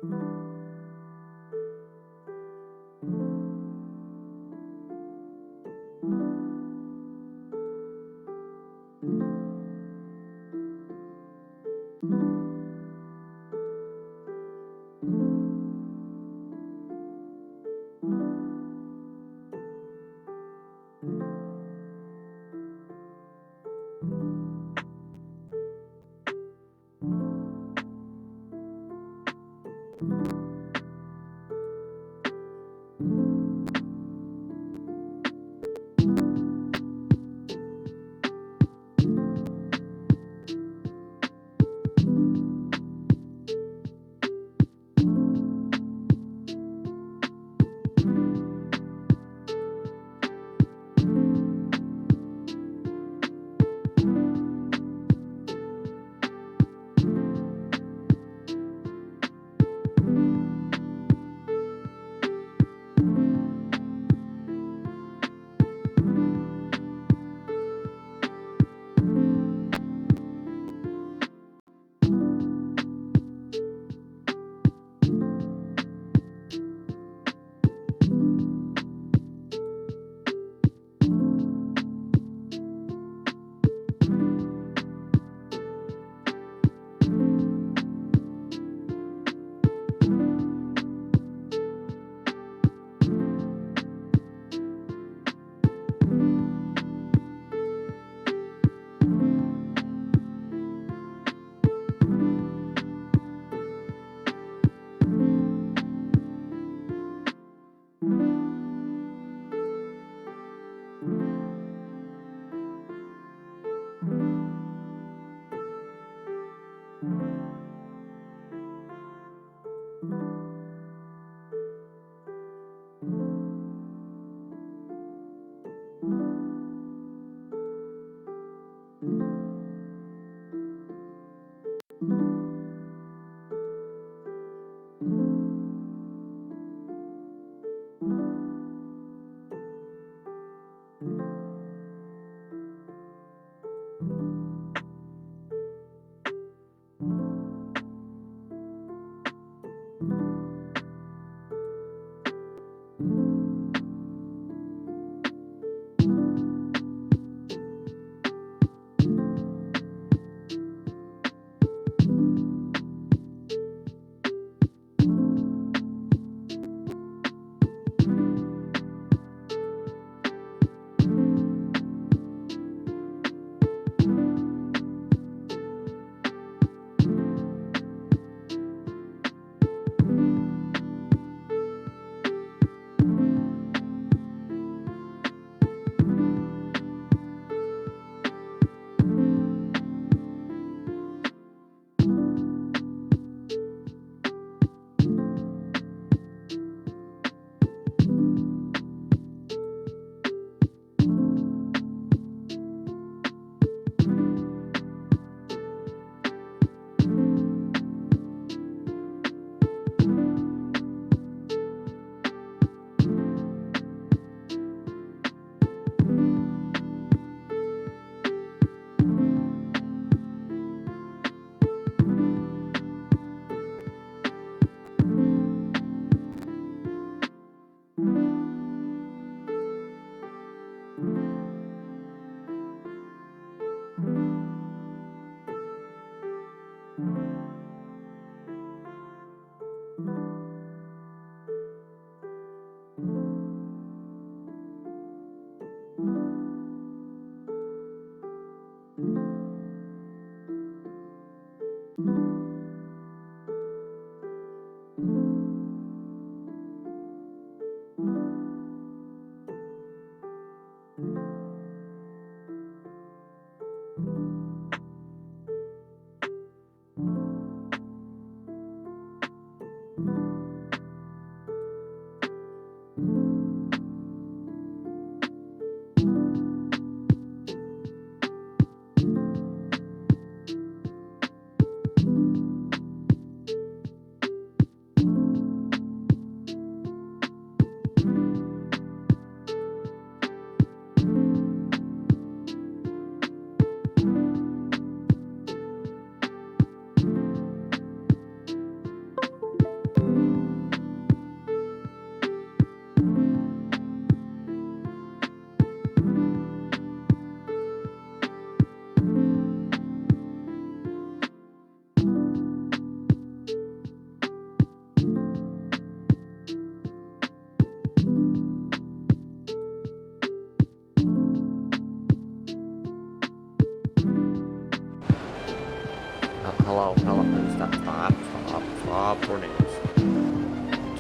you.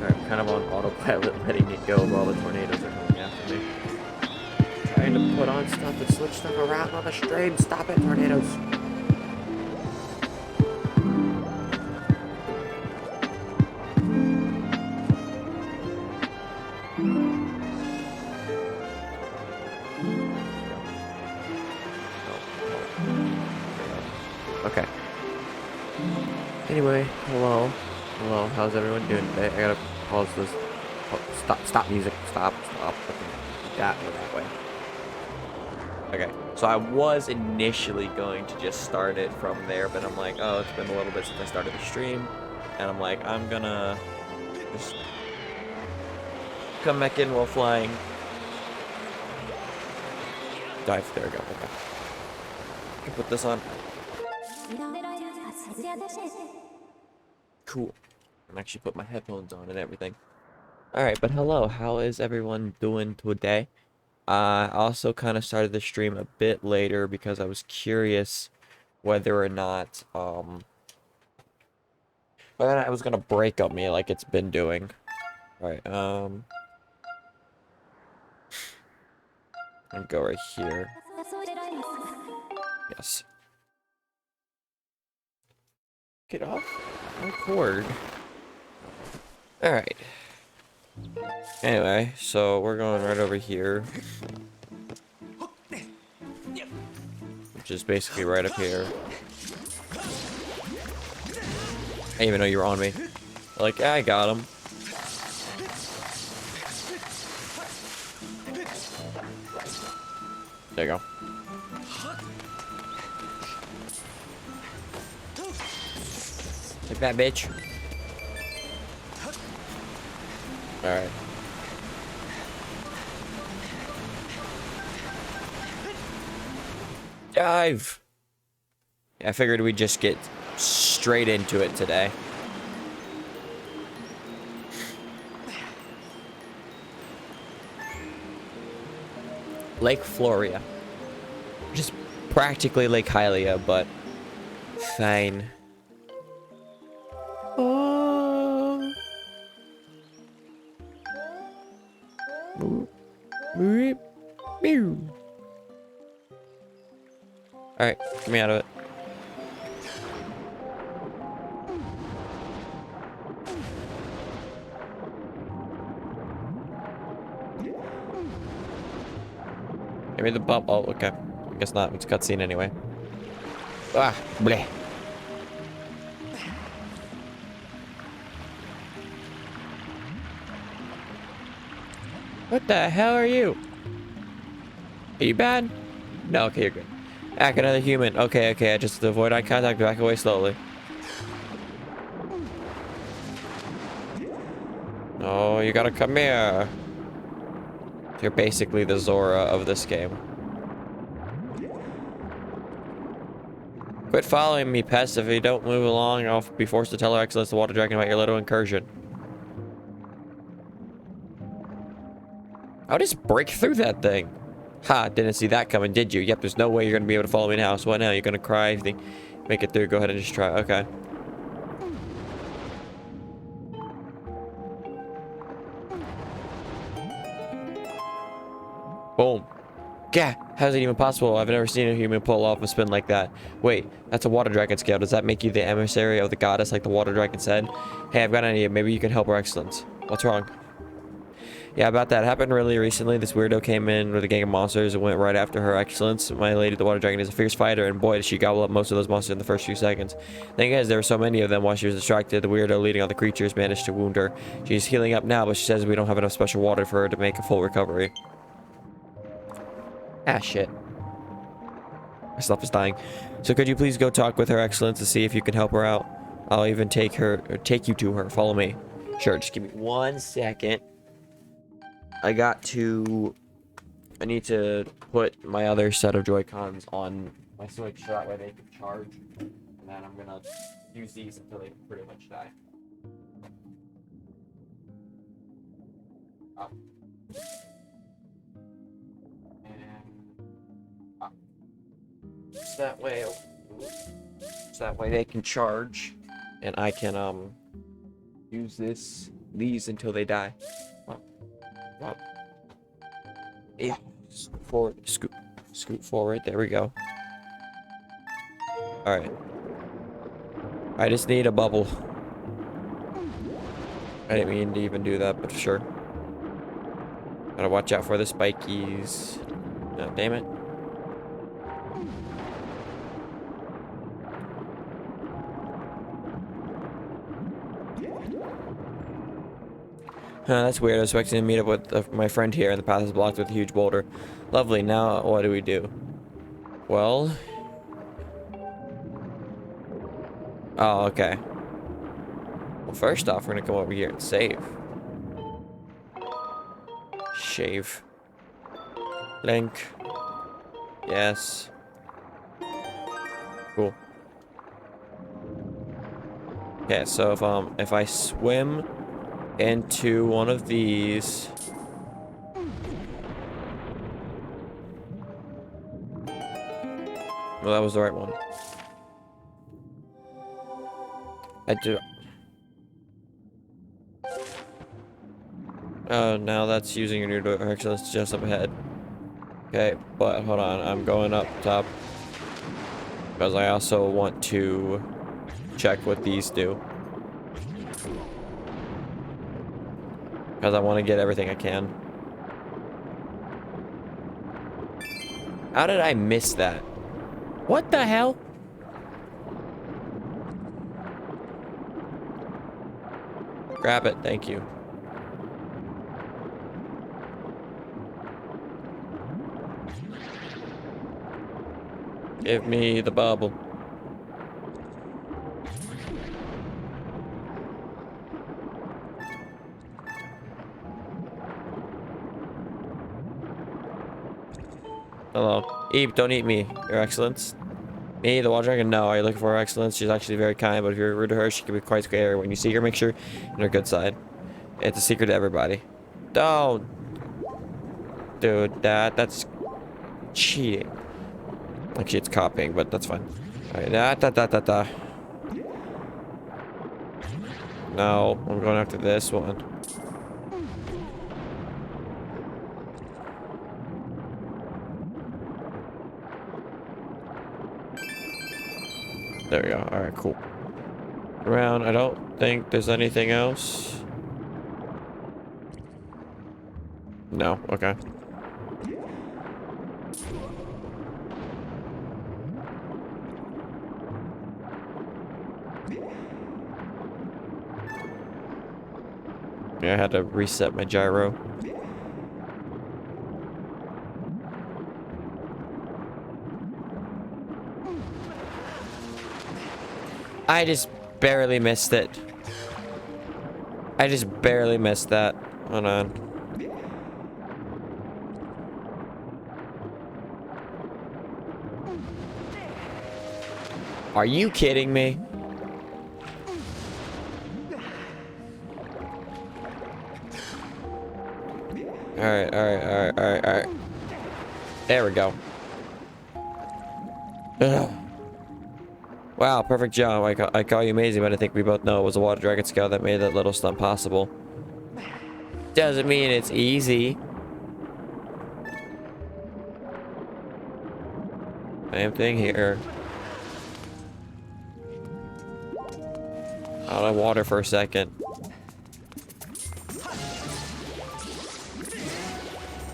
Sorry, I'm kind of on autopilot, letting it go while the tornadoes are coming after me. Trying to put on stuff and switch stuff around on the stream. Stop it, tornadoes. Okay. Anyway, hello. Hello, how's everyone doing today? I gotta pause this. Oh, stop music. Stop. Okay. That way. Okay, so I was initially going to just start it from there, but I'm like, oh, it's been a little bit since I started the stream. And I'm like, I'm gonna just come back in while flying. Dive, there we go, okay. I can put this on. Cool. And actually put my headphones on and everything. Alright, but hello, how is everyone doing today? I also kind of started the stream a bit later because I was curious whether or not it was gonna break on me like it's been doing. Alright, and go right here. Yes. Get off my cord. Alright. Anyway, so we're going right over here. Which is basically right up here. I didn't even know you were on me. Like, I got him. There you go. Take that, bitch. Alright. Dive! Yeah, I figured we'd just get straight into it today. Lake Floria. Just practically Lake Hylia, but fine. Oh. Alright, get me out of it. Give me the bump. Oh, okay. I guess not. It's a cutscene anyway. Ah, bleh. What the hell are you? Are you bad? No, okay, you're good. Act another human. Okay, I just avoid eye contact, back away slowly. Oh, you gotta come here. You're basically the Zora of this game. Quit following me, pest. If you don't move along, I'll be forced to tell Her Excellence the Water Dragon about your little incursion. I'll just break through that thing. Ha, didn't see that coming, did you? Yep, there's no way you're gonna be able to follow me now. So what now? You're gonna cry if they make it through. Go ahead and just try. Okay. Boom. Yeah, how's it even possible? I've never seen a human pull off a spin like that. Wait, that's a water dragon scale. Does that make you the emissary of the goddess like the water dragon said? Hey, I've got an idea. Maybe you can help Her Excellence. What's wrong? Yeah, about that. Happened really recently. This weirdo came in with a gang of monsters and went right after Her Excellence. My lady, the water dragon, is a fierce fighter, and boy, did she gobble up most of those monsters in the first few seconds. Thing is, there were so many of them while she was distracted. The weirdo leading all the creatures managed to wound her. She's healing up now, but she says we don't have enough special water for her to make a full recovery. Ah, shit. My stuff is dying. So could you please go talk with Her Excellence to see if you can help her out? I'll even take you to her. Follow me. Sure, just give me 1 second. I need to put my other set of Joy-Cons on my Switch so that way they can charge. And then I'm gonna use these until they pretty much die. Up. And up. So that way they can charge. And I can use this these until they die. Wow. Yeah. Forward. Scoot forward. There we go. Alright. I just need a bubble. I didn't mean to even do that, but sure. Gotta watch out for the spikies. Oh, damn it. That's weird. I was expecting to meet up with my friend here, and the path is blocked with a huge boulder. Lovely. Now, what do we do? Well... Oh, okay. Well, first off, we're gonna come over here and save. Shave. Link. Yes. Cool. Okay, so if I swim into one of these. Well, that was the right one. I do. Oh, now that's using your new direction. That's just up ahead. Okay, but hold on. I'm going up top because I also want to check what these do. Because I want to get everything I can. How did I miss that? What the hell? Grab it, thank you. Give me the bubble. Hello. Eve, don't eat me, Your Excellence. Me, the water dragon? No. Are you looking for Her Excellence? She's actually very kind, but if you're rude to her, she can be quite scary. When you see her, make sure you're on her good side. It's a secret to everybody. Don't. Dude, that's cheating. Actually, it's copying, but that's fine. Alright, No, I'm going after this one. There we go. Alright, cool. Around, I don't think there's anything else. No, okay. Yeah, I had to reset my gyro. I just barely missed it. I just barely missed that. Hold on. Are you kidding me? Alright. There we go. Ugh. Wow, perfect job. I call you amazing, but I think we both know it was a water dragon scout that made that little stunt possible. Doesn't mean it's easy. Same thing here. Out of water for a second.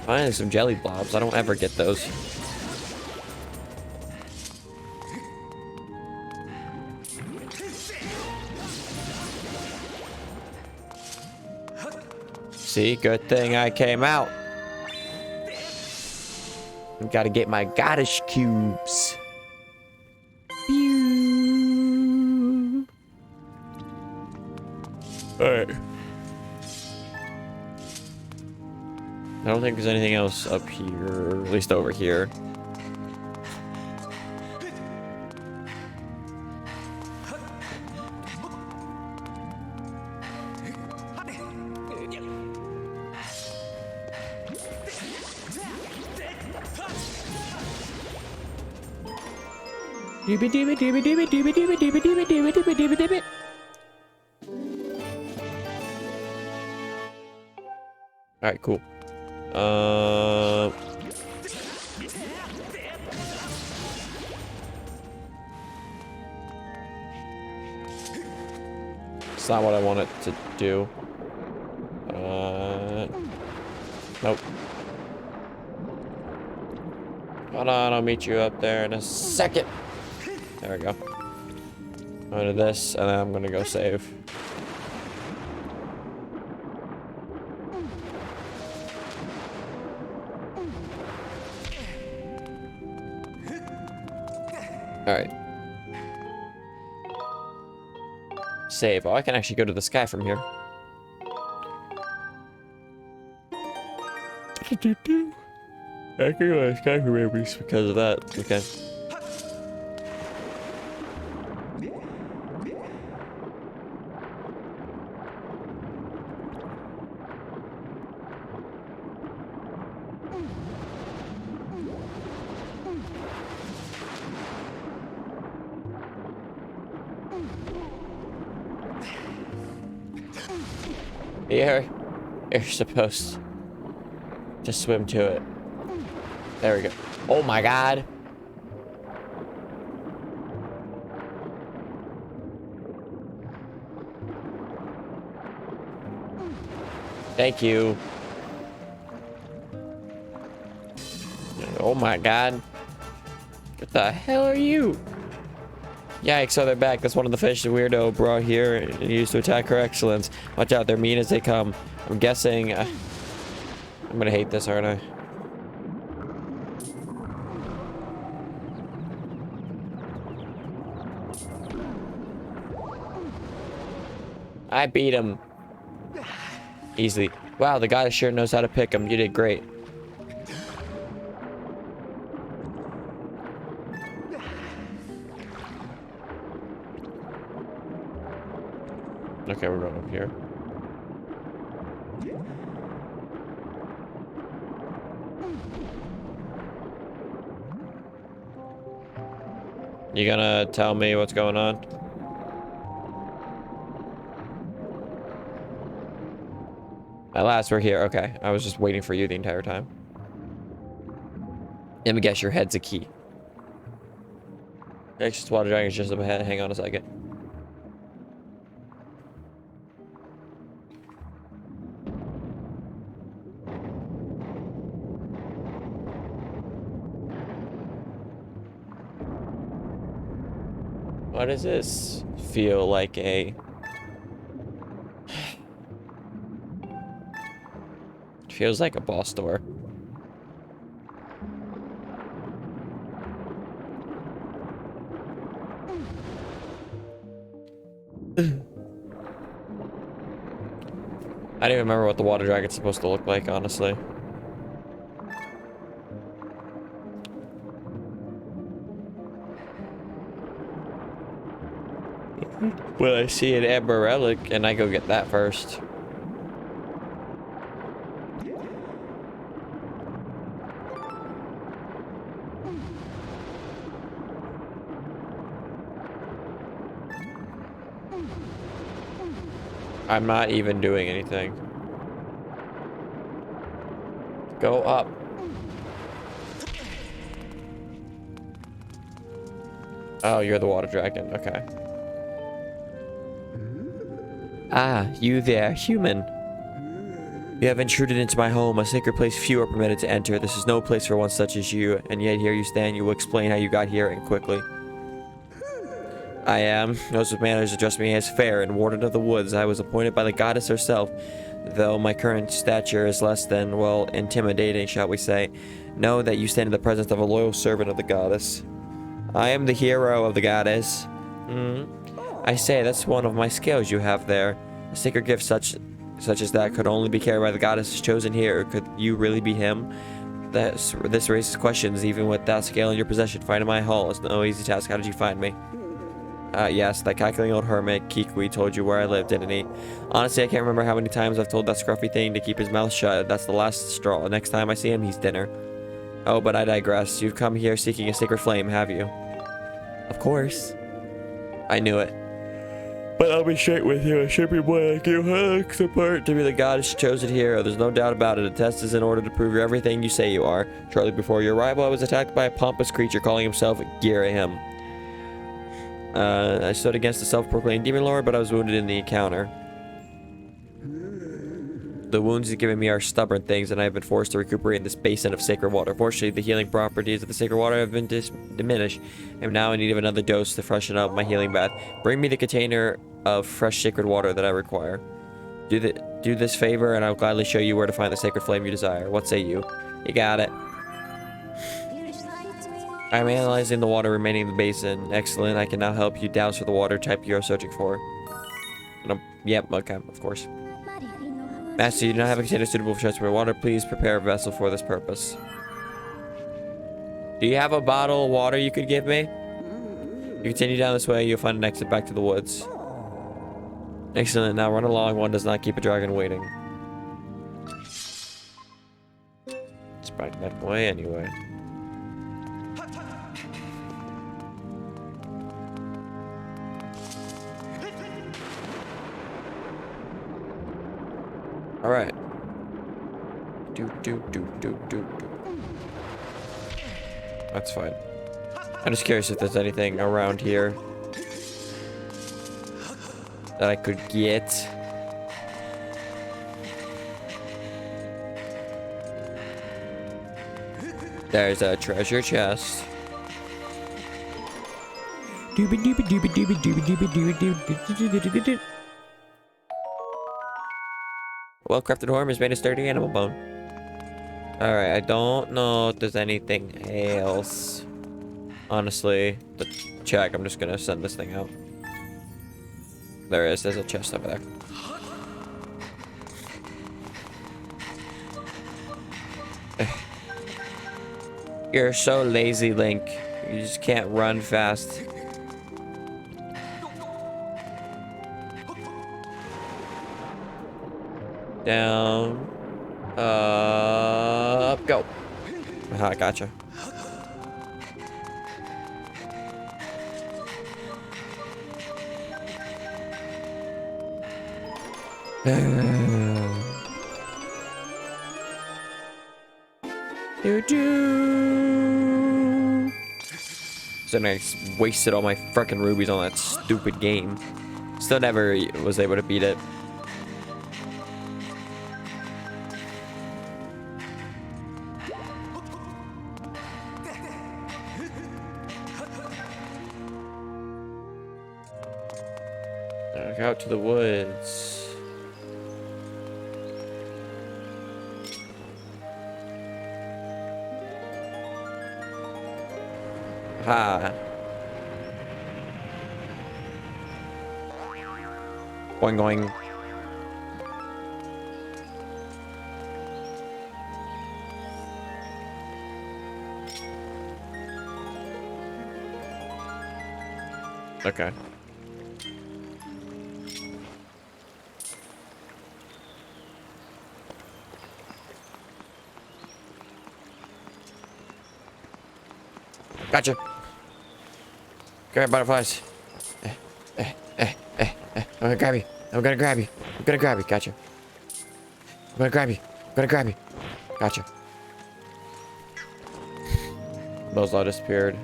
Finally, some jelly blobs. I don't ever get those. See, good thing I came out. Gotta get my goddess cubes. Alright. I don't think there's anything else up here, at least over here. Alright, cool. It's not what I want it to do. Nope. Hold on, I'll meet you up there in a second. There we go. I'm gonna do this, and then I'm gonna go save. Alright. Save. Oh, I can actually go to the sky from here. I can go to the sky from here because of that. Okay. You're supposed to swim to it. There we go. Oh my god. Thank you. Oh my god. What the hell are you? Yikes, so they're back. That's one of the fish the weirdo brought here and used to attack her excellence. Watch out, they're mean as they come. I'm guessing... I'm gonna hate this, aren't I? I beat him. Easily. Wow, the guy sure knows how to pick him. You did great. Okay, we're going up here. You gonna tell me what's going on? At last, we're here. Okay, I was just waiting for you the entire time. Let me guess, your head's a key. Next water dragon's just up ahead. Hang on a second. What does this feel like a... Feels like a boss door. I don't even remember what the water dragon's supposed to look like, honestly. When I see an amber relic, and I go get that first. I'm not even doing anything. Go up. Oh, you're the water dragon. Okay. Ah, you there, human. You have intruded into my home, a sacred place few are permitted to enter. This is no place for one such as you, and yet here you stand. You will explain how you got here, and quickly. I am. Those with manners address me as fair and warden of the woods. I was appointed by the goddess herself, though my current stature is less than, well, intimidating, shall we say. Know that you stand in the presence of a loyal servant of the goddess. I am the hero of the goddess. I say, that's one of my skills you have there. A sacred gift such as that could only be carried by the goddess chosen here. Could you really be him? This raises questions, even with that scale in your possession. Finding my hall is no easy task. How did you find me? Yes, that calculating old hermit, Kikui, told you where I lived, didn't he? Honestly, I can't remember how many times I've told that scruffy thing to keep his mouth shut. That's the last straw. Next time I see him, he's dinner. Oh, but I digress. You've come here seeking a sacred flame, have you? Of course. I knew it. But I'll be straight with you. I should be more like you. Looks apart to be the goddess chosen here. There's no doubt about it. A test is in order to prove you're everything you say you are. Shortly before your arrival, I was attacked by a pompous creature calling himself Girahim. I stood against the self-proclaimed demon lord, but I was wounded in the encounter. The wounds he's given me are stubborn things, and I have been forced to recuperate in this basin of sacred water. Fortunately, the healing properties of the sacred water have been diminished. I am now in need of another dose to freshen up my healing bath. Bring me the container of fresh sacred water that I require. Do this favor, and I'll gladly show you where to find the sacred flame you desire. What say you? You got it. I'm analyzing the water remaining in the basin. Excellent. I can now help you douse for the water type you're searching for. Yep, okay, of course. Master, you do not have a container suitable for transport water. Please prepare a vessel for this purpose. Do you have a bottle of water you could give me? You continue down this way, you'll find an exit back to the woods. Excellent, now run along. One does not keep a dragon waiting. It's back that way anyway. Alright. That's fine. I'm just curious if there's anything around here that I could get. There's a treasure chest. Well-crafted horn is made of sturdy animal bone. Alright, I don't know if there's anything else. Honestly, to check, I'm just gonna send this thing out. There is. There's a chest over there. You're so lazy, Link. You just can't run fast. Down. Up. Go. Aha, gotcha. So I wasted all my freaking rubies on that stupid game. Still never was able to beat it. Out to the woods. Ha. Going, going. Okay. Gotcha. Grab butterflies. I'm gonna grab you. I'm gonna grab you. I'm gonna grab you. Gotcha. I'm gonna grab you. I'm gonna grab you. Gotcha. Those all disappeared.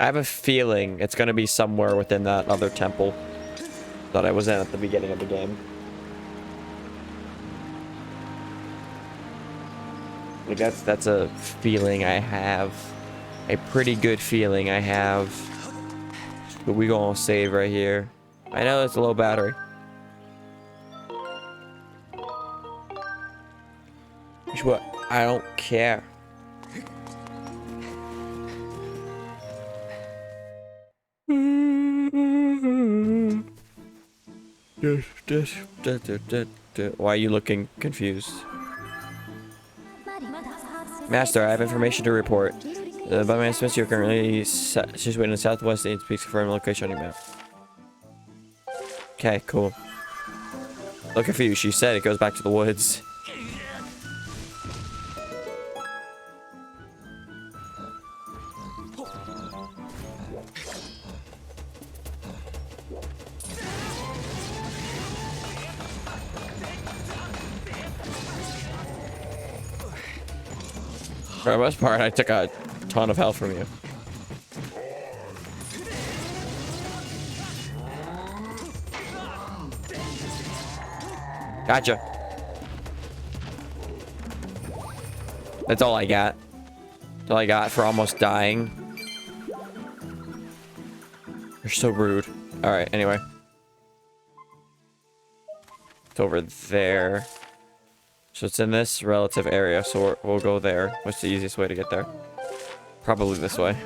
I have a feeling it's gonna be somewhere within that other temple that I was in at the beginning of the game. Like that's a feeling I have. A pretty good feeling I have. But we gonna save right here. I know it's a low battery. Which what? I don't care. Why are you looking confused? Master, I have information to report. By my estimate, you're currently situated in the southwest and speaks confirm location on your map. Okay, cool. Look confused. She said it goes back to the woods. For the most part, I took a ton of health from you. Gotcha. That's all I got. That's all I got for almost dying. You're so rude. Alright, anyway. It's over there. So it's in this relative area, so we'll go there. What's the easiest way to get there? Probably this way.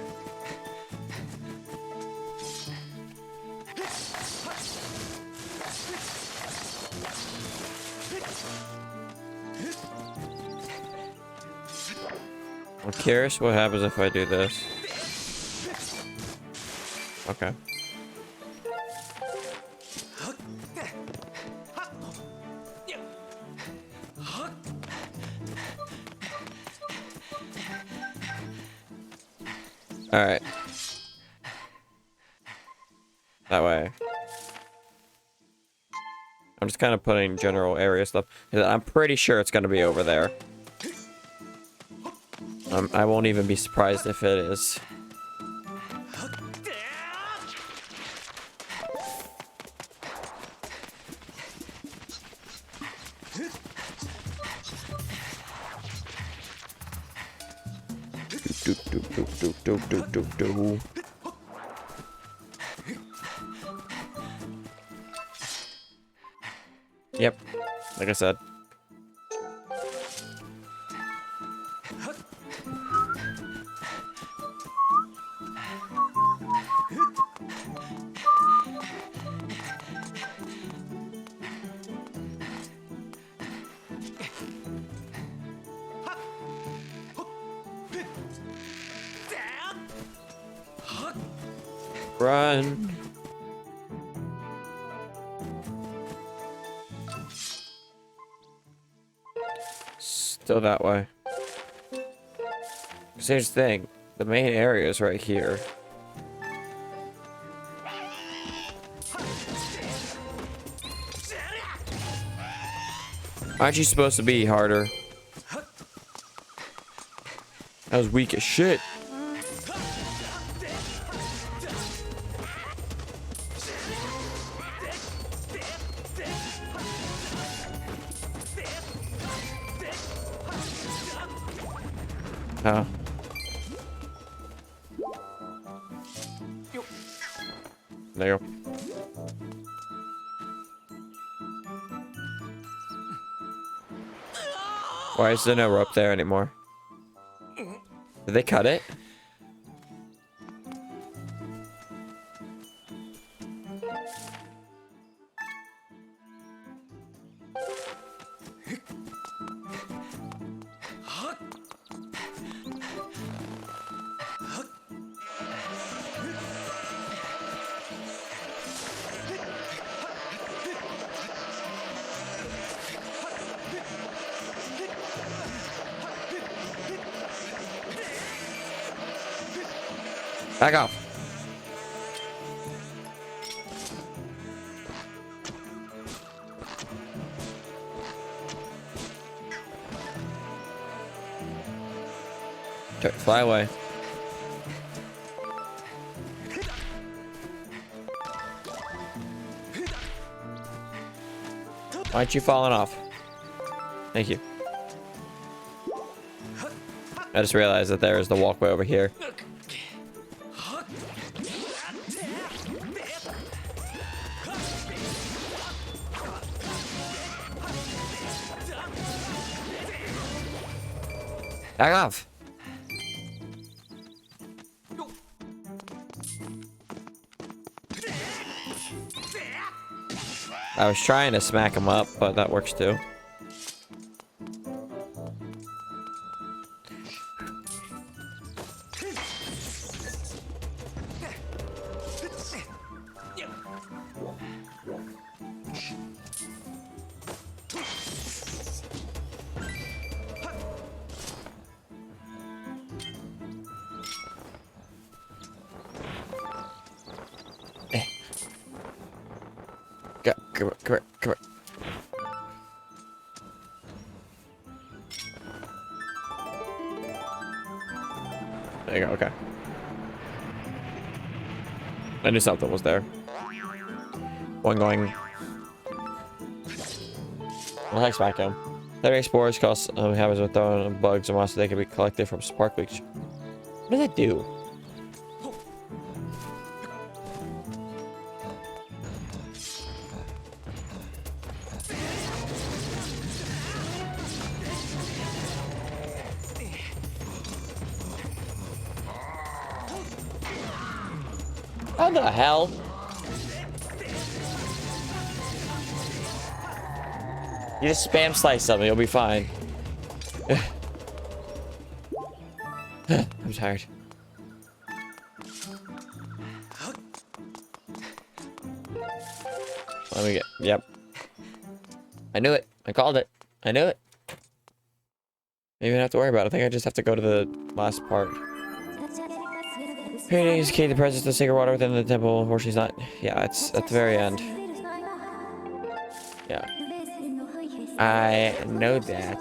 I'm curious what happens if I do this. Okay. Alright. That way. I'm just kind of putting general area stuff. I'm pretty sure it's going to be over there. I won't even be surprised if it is. Yep, like I said. Run. Still that way. 'Cause here's the thing. The main area is right here. Aren't you supposed to be harder? That was weak as shit. Oh. There you go. Why is there no rope there anymore? Did they cut it? Back off. Fly away. Why aren't you falling off? Thank you. I just realized that there is the walkway over here. Back off. I was trying to smack him up, but that works too. Come here, come here, come here. There you go, okay. I knew something was there. Going. Well, hex back him. Lettering spores cause habits with throwing bugs and monsters. They can be collected from sparkly. What does that do? How the hell? You just spam slice something, you'll be fine. I'm tired. Let me get. Yep. I knew it. I called it. I knew it. I don't even have to worry about it. I think I just have to go to the last part. Painting is key to the presence of the sacred water within the temple. Unfortunately, she's not. Yeah, it's at the very end. Yeah. I know that.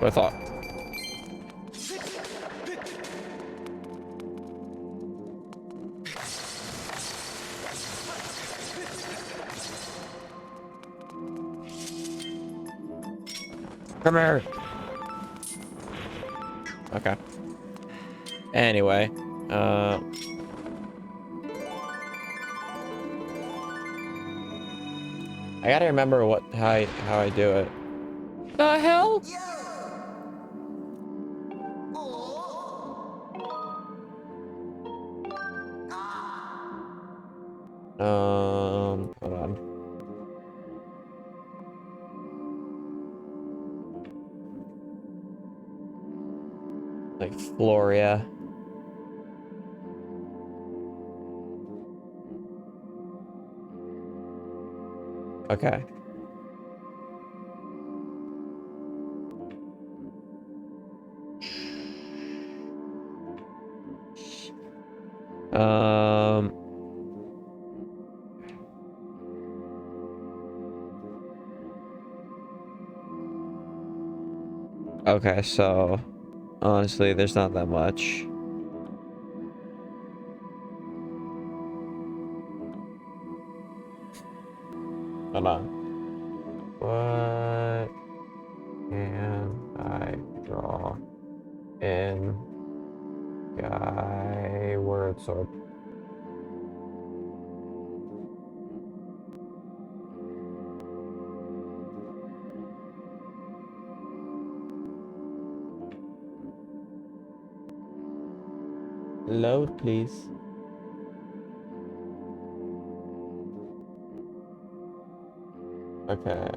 What I thought. Come here. Okay. Anyway, I gotta remember how I do it. The hell? Hold on. Like Floria. Okay. Okay, so honestly, there's not that much. Hold on. What can I draw in Skyward Sword? Load, please. Okay,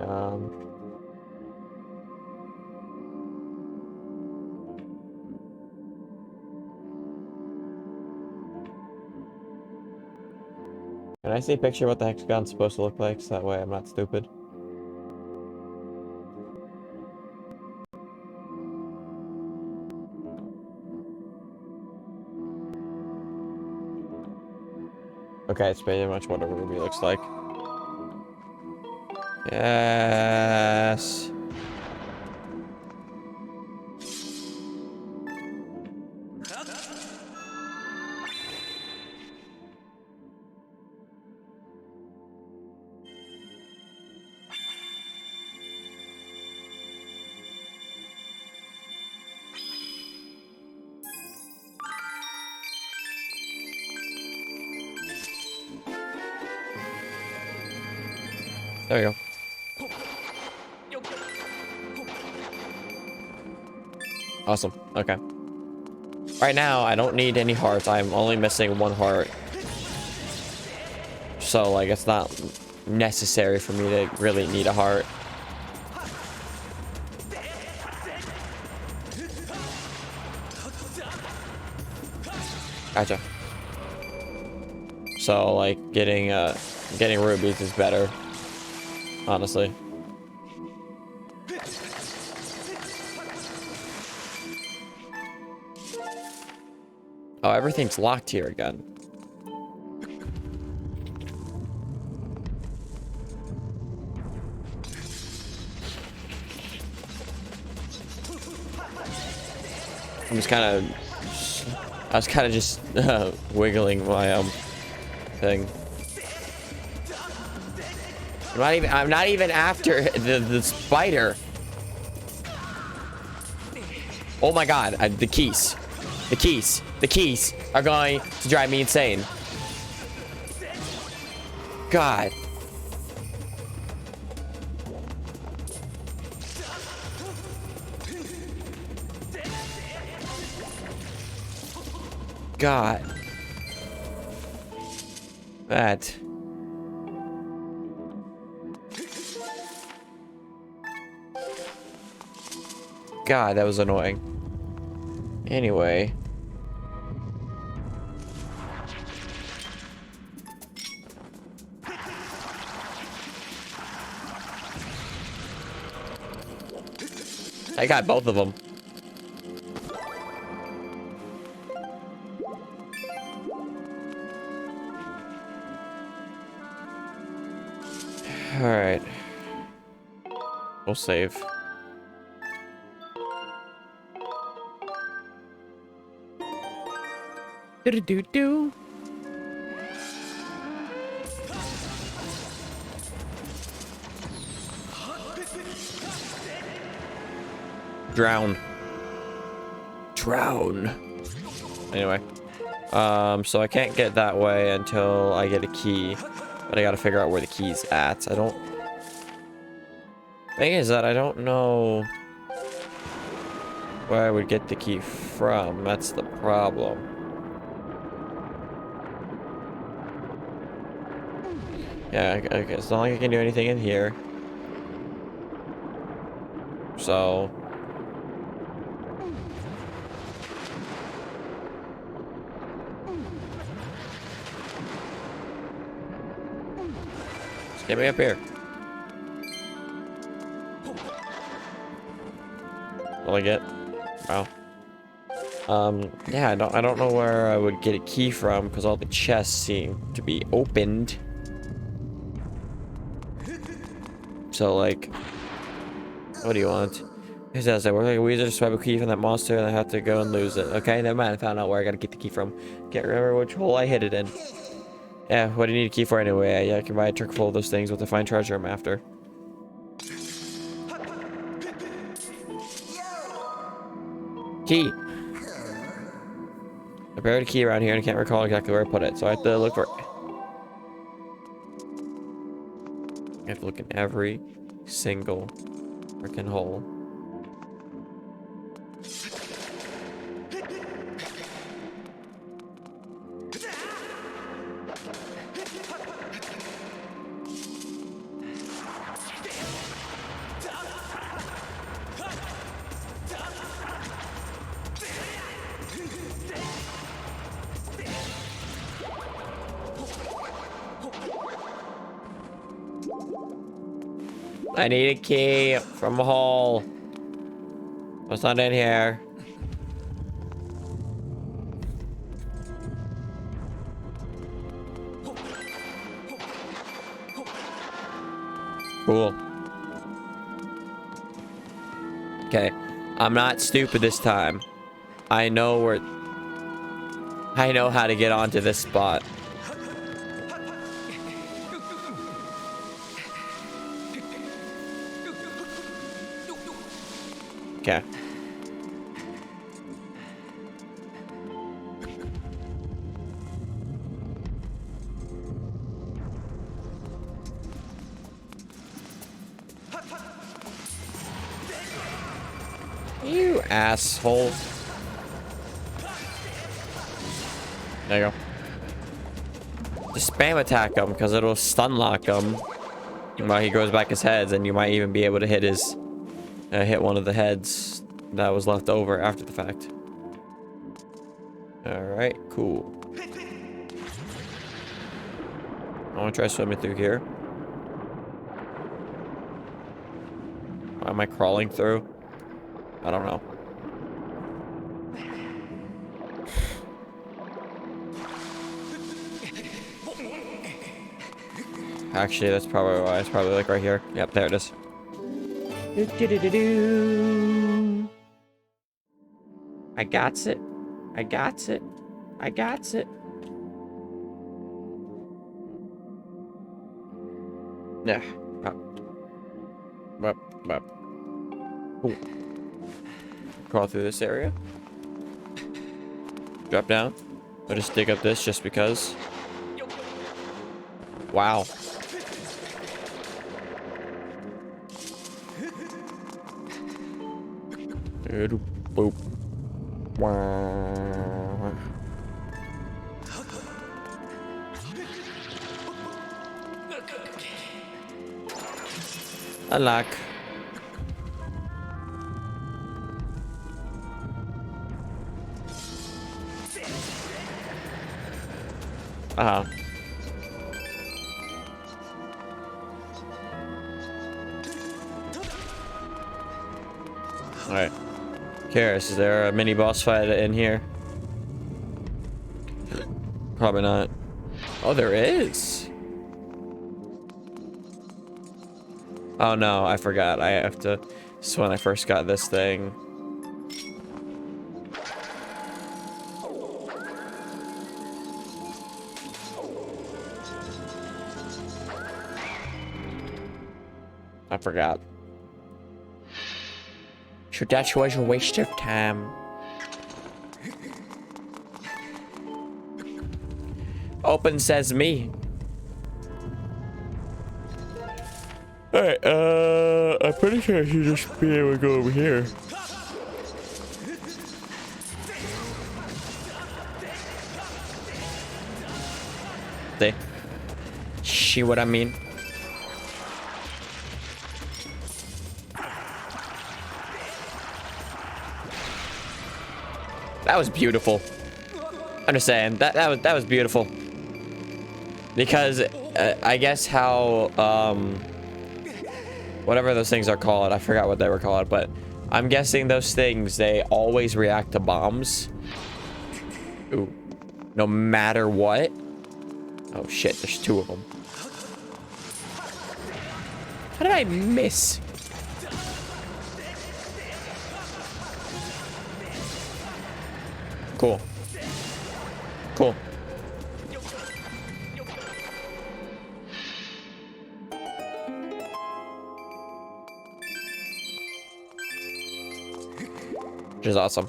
can I see a picture of what the hexagon's supposed to look like so that way I'm not stupid? Okay, it's pretty much what a ruby looks like. Yes. There you go. Awesome. Okay. Right now, I don't need any hearts. I'm only missing one heart. So, like, it's not necessary for me to really need a heart. Gotcha. So like getting rubies is better, honestly. Oh, everything's locked here again. I was kind of just wiggling my thing. I'm not even after the spider. Oh my god, the keys are going to drive me insane. God. God. That. God, that was annoying. Anyway. I got both of them. All right. We'll save. Do-do-do-do. Drown. Anyway. So I can't get that way until I get a key. But I gotta figure out where the key's at. Thing is that I don't know where I would get the key from. That's the problem. Yeah, okay, it's not like I can do anything in here. So... just get me up here. All I get? Wow. Yeah, I don't know where I would get a key from because all the chests seem to be opened. So, like, what do you want? He says, I work like a wizard to swipe a key from that monster and I have to go and lose it. Okay, never mind. I found out where I gotta get the key from. Can't remember which hole I hid it in. Yeah, what do you need a key for anyway? Yeah, I can buy a truck full of those things with the fine treasure I'm after. Key. I buried a key around here and I can't recall exactly where I put it, so I have to look for it. I have to look in every single freaking hole. I need a key from a hole. What's not in here? Cool. Okay. I'm not stupid this time. I know how to get onto this spot. Okay. You assholes. There you go. Just spam attack him because it'll stun lock him while he grows back his heads, and you might even be able to hit hit one of the heads that was left over after the fact. All right, cool. I want to try swimming through here. Why am I crawling through? I don't know. Actually, that's probably why. It's probably like right here. Yep, there it is. I got it. I got it. I got it. Yeah. Cool. Crawl through this area. Drop down. I'll just dig up this just because. Wow. Boop. Wow. Unlock. Uh-huh. Alright. Karis, is there a mini boss fight in here? Probably not. Oh, there is. Oh no, I forgot. I have to. This is when I first got this thing. I forgot. So that was a waste of time. Open sesame. Alright, I'm pretty sure I should just be able to go over here. See what I mean? That was beautiful. I'm just saying that was beautiful. Because I guess how whatever those things are called, I forgot what they were called, but I'm guessing those things, they always react to bombs. Ooh. No matter what. Oh shit, there's two of them. How did I miss? Cool. Cool. Which is awesome.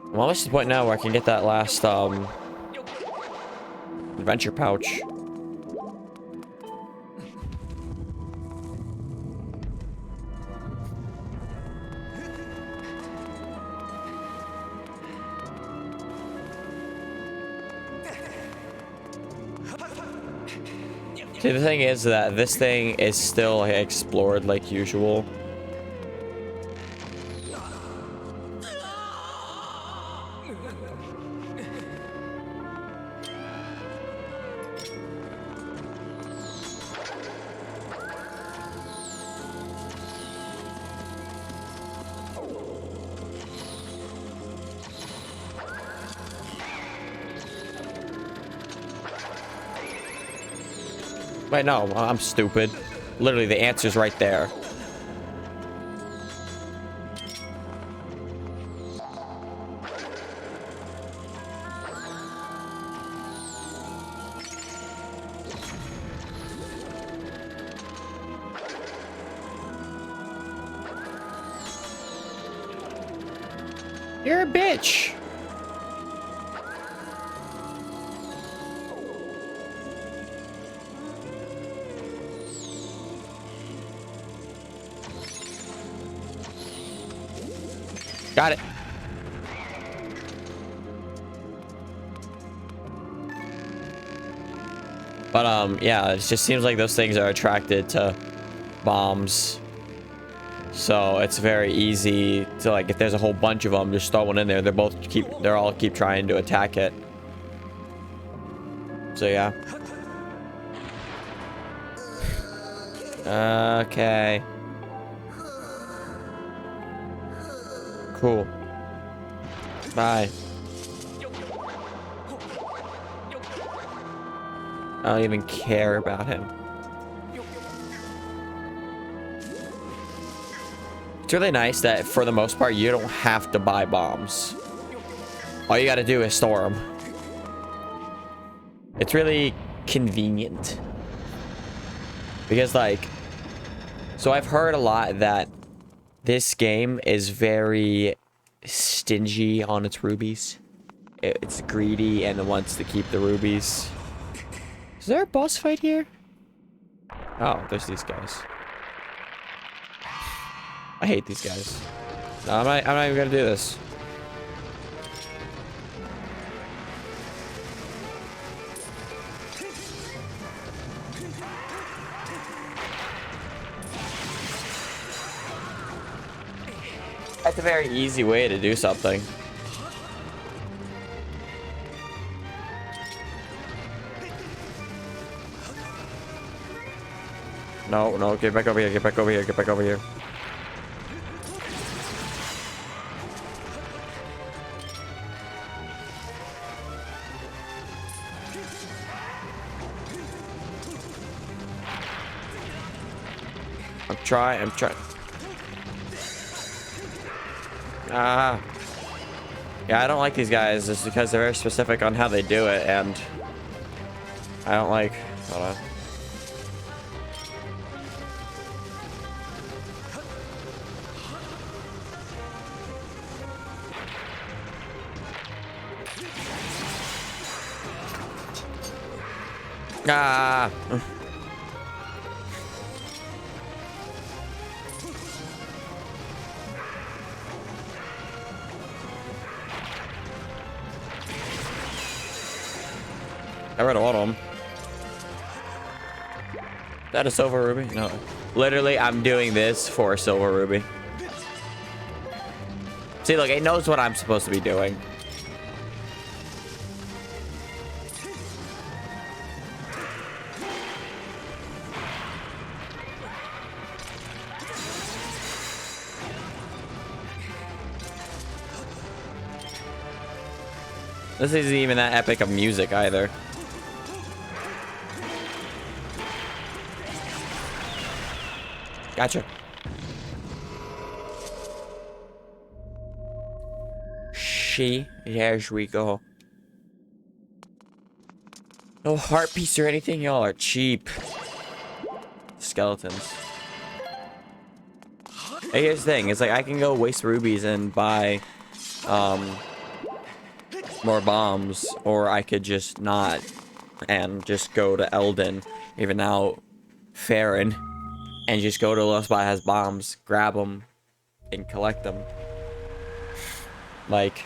I'm almost to the point now where I can get that last adventure pouch. See, the thing is that this thing is still explored like usual. Wait, no, I'm stupid. Literally, the answer's right there. You're a bitch. Got it. But yeah, it just seems like those things are attracted to bombs. So it's very easy to, like, if there's a whole bunch of them, just throw one in there. They're all keep trying to attack it. So yeah. Okay. Cool. Bye. I don't even care about him. It's really nice that for the most part you don't have to buy bombs. All you gotta do is store them. It's really convenient. Because, like, so I've heard a lot that this game is very stingy on its rubies. It's greedy and it wants to keep the rubies. Is there a boss fight here? Oh, there's these guys. I hate these guys. No, I'm not even gonna do this. That's a very easy way to do something. No, no, get back over here, get back over here, get back over here. I'm trying. Ah. Yeah, I don't like these guys just because they're very specific on how they do it, and I don't like... Hold on. Ah. I read all of them. Is that a silver ruby? No. Literally, I'm doing this for a silver ruby. See, look, it knows what I'm supposed to be doing. This isn't even that epic of music either. Gotcha. There we go. No heart piece or anything, y'all are cheap. Skeletons. Hey, here's the thing, it's like I can go waste rubies and buy more bombs, or I could just not and just go to Elden, even now Farron, and just go to the spot that has bombs, grab them, and collect them. Like,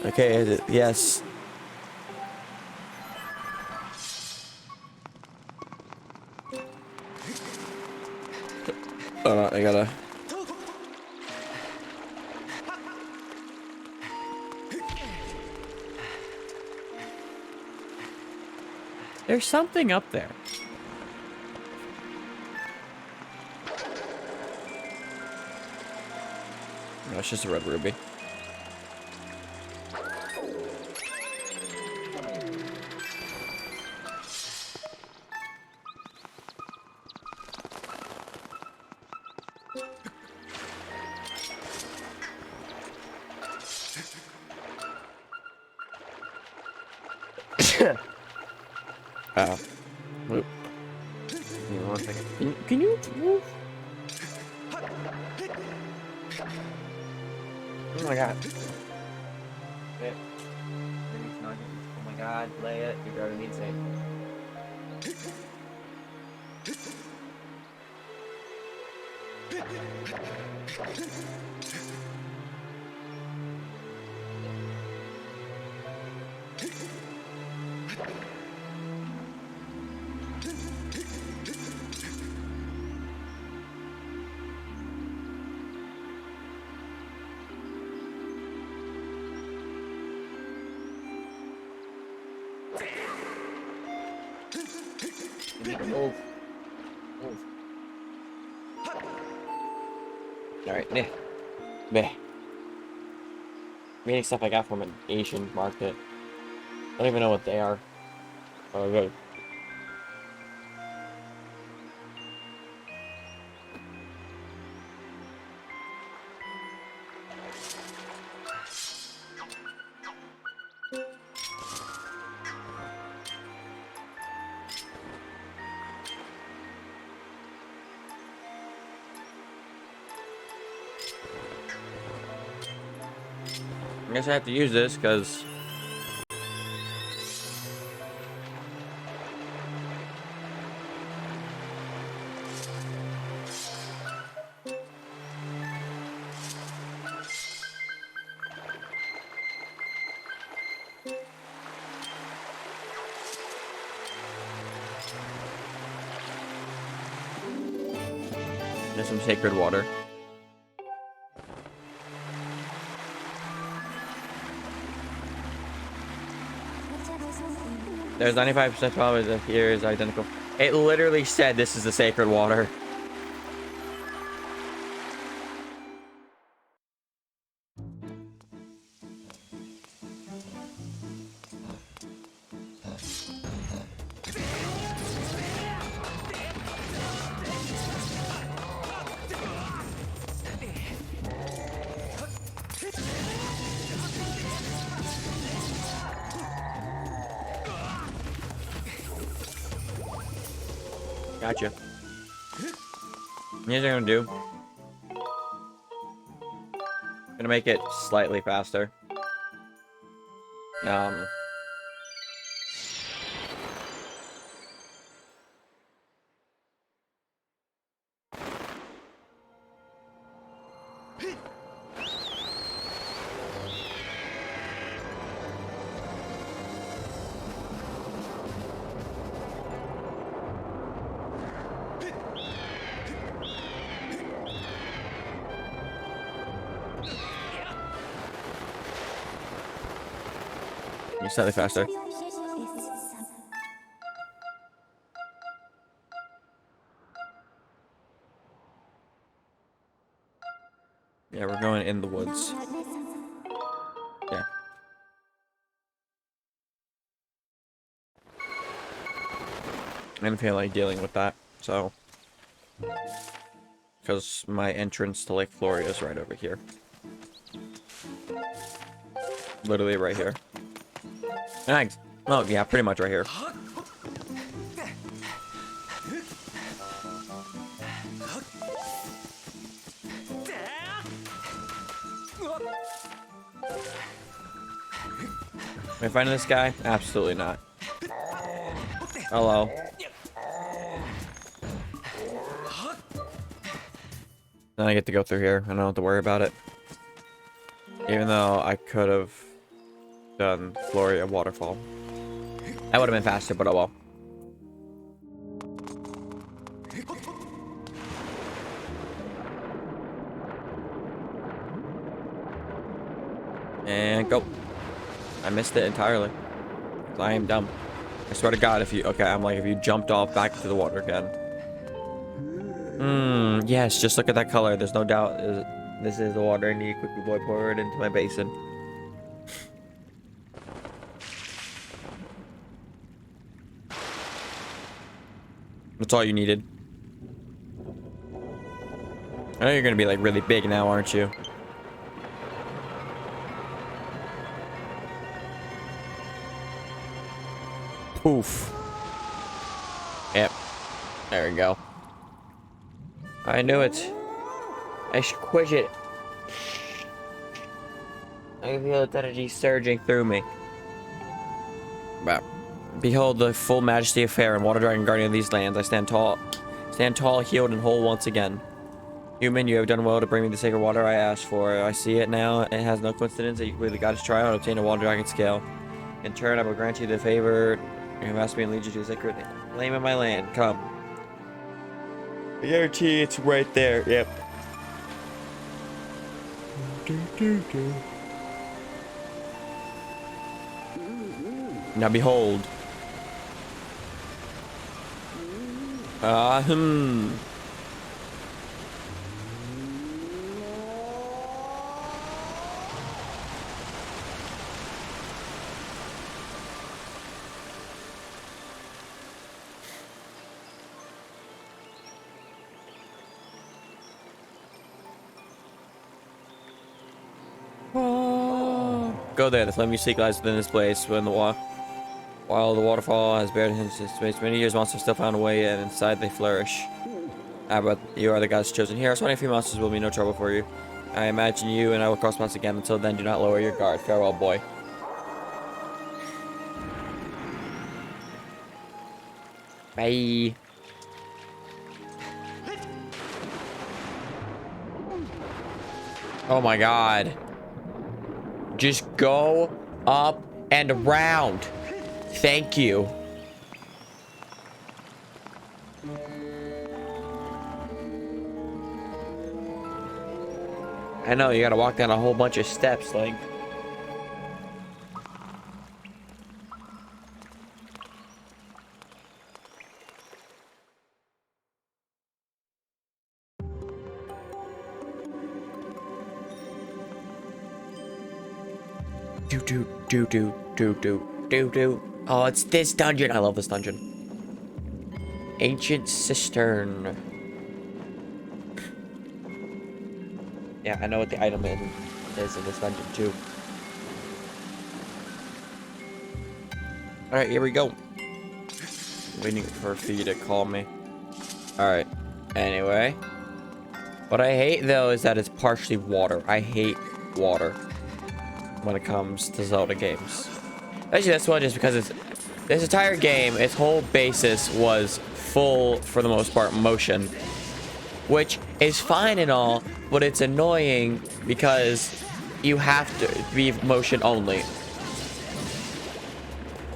okay, yes. I gotta... There's something up there. No, it's just a red ruby. Move. Give me 1 second. Can you move? Oh my god. Wait. Oh my god, lay it. You gotta need safe. Oh. Alright, nah. Meh. Meaning stuff I got from an Asian market. I don't even know what they are. Oh, good. I guess I have to use this because there's some sacred water. There's 95% probability that here is identical. It literally said this is the sacred water. Gotcha. Here's what I'm gonna do. Gonna make it slightly faster. Slightly faster. Yeah, we're going in the woods. Yeah. I didn't feel like dealing with that, so. Because my entrance to Lake Floria is right over here. Literally right here. Thanks. Oh, yeah, pretty much right here. Am I finding this guy? Absolutely not. Hello. Then I get to go through here. I don't have to worry about it. Even though I could have done Floria Waterfall. That would have been faster, but oh well. And go. I missed it entirely. I am dumb. I swear to God, if you... Okay, I'm like, if you jumped off back into the water again. Yes, just look at that color. There's no doubt this is the water I need. Quickly, boy, pour it into my basin. That's all you needed. I know you're gonna be like really big now, aren't you? Poof. Yep. There we go. I knew it. I should quit it. I feel its energy surging through me. But behold the full majesty of Fair and Water Dragon Guardian of these lands. I stand tall, healed and whole once again. Human, you have done well to bring me the sacred water I asked for. I see it now. It has no coincidence that you completed the goddess trial and obtained a Water Dragon scale. In turn, I will grant you the favor you have asked me and lead you to the sacred name of my land. Come. I guarantee it's right there. Yep. Now behold. Hmm. Go there. The flame seek lies within this place. When the while the waterfall has bared its space many years, monsters still found a way, and inside they flourish. But you are the gods chosen here. So many few monsters will be no trouble for you. I imagine you and I will cross paths again. Until then, do not lower your guard. Farewell, boy. Bye. Oh my god. Just go up and around. Thank you. I know, you gotta walk down a whole bunch of steps, like. Do. Oh, it's this dungeon. I love this dungeon. Ancient Cistern. Yeah, I know what the item is in this dungeon too. Alright, here we go. Waiting for Fee to call me. Alright. Anyway. What I hate though is that it's partially water. I hate water when it comes to Zelda games. Actually, that's one just because it's this entire game, its whole basis was full, for the most part, motion, which is fine and all, but it's annoying because you have to be motion only.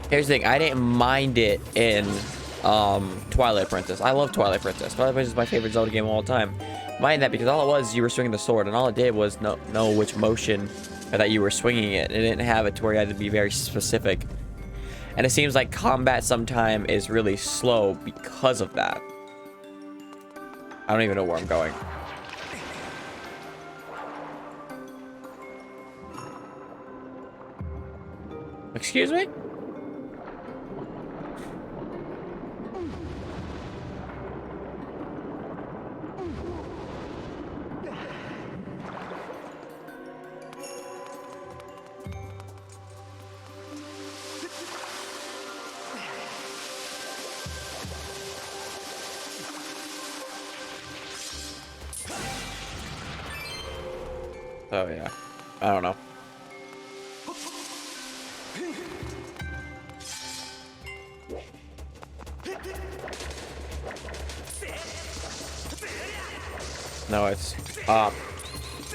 Here's the thing, I didn't mind it in Twilight Princess. I love Twilight Princess. Twilight Princess is my favorite Zelda game of all time. Mind that because all it was, you were swinging the sword, and all it did was know which motion that you were swinging it. It didn't have it to where you had to be very specific. And it seems like combat sometimes is really slow because of that. I don't even know where I'm going. Excuse me? Oh yeah, I don't know. No, it's up,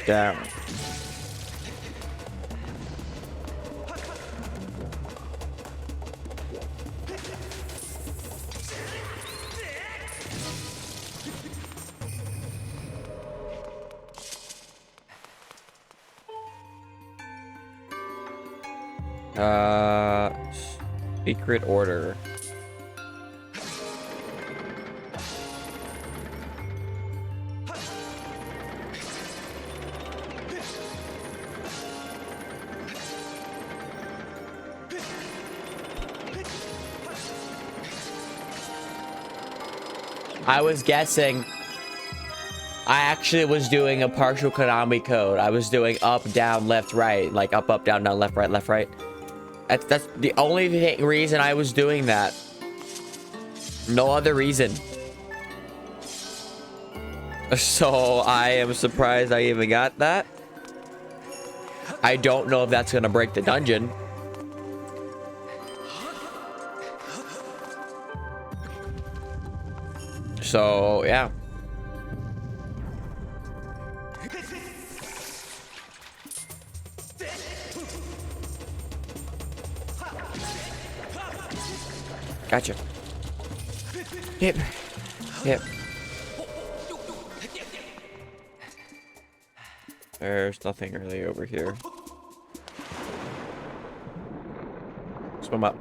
down. Secret order. I was guessing. I actually was doing a partial Konami code. I was doing up, down, left, right. Like up, down, left, right, left, right. That's the only reason I was doing that. No other reason. So I am surprised I even got that. I don't know if that's gonna break the dungeon. So yeah. Gotcha. Yep. Yep. There's nothing really over here. Swim up.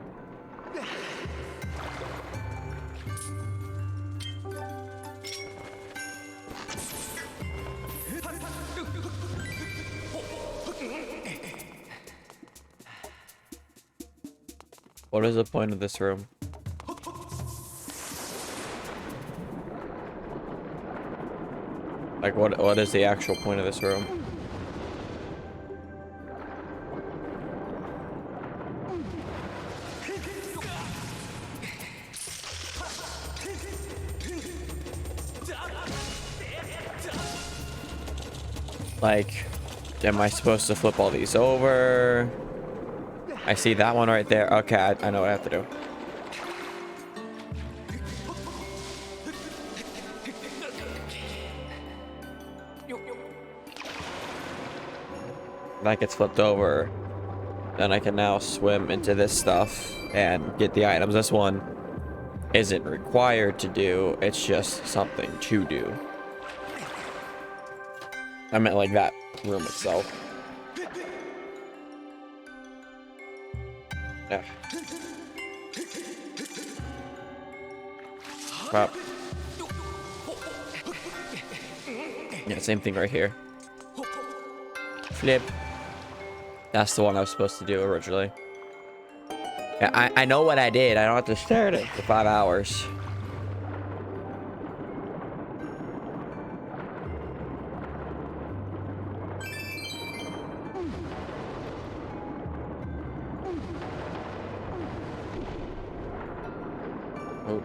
What is the point of this room? Like, what is the actual point of this room? Like, am I supposed to flip all these over? I see that one right there. Okay, I know what I have to do. That gets flipped over. Then I can now swim into this stuff and get the items. This one isn't required to do. It's just something to do. I meant like that room itself. Yeah. Wow. Yeah, same thing right here. Flip. That's the one I was supposed to do originally. Yeah, I know what I did. I don't have to stare at it for 5 hours. Oh.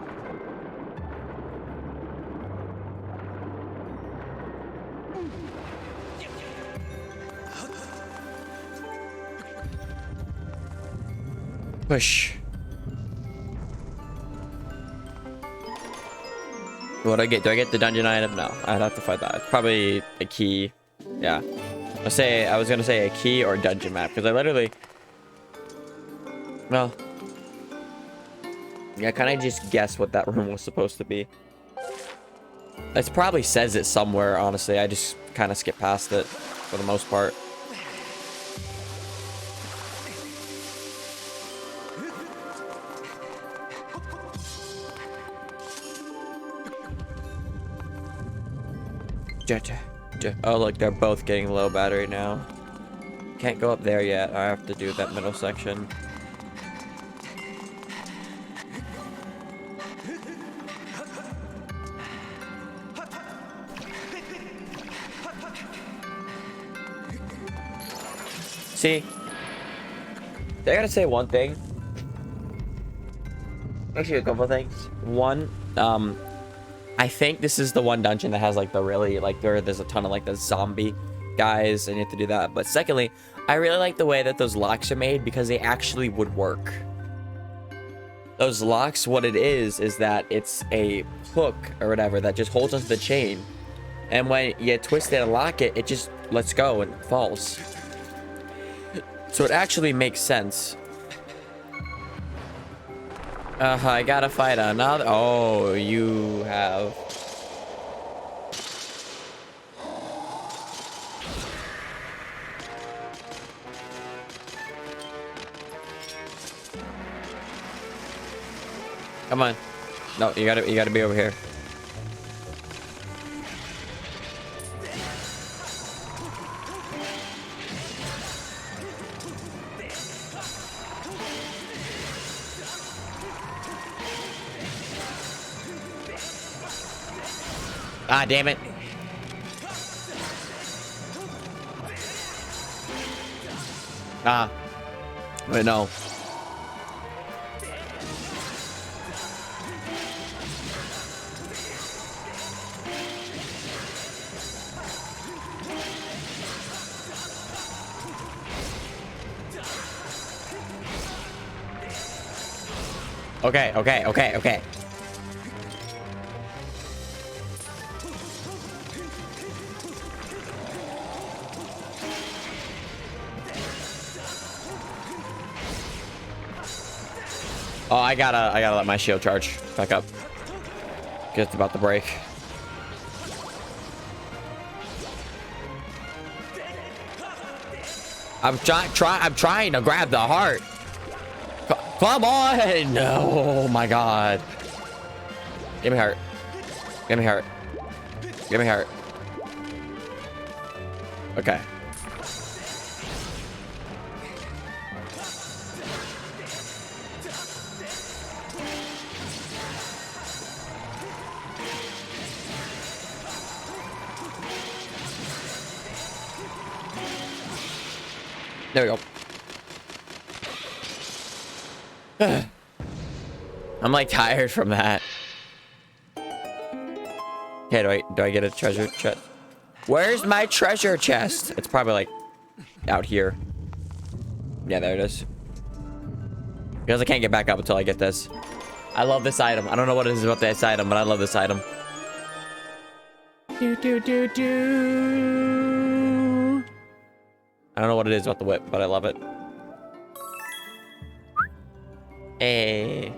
Push. What do I get? Do I get the dungeon item? No, I'd have to fight that. It's probably a key. Yeah. I was gonna say a key or dungeon map because I literally. Well. Yeah, can I just guess what that room was supposed to be? It probably says it somewhere, honestly. I just kind of skip past it for the most part. Oh, look, they're both getting low battery now. Can't go up there yet. I have to do that middle section. See, I gotta say one thing. Actually, a couple things. One, I think this is the one dungeon that has like the really like there's a ton of like the zombie guys and you have to do that. But secondly, I really like the way that those locks are made because they actually would work. Those locks, what it is that it's a hook or whatever that just holds onto the chain, and when you twist it and lock it, it just lets go and falls. So it actually makes sense. I gotta fight another. Oh, you have. Come on. No, you gotta be over here. Ah, damn it. Ah. Wait, no. Okay. Oh, I gotta let my shield charge back up. Just about to break. I'm trying to grab the heart. Come on! Oh my god. Give me heart. Give me heart. Give me heart. Okay. There we go. I'm like tired from that. Okay, do I get a treasure chest? Where's my treasure chest? It's probably like out here. Yeah, there it is. Because I can't get back up until I get this. I love this item. I don't know what it is about this item, but I love this item. Do, do, do, do. I don't know what it is about the whip, but I love it. Hey.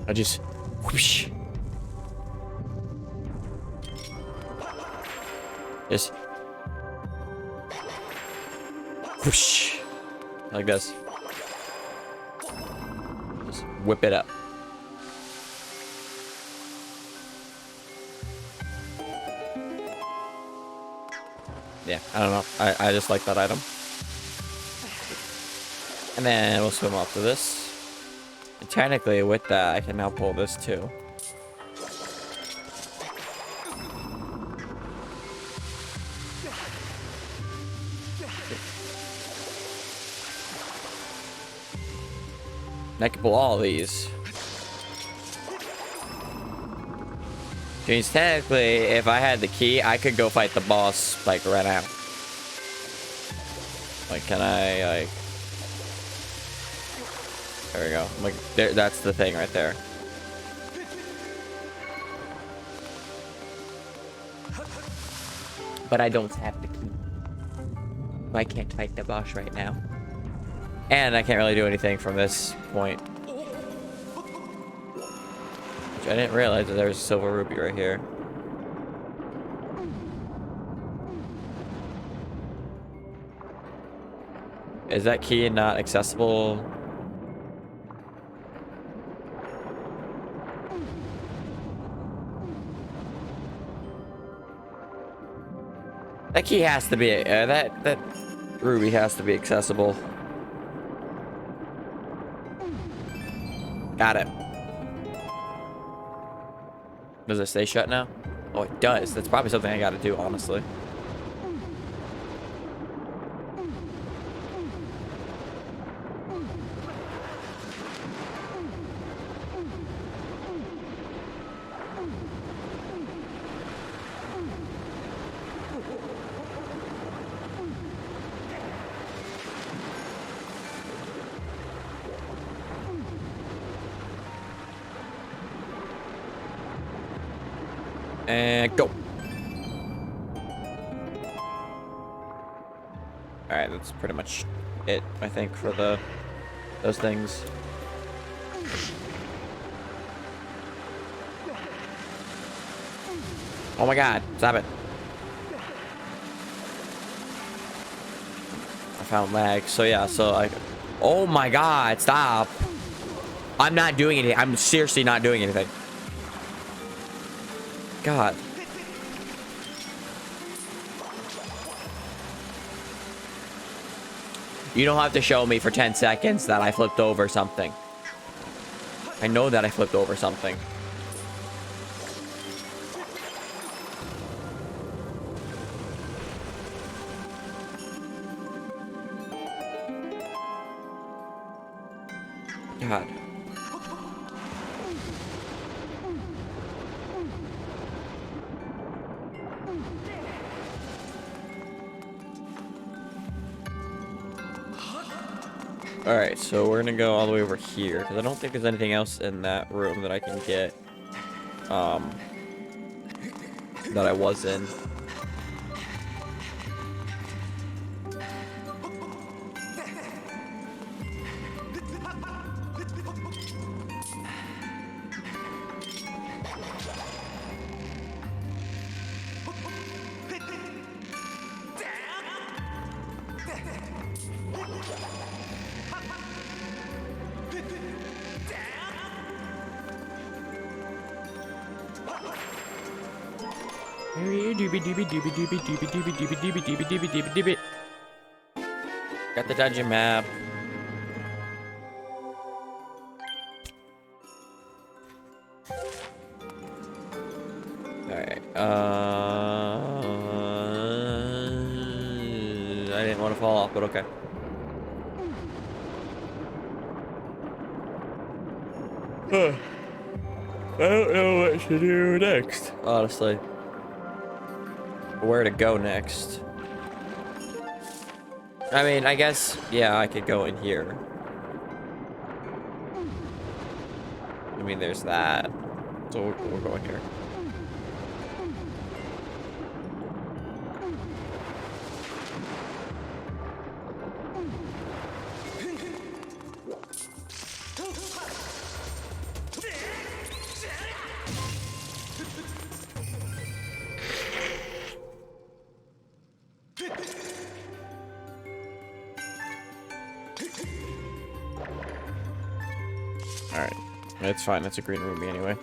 I just whoosh. Just whoosh. Like this. Just whip it up. Yeah, I don't know. I just like that item. And then we'll swim up to this. And technically, with that, I can now pull this too. And I can pull all of these. Which means technically, if I had the key, I could go fight the boss, like, right now. Like, can I, like... There we go. Like, there, that's the thing right there. But I don't have the key. I can't fight the boss right now. And I can't really do anything from this point. Which I didn't realize that there was a silver rupee right here. Is that key not accessible? That key has to be that ruby has to be accessible. Got it. Does it stay shut now? Oh, it does. That's probably something I gotta do, honestly. And go. Alright, that's pretty much it, I think, for those things. Oh my god, stop it. I found lag. So yeah, so I... Oh my god, stop. I'm not doing anything. I'm seriously not doing anything. God. You don't have to show me for 10 seconds that I flipped over something. I know that I flipped over something. God. Alright, so we're gonna go all the way over here, because I don't think there's anything else in that room that I can get, that I was in. Got the dungeon map. Alright, fall off, but okay. I don't know what to do next, honestly. Where to go next? I mean, I guess, yeah, I could go in here. I mean, there's that. So we're going here. Alright. It's fine. That's a green ruby anyway.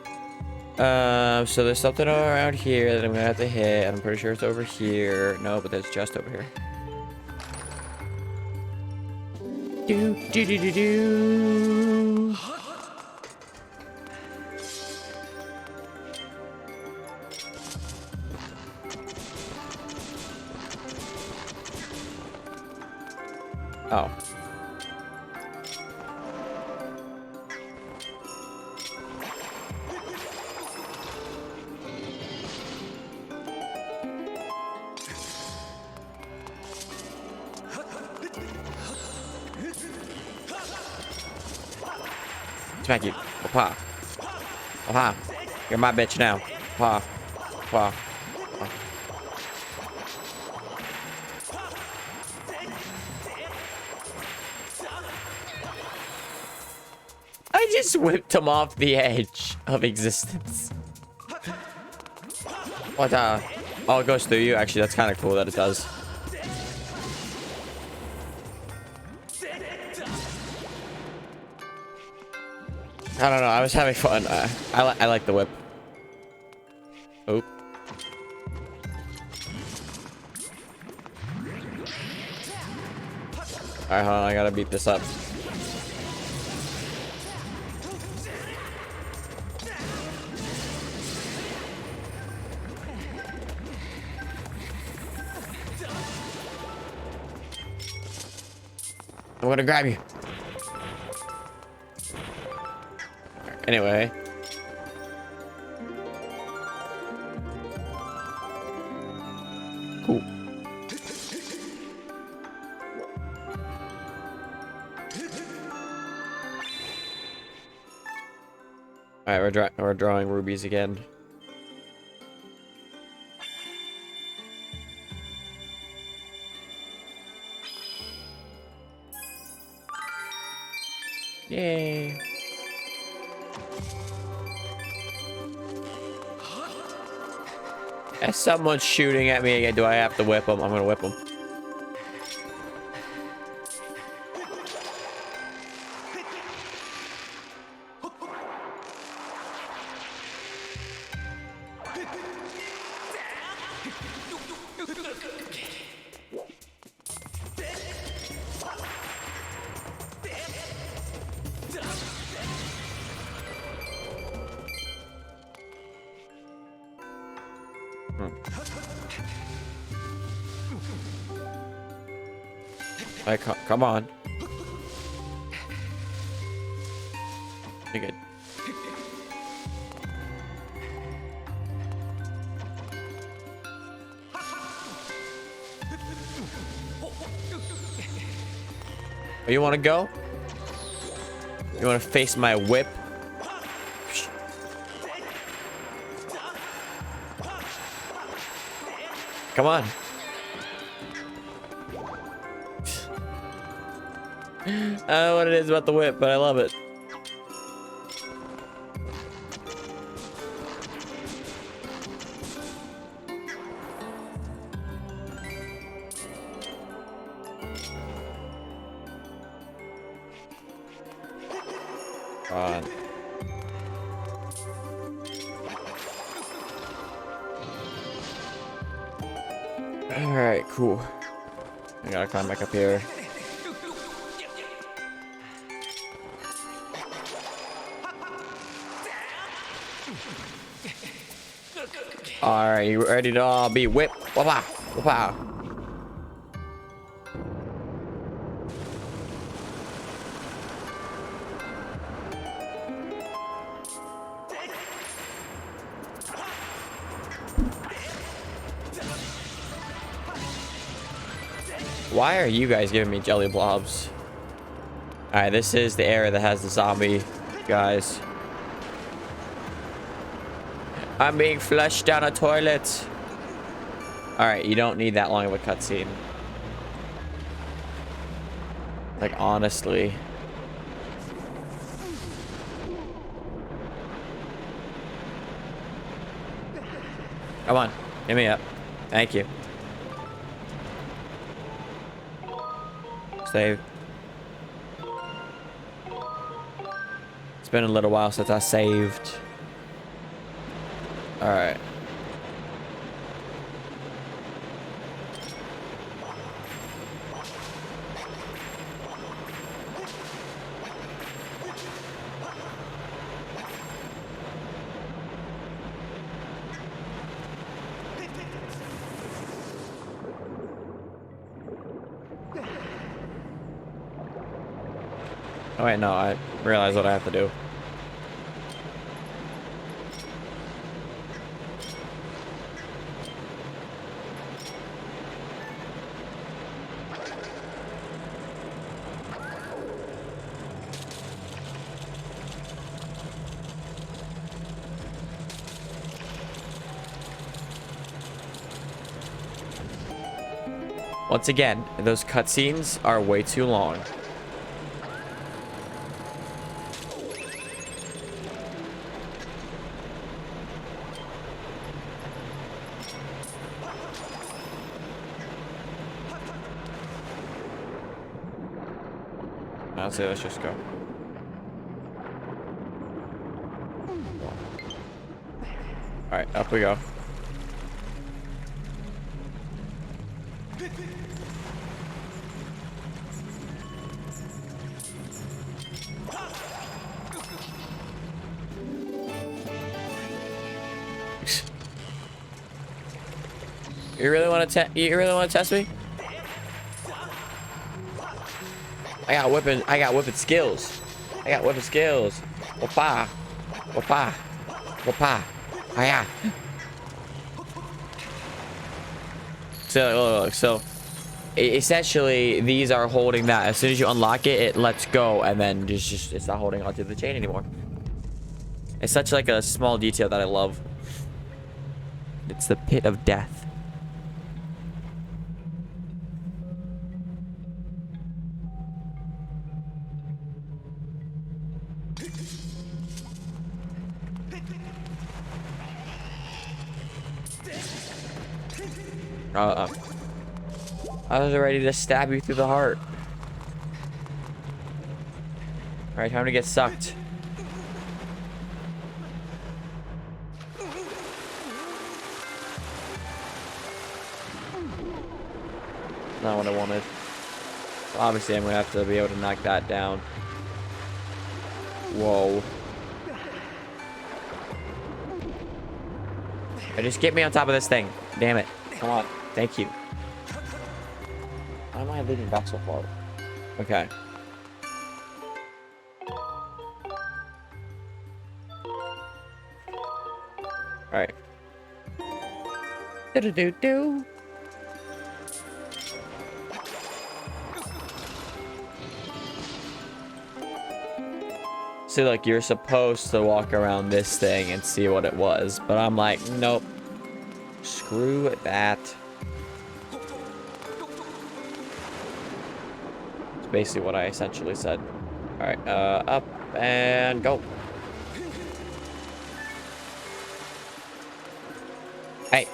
So there's something around here that I'm gonna have to hit. I'm pretty sure it's over here. No, but that's just over here. Do do do do do. Oh. Smack you. Opa. Opa. You're my bitch now. Opa. Opa. Opa. I just whipped him off the edge of existence. What the? Oh, it goes through you? Actually, that's kind of cool that it does. I don't know. I was having fun. I like the whip. Oh. Alright, hold on. I gotta beat this up. I'm gonna grab you. Anyway. Cool. Alright, we're drawing rubies again. Yay. As someone's shooting at me again, do I have to whip him? I'm gonna whip him. Like, come on. Be good. Oh, you want to go? You want to face my whip? Come on. I don't know what it is about the whip, but I love it. Alright, cool. I gotta climb back up here. Alright, you ready to all be whipped? Wow, wow. Why are you guys giving me jelly blobs? Alright, this is the area that has the zombie guys. I'm being flushed down a toilet. Alright, you don't need that long of a cutscene. Like, honestly. Come on, get me up. Thank you. Save. It's been a little while since I saved. Alright. Oh wait, no, I realize what I have to do. Once again, those cutscenes are way too long. I'll say let's just go. Alright, up we go. You really want to test me? I got whipping skills. I got whipping skills. Whoopah. Whoopah. Whoopah. Hiya. So essentially these are holding that. As soon as you unlock it, it lets go and then it's not holding onto the chain anymore. It's such like a small detail that I love. It's the pit of death. I was ready to stab you through the heart. Alright, time to get sucked. Not what I wanted. Obviously, I'm gonna have to be able to knock that down. Whoa. Just get me on top of this thing. Damn it. Come on. Thank you. Why am I leaving back so far? Okay. Alright. Do-do-do-do. See, look, you're supposed to walk around this thing and see what it was, but I'm like, nope. Screw that. It's basically what I essentially said. Alright, up and go. Hey.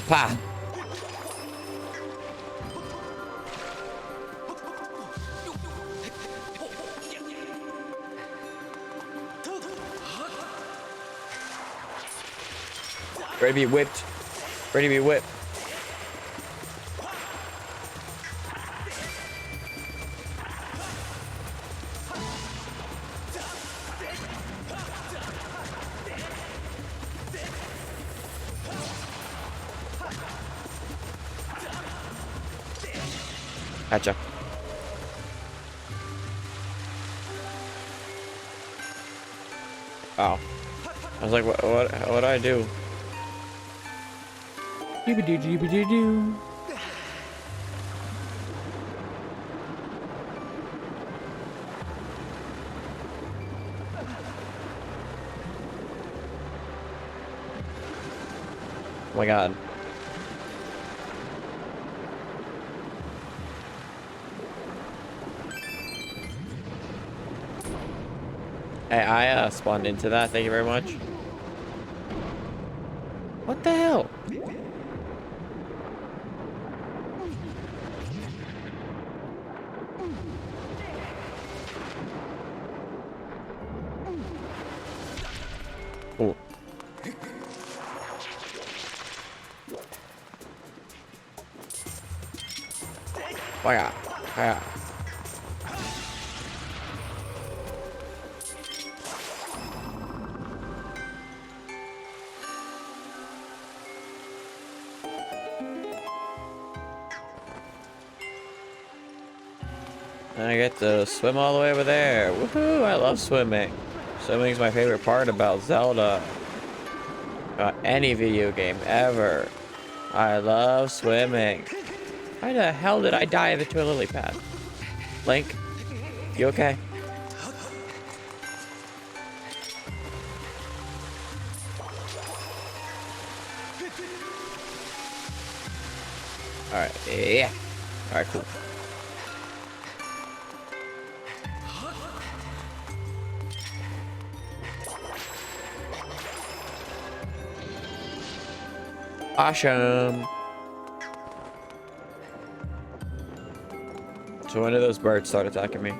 Papa. Ready to be whipped. Ready to be whipped. Gotcha. Oh. I was like, what do I do? Oh my god. Hey, I spawned into that. Thank you very much. What the hell? Oh. Fire. Fire. And I get to swim all the way over there. Woohoo! I love swimming. Swimming's my favorite part about Zelda. Any video game ever. I love swimming. Why the hell did I dive into a lily pad? Link, you okay? Alright, yeah. Alright, cool. Awesome. So when do those birds start attacking me?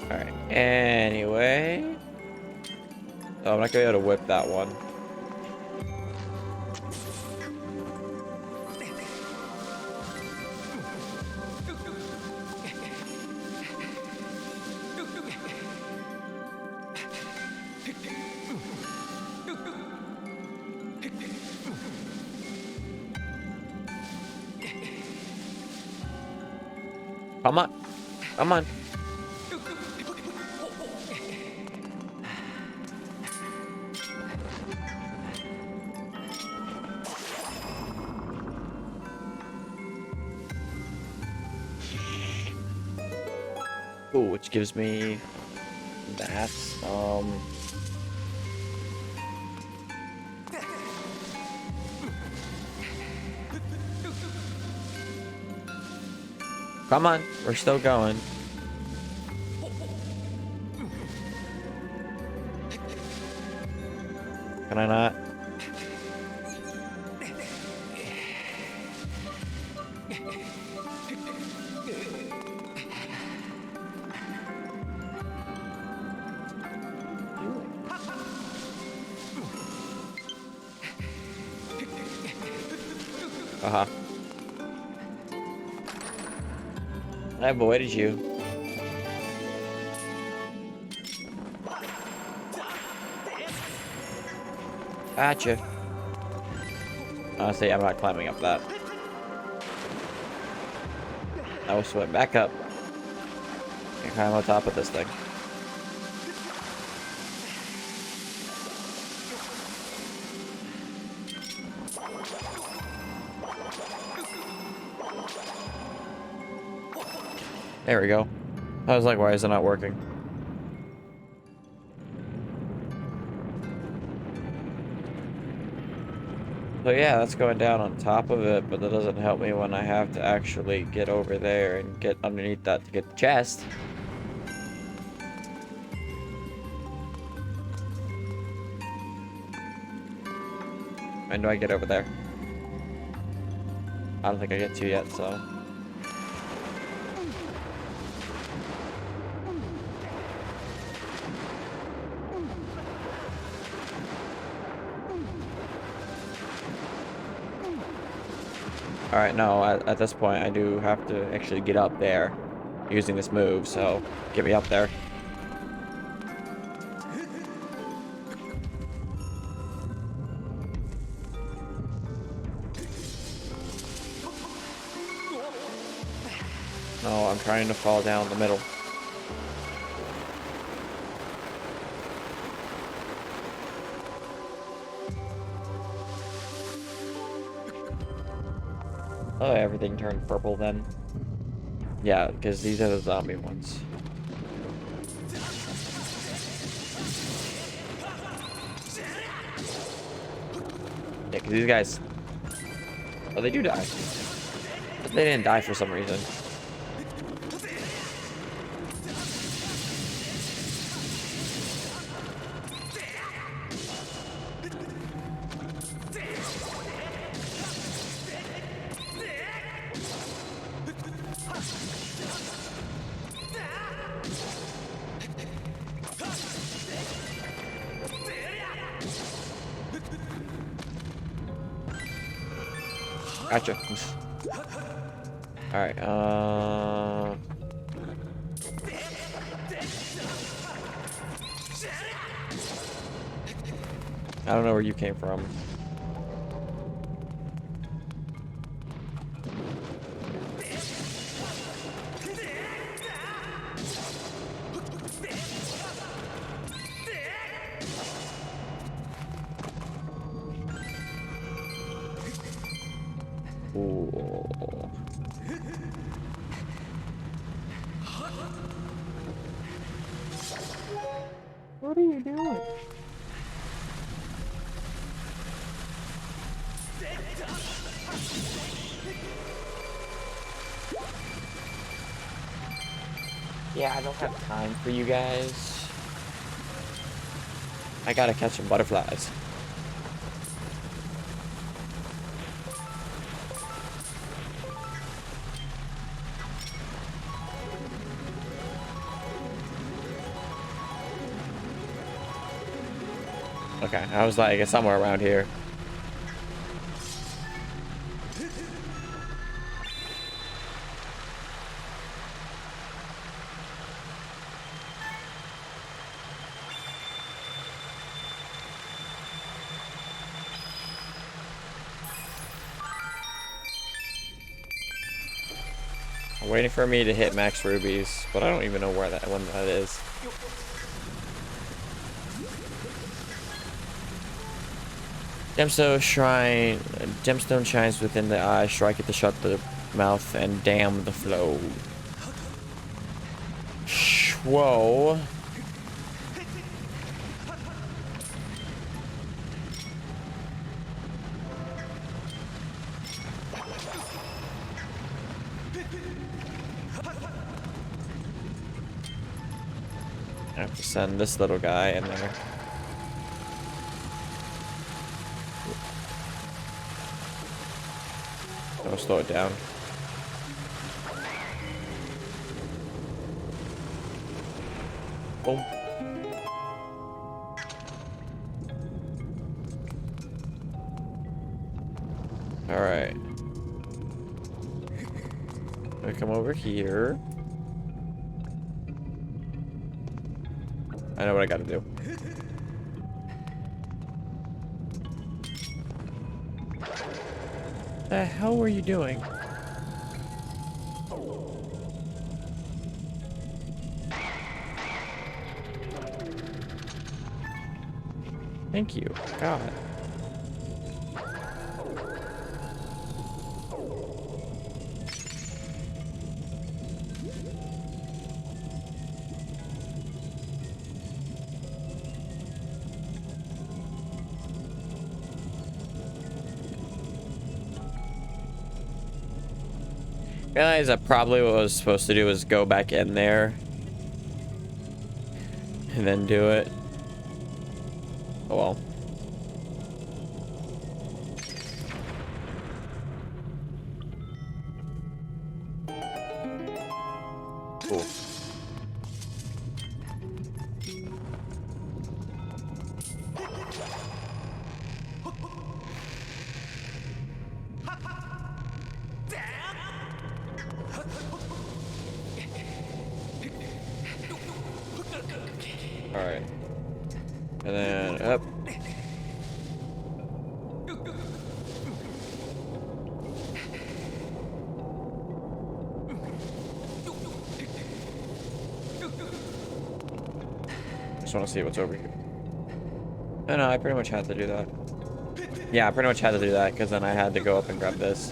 Alright, anyway. Oh, I'm not gonna be able to whip that one. Come on. Come on. Ooh, which gives me that. Come on, we're still going. Can I not? Uh-huh. I avoided you. Gotcha. Honestly, I'm not climbing up that. I will swim back up and climb on top of this thing. There we go. I was like, why is it not working? So yeah, that's going down on top of it, but that doesn't help me when I have to actually get over there and get underneath that to get the chest. When do I get over there? I don't think I get to yet, so... Alright, no, at this point I do have to actually get up there using this move, so get me up there. No, I'm trying to fall down the middle. Oh, everything turned purple then. Yeah, because these are the zombie ones. Yeah, because these guys... Oh, they do die. They didn't die for some reason. Gotcha. Alright, I don't know where you came from. Ooh. What are you doing? Yeah, I don't have time for you guys. I gotta catch some butterflies. Okay, I was like, it's somewhere around here. I'm waiting for me to hit max rubies, but I don't even know where that one that is. Gemstone shines within the eye, strike it to shut the mouth and dam the flow. Whoa. I have to send this little guy in there. I'll slow it down. Boom. Alright. I come over here. I know what I gotta do. The hell were you doing? Thank you. God. Realize that probably what I was supposed to do was go back in there and then do it. Oh well. Cool. Alright. And then up. Just want to see what's over here. No, I pretty much had to do that. Yeah, I pretty much had to do that because then I had to go up and grab this.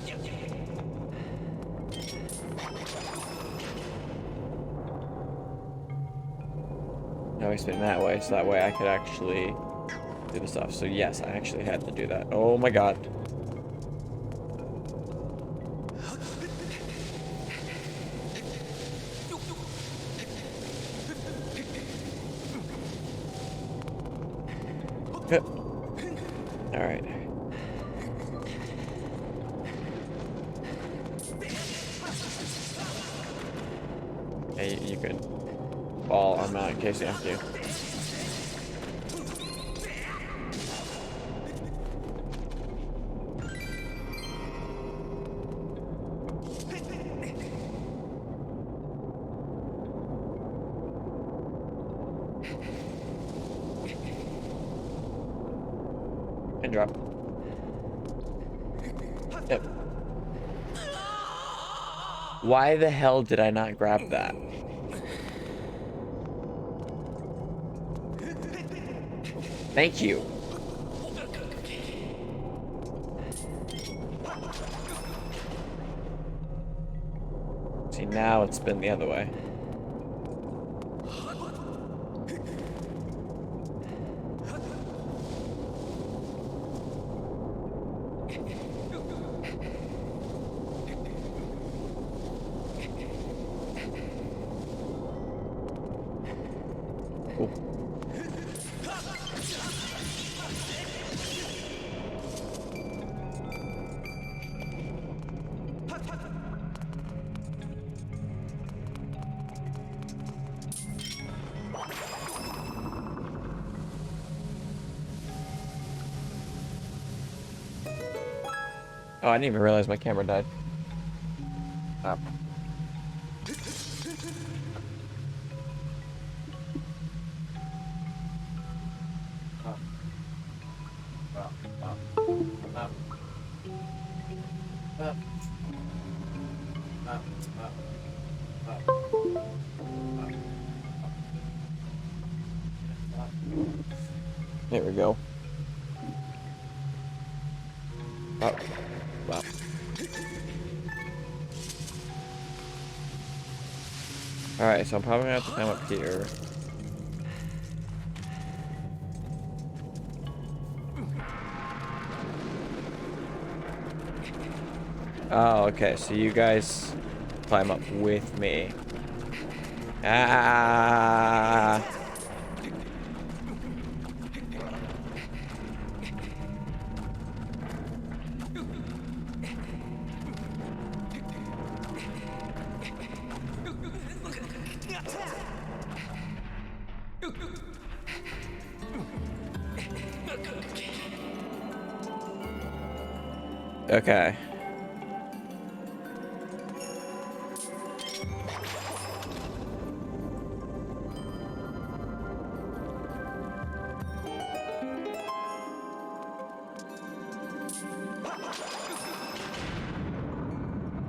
Now we spin that way, so that way I could actually do the stuff. So yes, I actually had to do that. Oh my god. Alright. Hey, you could fall on mount in case you have to. And drop. Yep. Why the hell did I not grab that? Thank you. See, now it's been the other way. Oh, I didn't even realize my camera died. Oh. There we go. Oh. Wow. Alright, so I'm probably gonna have to climb up here. Oh, okay, so you guys climb up with me. Ah! Okay.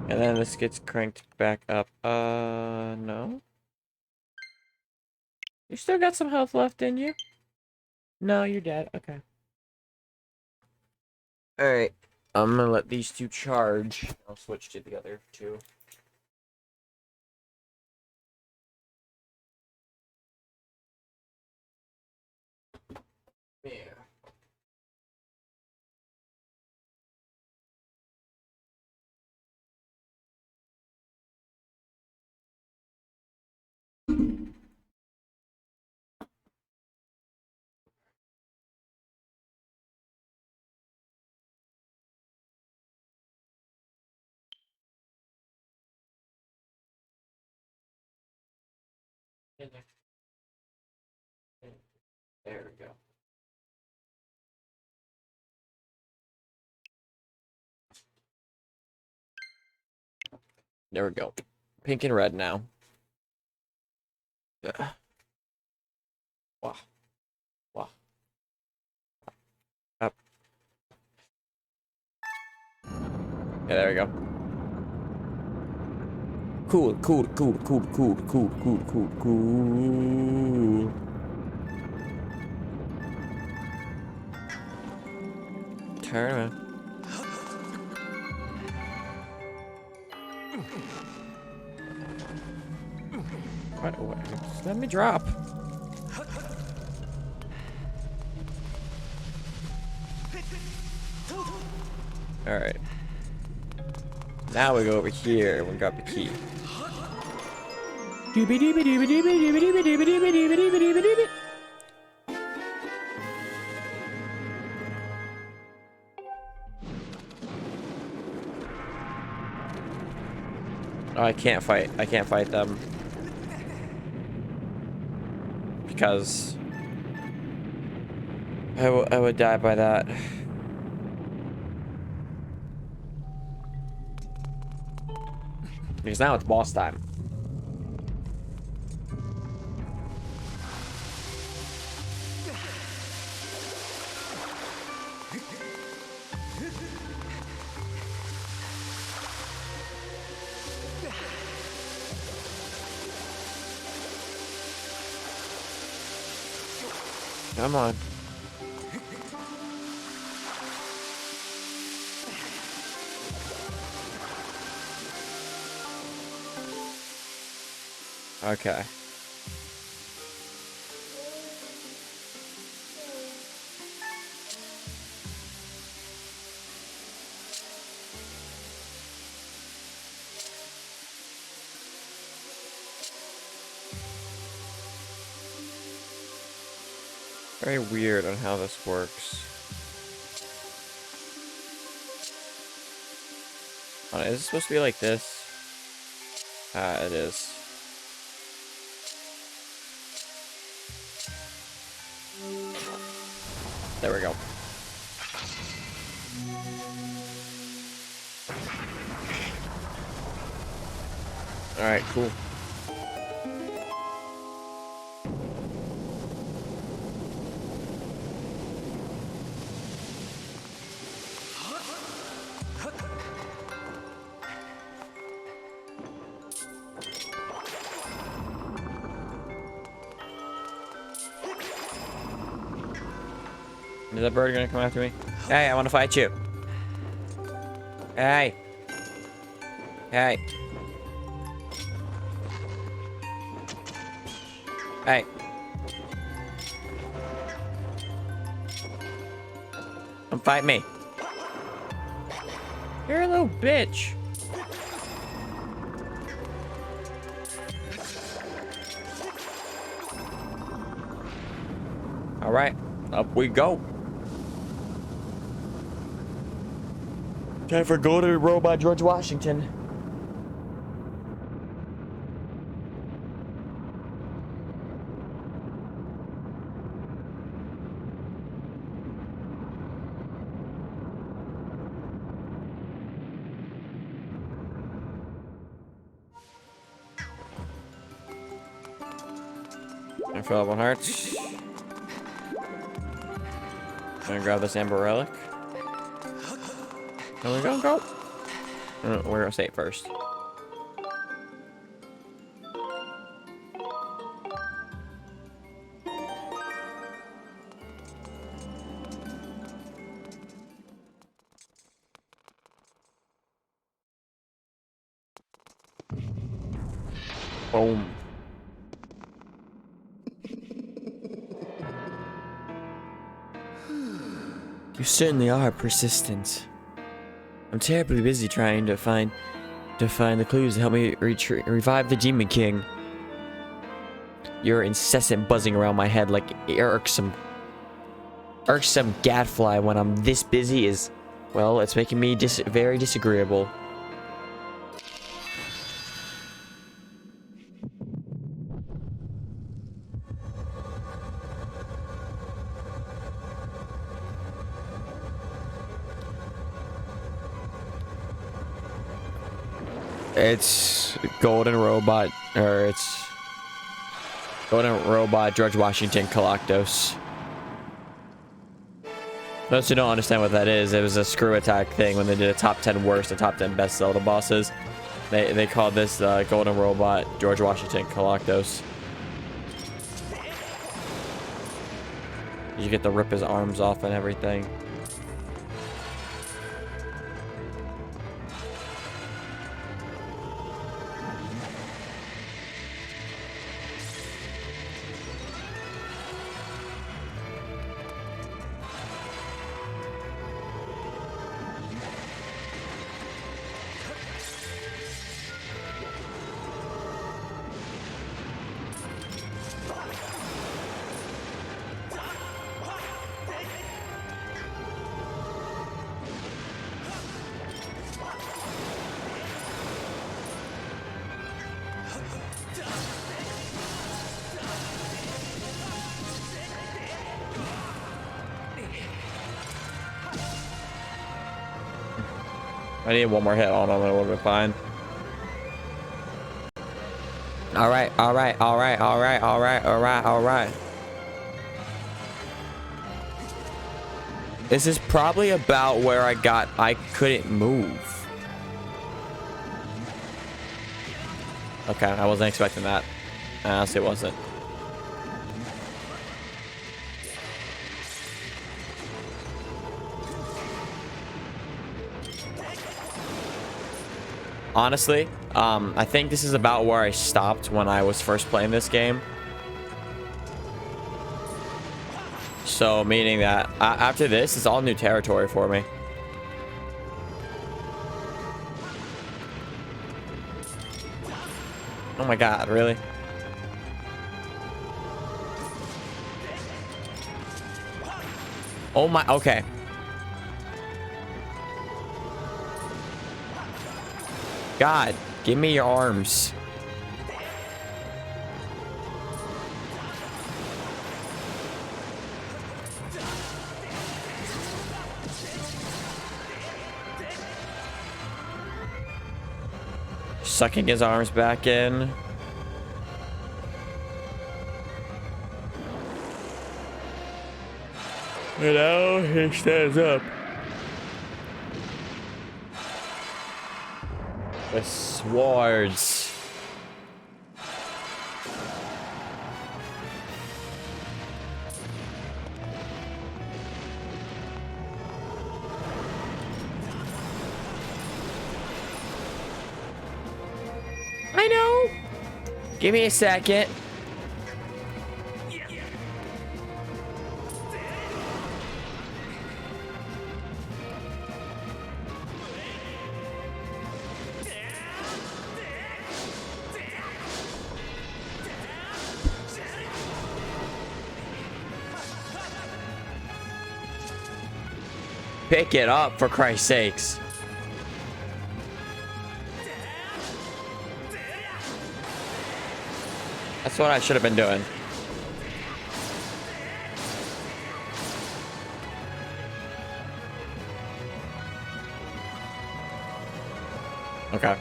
And then this gets cranked back up. No. You still got some health left in you? No, you're dead. Okay. Alright. I'm gonna let these two charge. I'll switch to the other two. Yeah. There we go. There we go. Pink and red now. Yeah. Wow. Wow. Up. Yeah, there we go. Cool, cool, cool, cool, cool, cool, cool, cool, cool. Turn around. What? Just let me drop. Alright. Now we go over here and we grab the key. Oh, I can't fight. I can't fight them. Because I would die by that. Because now it's boss time. Come on. Okay. Very weird on how this works. Is it supposed to be like this? It is. There we go. Alright, cool. Is that bird gonna come after me? Hey, I wanna fight you. Hey. Hey. Hey. Come fight me. You're a little bitch. All right, up we go. Time for Golden Robot George Washington. I fill up on hearts. I'm gonna grab this amber relic. There we go, go. We're gonna save first. Boom. You certainly are persistent. I'm terribly busy trying to find the clues to help me revive the Demon King. Your incessant buzzing around my head like irksome gadfly when I'm this busy is, well, it's making me very disagreeable. It's Golden Robot George Washington Galactus. Those who don't understand what that is, it was a screw attack thing when they did a top 10 worst and top 10 best Zelda bosses. They called this Golden Robot George Washington Galactus. You get to rip his arms off and everything. I need one more hit on him, and it would have been fine. All right, all right, all right, all right, all right, all right, all right. This is probably about where I couldn't move. Okay, I wasn't expecting that. Honestly, it wasn't. Honestly, I think this is about where I stopped when I was first playing this game. So, meaning that after this, it's all new territory for me. Oh my god, really? Oh my, okay. God, give me your arms. Sucking his arms back in. And now he stands up. With swords. I know. Give me a second. Pick it up, for Christ's sakes. That's what I should have been doing. Okay.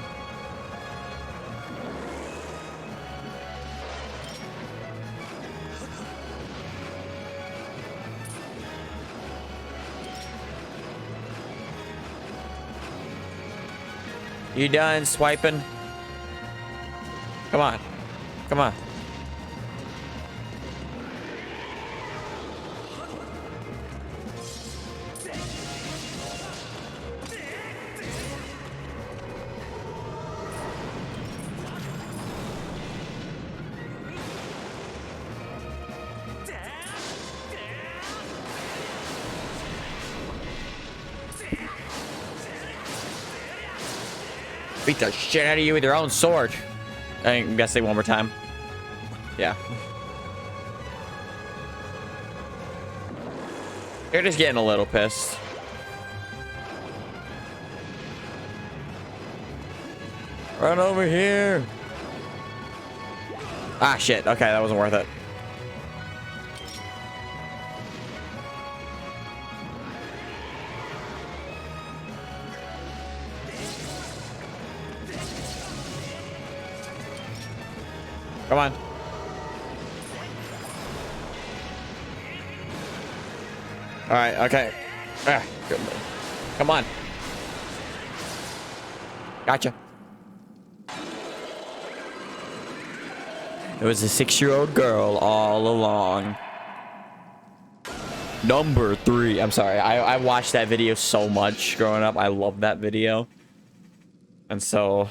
You done swiping? Come on. Come on. Beat the shit out of you with your own sword. I'm guessing one more time. Yeah. You're just getting a little pissed. Run over here. Ah, shit. Okay, that wasn't worth it. Come on. All right, okay. Come on. Gotcha. It was a 6-year-old girl all along. Number 3. I'm sorry. I watched that video so much growing up. I love that video. And so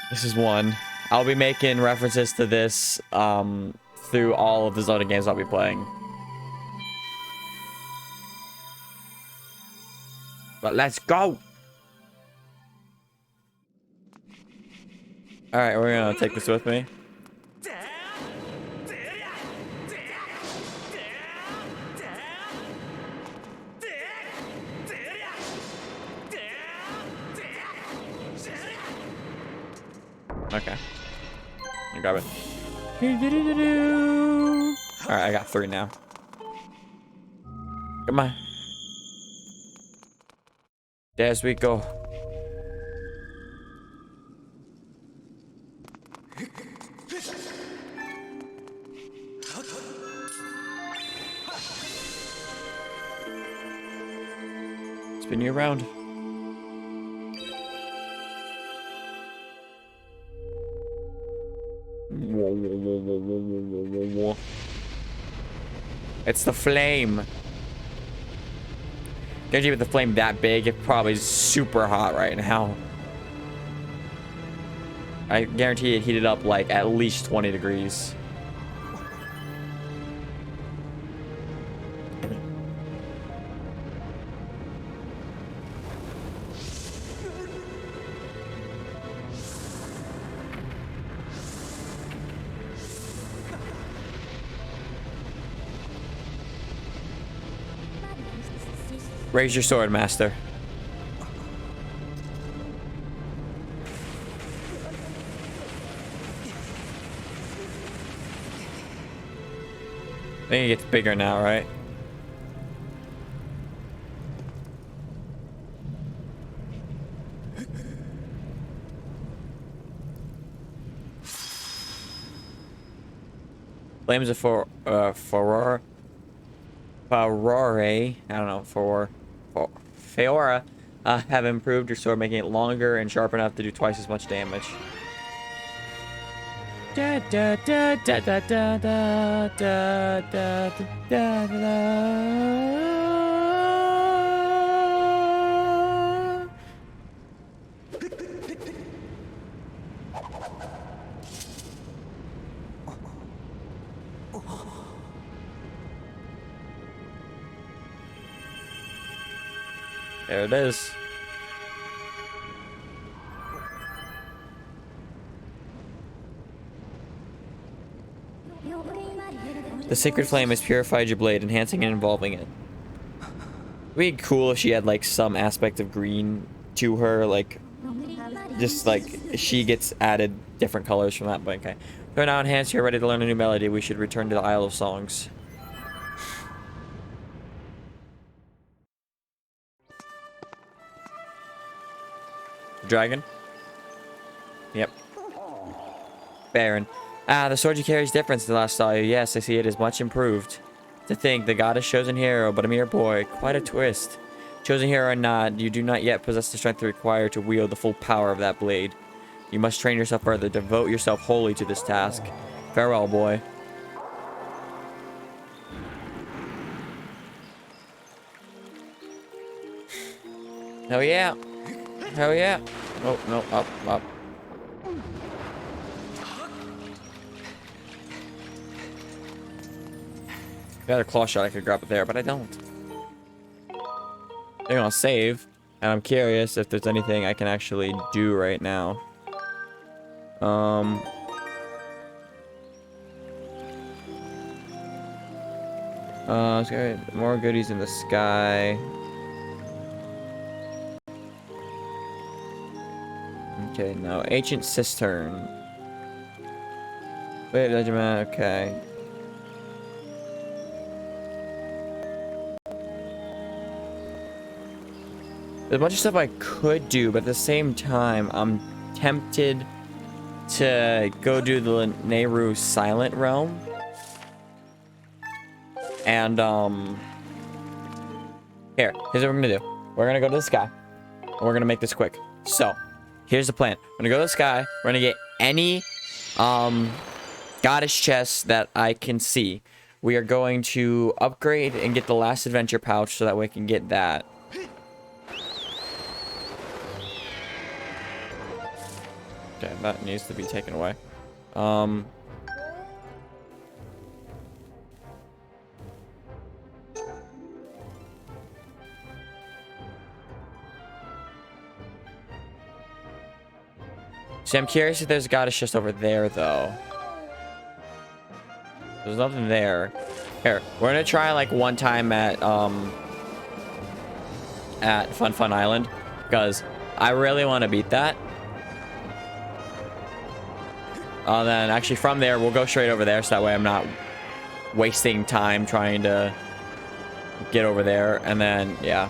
this is one. I'll be making references to this through all of the Zelda games I'll be playing. But let's go. All right, we're gonna take this with me. Okay. I grab it. All right, I got 3 now. Come on. As we go. Spin you around. It's the flame. Guarantee with the flame that big, it's probably super hot right now. I guarantee it heated up like at least 20 degrees. Raise your sword, master. I think it gets bigger now, right? Flames of Furore. I don't know, Feora have improved your sword, making it longer and sharp enough to do twice as much damage. Da, da, da, da, da, da, da, da, da, da, da. There it is. The sacred flame has purified your blade, enhancing and involving it. It'd be cool if she had like some aspect of green to her, like just like she gets added different colors from that. But okay. So now enhanced, you're ready to learn a new melody. We should return to the Isle of Songs. Dragon? Yep. Baron. Ah, the sword you carry is different since the last saw you. Yes, I see it is much improved. To think, the goddess chosen hero, but a mere boy. Quite a twist. Chosen hero or not, you do not yet possess the strength required to wield the full power of that blade. You must train yourself further, devote yourself wholly to this task. Farewell, boy. Hell yeah. Hell yeah. Oh, no, up. Got a claw shot, I could grab it there, but I don't. They're gonna save, and I'm curious if there's anything I can actually do right now. Let's get more goodies in the sky. Okay, now ancient cistern. Wait, okay. There's a bunch of stuff I could do, but at the same time, I'm tempted to go do the Nehru Silent Realm. And, here's what we're gonna do. We're gonna go to the sky, and we're gonna make this quick. So, here's the plan. We're gonna go to the sky, we're gonna get any, goddess chests that I can see. We are going to upgrade and get the last adventure pouch so that we can get that. Okay, that needs to be taken away. See, I'm curious if there's a goddess just over there, though. There's nothing there. Here, we're gonna try like one time at Fun Island, because I really want to beat that. Then actually from there, we'll go straight over there, so that way I'm not wasting time trying to get over there. And then, yeah.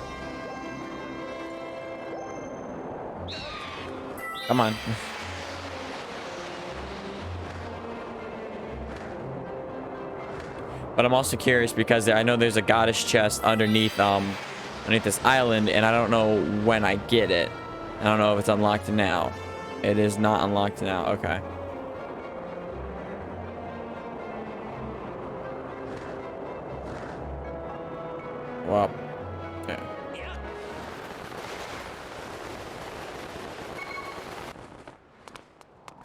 Come on. But I'm also curious because I know there's a goddess chest underneath this island, and I don't know when I get it. I don't know if it's unlocked now. It is not unlocked now. Okay. Well, yeah.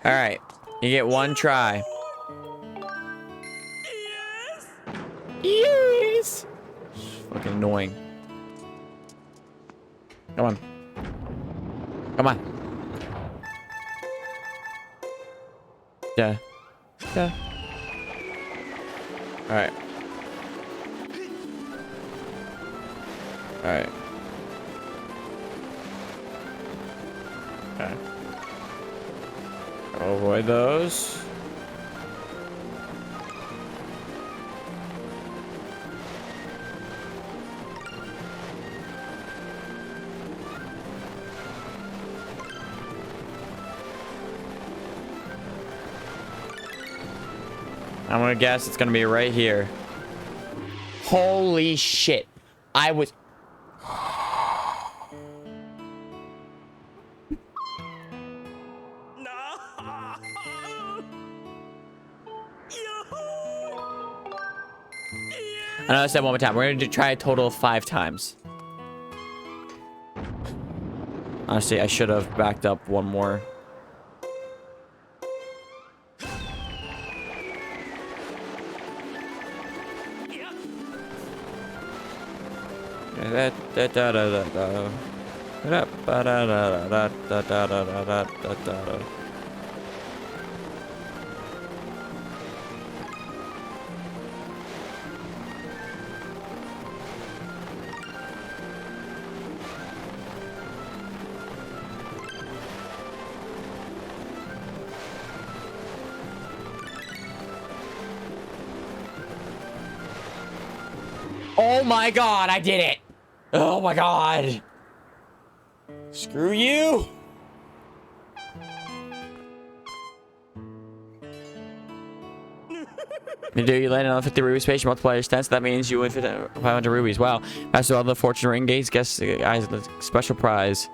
All right, you get one try. Yes. Fucking annoying. Come on. Come on. Yeah. Yeah. All right. All right. Okay. Avoid those. I'm gonna guess it's gonna be right here. Holy shit. I was... I know I said one more time. We're gonna try a total of 5 times. Honestly, I should have backed up one more. Oh my god, I did it! Oh my god! Screw you! You landed on 50 rubies page, multiply your stats. That means you win 500 rubies. Wow. Master all the fortune ring gates. Guess guys, special prize.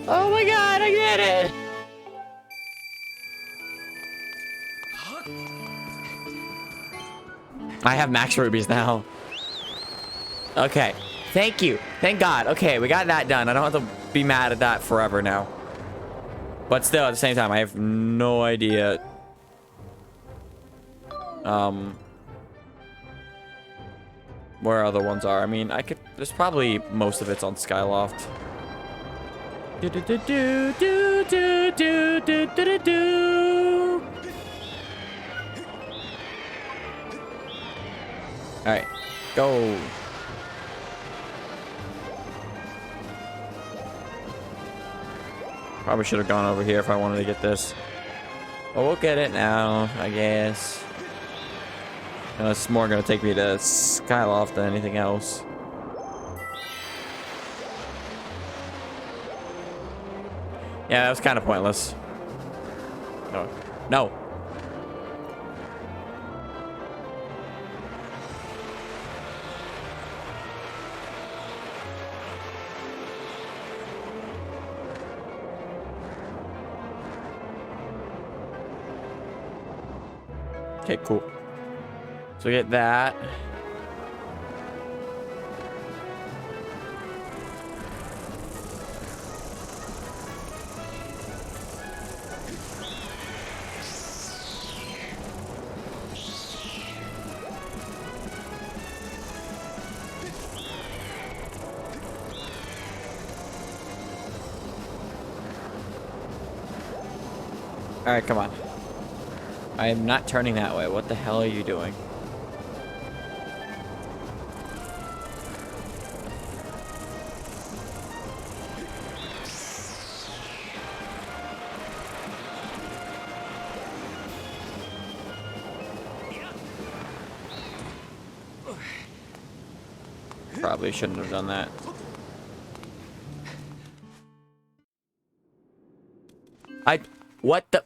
Oh my god, I did it! I have max rubies now. Okay. Thank you. Thank God. Okay, we got that done. I don't have to be mad at that forever now. But still, at the same time, I have no idea. Where other ones are. I mean, I could... There's probably most of it's on Skyloft. Do do do do do do do do do do. All right, go. Probably should have gone over here if I wanted to get this. But we'll get it now, I guess. It's more gonna take me to Skyloft than anything else. Yeah, that was kind of pointless. No. No. Okay, cool. So we get that. All right, come on. I am not turning that way. What the hell are you doing? Probably shouldn't have done that. What the?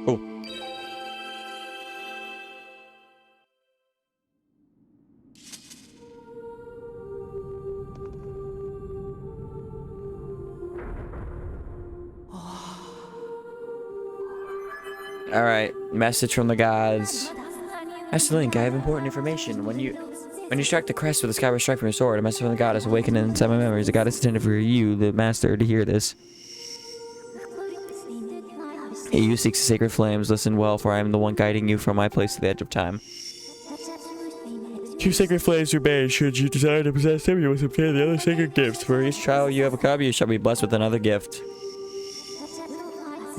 Oh. All right, message from the gods. That's the link. I have important information. When you strike the crest with a skyward strike from your sword, a message from the goddess awakened inside my memories. The goddess intended for you, the master, to hear this. Hey, you seek the sacred flames. Listen well, for I am the one guiding you from my place to the edge of time. Two sacred flames remain. Should you desire to possess them, you must obtain the other sacred gifts. For each child you have become, you shall be blessed with another gift.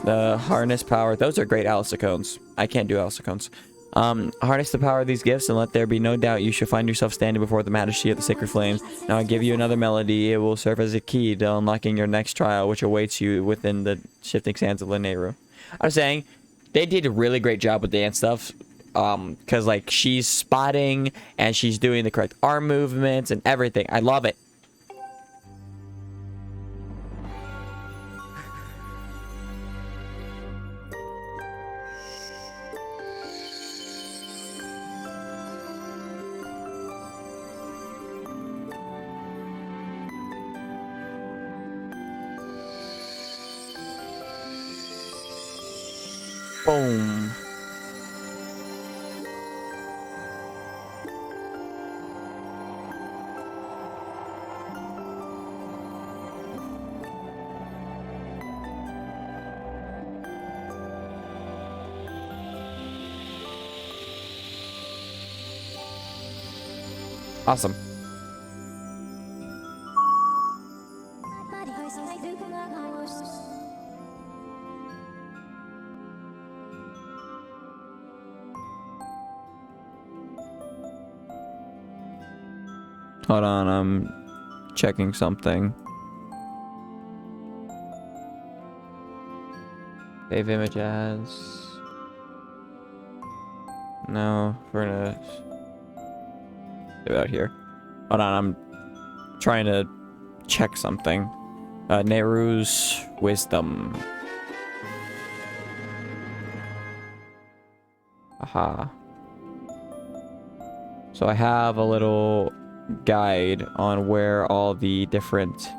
The harness power. Those are great alicones. I can't do alicones. Harness the power of these gifts, and let there be no doubt you shall find yourself standing before the majesty of the sacred flames. Now I give you another melody. It will serve as a key to unlocking your next trial, which awaits you within the shifting sands of Lanayru. I was saying, they did a really great job with dance stuff. Because, like, she's spotting, and she's doing the correct arm movements and everything. I love it. Boom. Awesome. Hold on, I'm checking something. Save image as. No, we're gonna do it out here. Hold on, I'm trying to check something. Nehru's wisdom. Aha. So I have a little guide on where all the different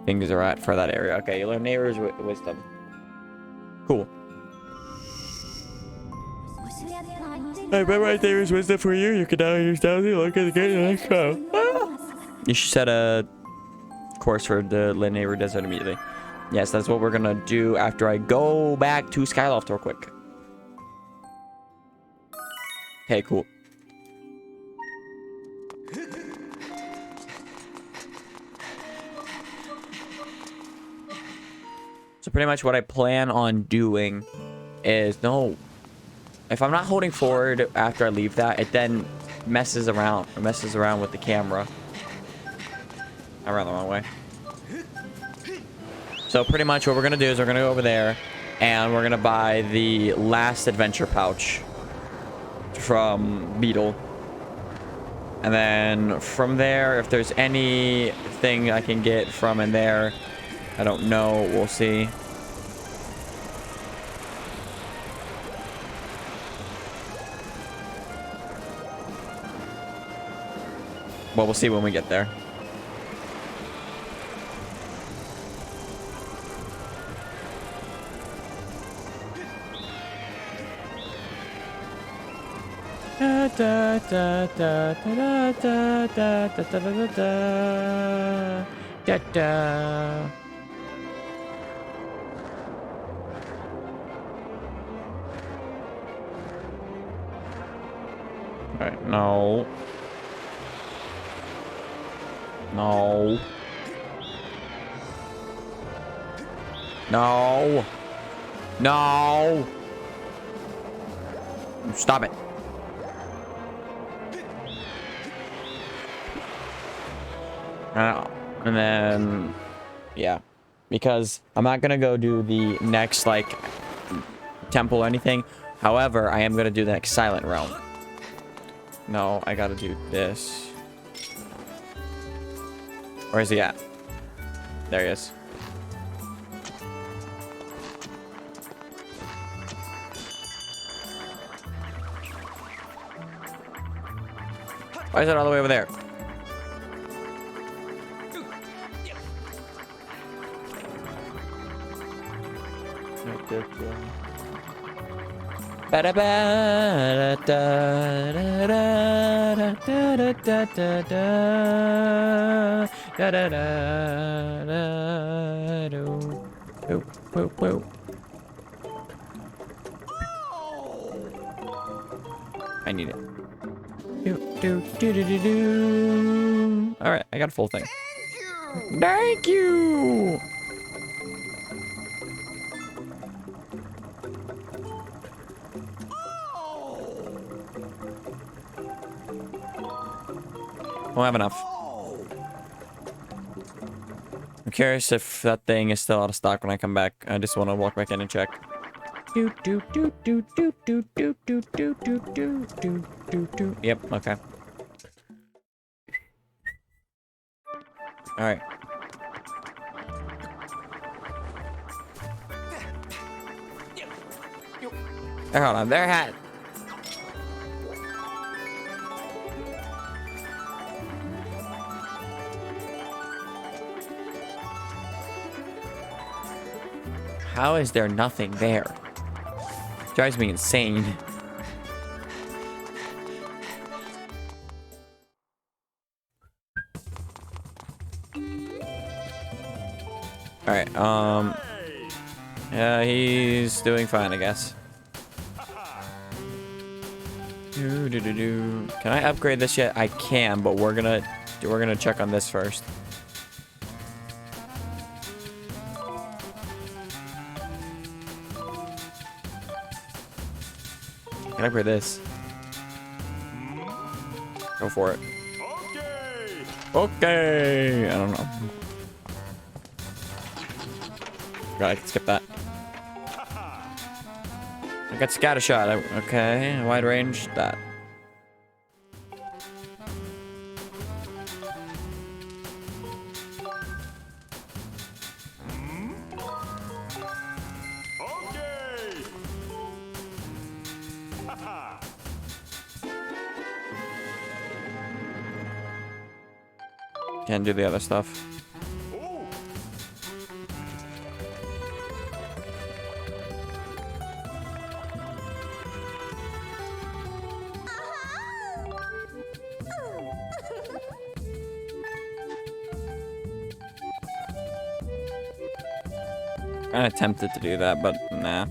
things are at for that area. Okay, you learn Nehru's wisdom. Cool. I memorized Nehru's wisdom for you. You can now use down to look at the gate in the next row. You should set a course for the Nehru Desert immediately. Yes, that's what we're gonna do after I go back to Skyloft real quick. Okay, cool. So pretty much what I plan on doing is, no, if I'm not holding forward after I leave that, it then messes around with the camera. I ran the wrong way. So pretty much what we're gonna do is we're gonna go over there and we're gonna buy the last adventure pouch from Beetle. And then from there, if there's anything I can get from in there, I don't know. We'll see. Well, we'll see when we get there. Da da da da da da da da da da da da da. Alright, no. No. No. No. Stop it. And then, yeah, because I'm not gonna go do the next like temple or anything. However, I am gonna do the next silent realm. No, I gotta do this. Where is he at? There he is. Why is it all the way over there? I need it. All right, I got a full thing. Thank you. Won't have enough. I'm curious if that thing is still out of stock when I come back. I just want to walk back in and check. Yep, okay. Alright. Hold on, there hat. How is there nothing there? Drives me insane. Alright, yeah, he's doing fine, I guess. Can I upgrade this yet? I can, but we're gonna check on this first. Can I upgrade this? Go for it. Okay. I don't know. God, I can skip that. I got scatter shot. Okay, wide range. That. Can't do the other stuff. I attempted to do that, but nah.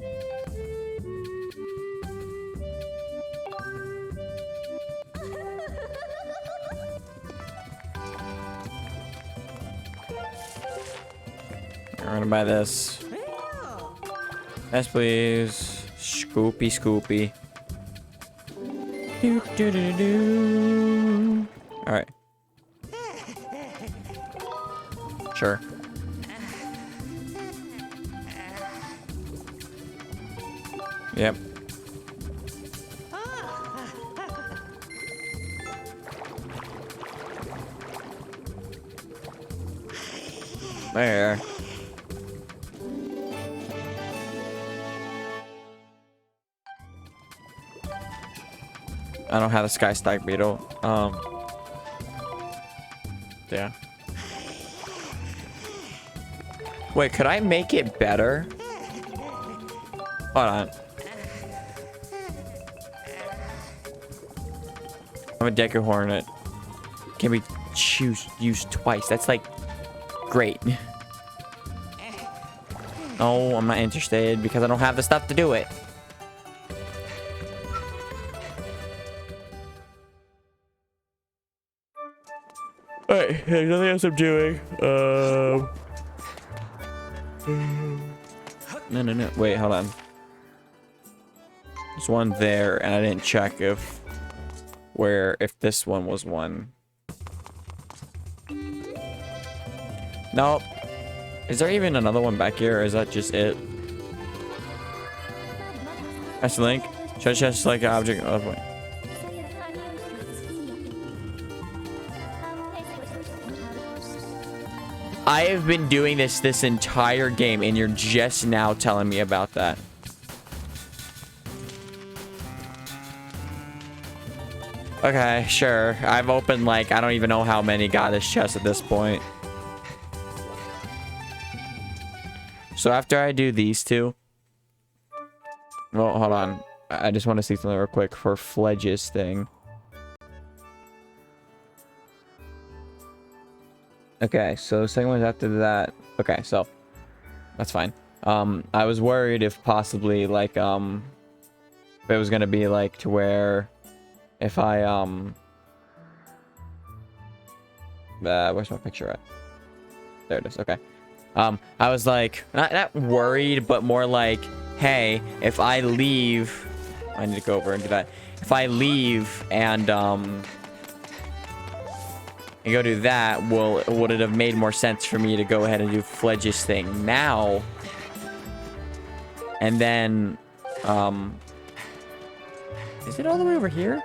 I'm gonna buy this. Yes, please. Scoopy, scoopy. All right. Sure. Yep. There. I don't have a sky stag beetle. Yeah. Wait, could I make it better? Hold on. I'm a Decker Hornet. Can be used twice. That's like great. Oh, I'm not interested because I don't have the stuff to do it. Alright, there's nothing else I'm doing. No. Wait, hold on. There's one there, and I didn't check if this one was one. Nope. Is there even another one back here, or is that just it? That's the link. Just like an object. Oh, wait. I have been doing this entire game, and you're just now telling me about that. Okay, sure. I've opened, like, I don't even know how many goddess chests at this point. So after I do these two... Well, hold on. I just want to see something real quick for Fledge's thing. Okay, so second one's after that. Okay, so that's fine. I was worried if possibly, like, if it was gonna be, like, to where... If I, where's my picture at? There it is, okay. I was, like, not worried, but more like, hey, if I leave... I need to go over and do that. If I leave and go do that, would it have made more sense for me to go ahead and do Fledge's thing now? And then, is it all the way over here?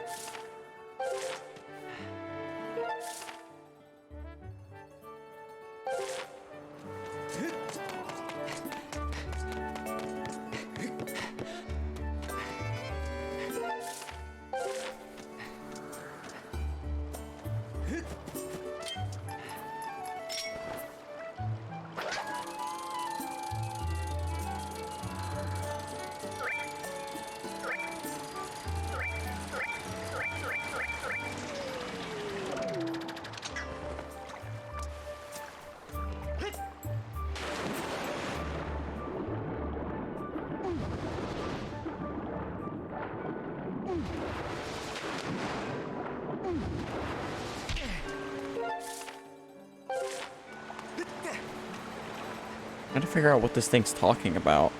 I'm trying to figure out what this thing's talking about.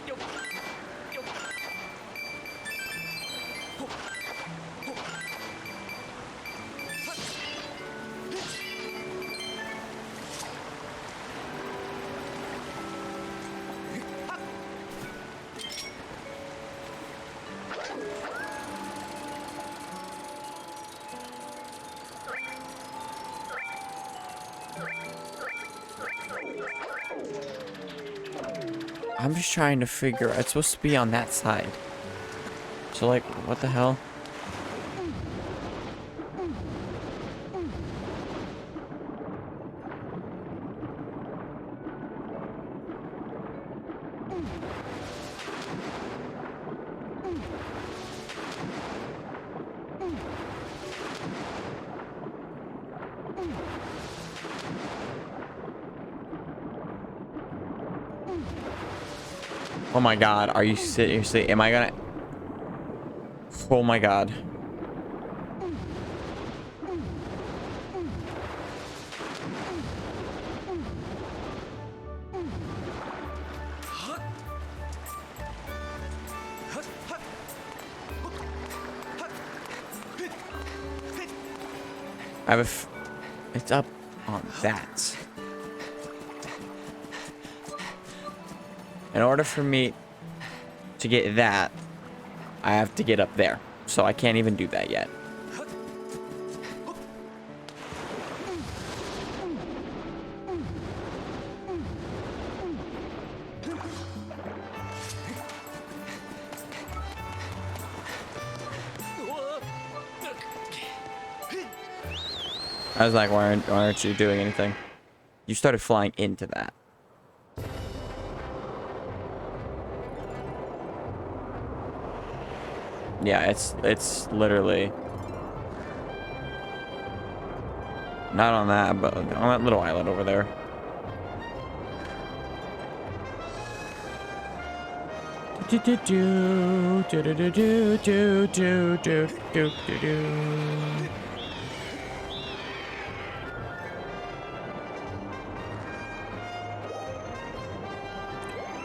I'm just trying to figure... It's supposed to be on that side. So, like, what the hell? Oh my god, are you seriously? Am I gonna... Oh my god. I have a it's up on that. In order for me to get that, I have to get up there. So I can't even do that yet. I was like, why aren't you doing anything? You started flying into that. Yeah, it's literally not on that, but on that little island over there.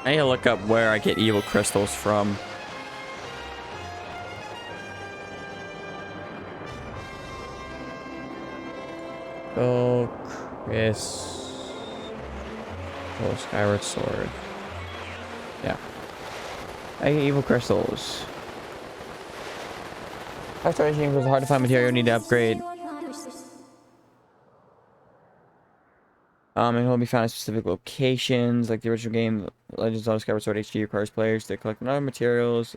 I need to look up where I get evil crystals from. Oh, Chris. Oh, Skyward Sword. Yeah. I get evil crystals. Restoration was hard to find material. Need to upgrade. It will be found at specific locations, like the original game, Legends of Skyward Sword HD requires players to collect other materials.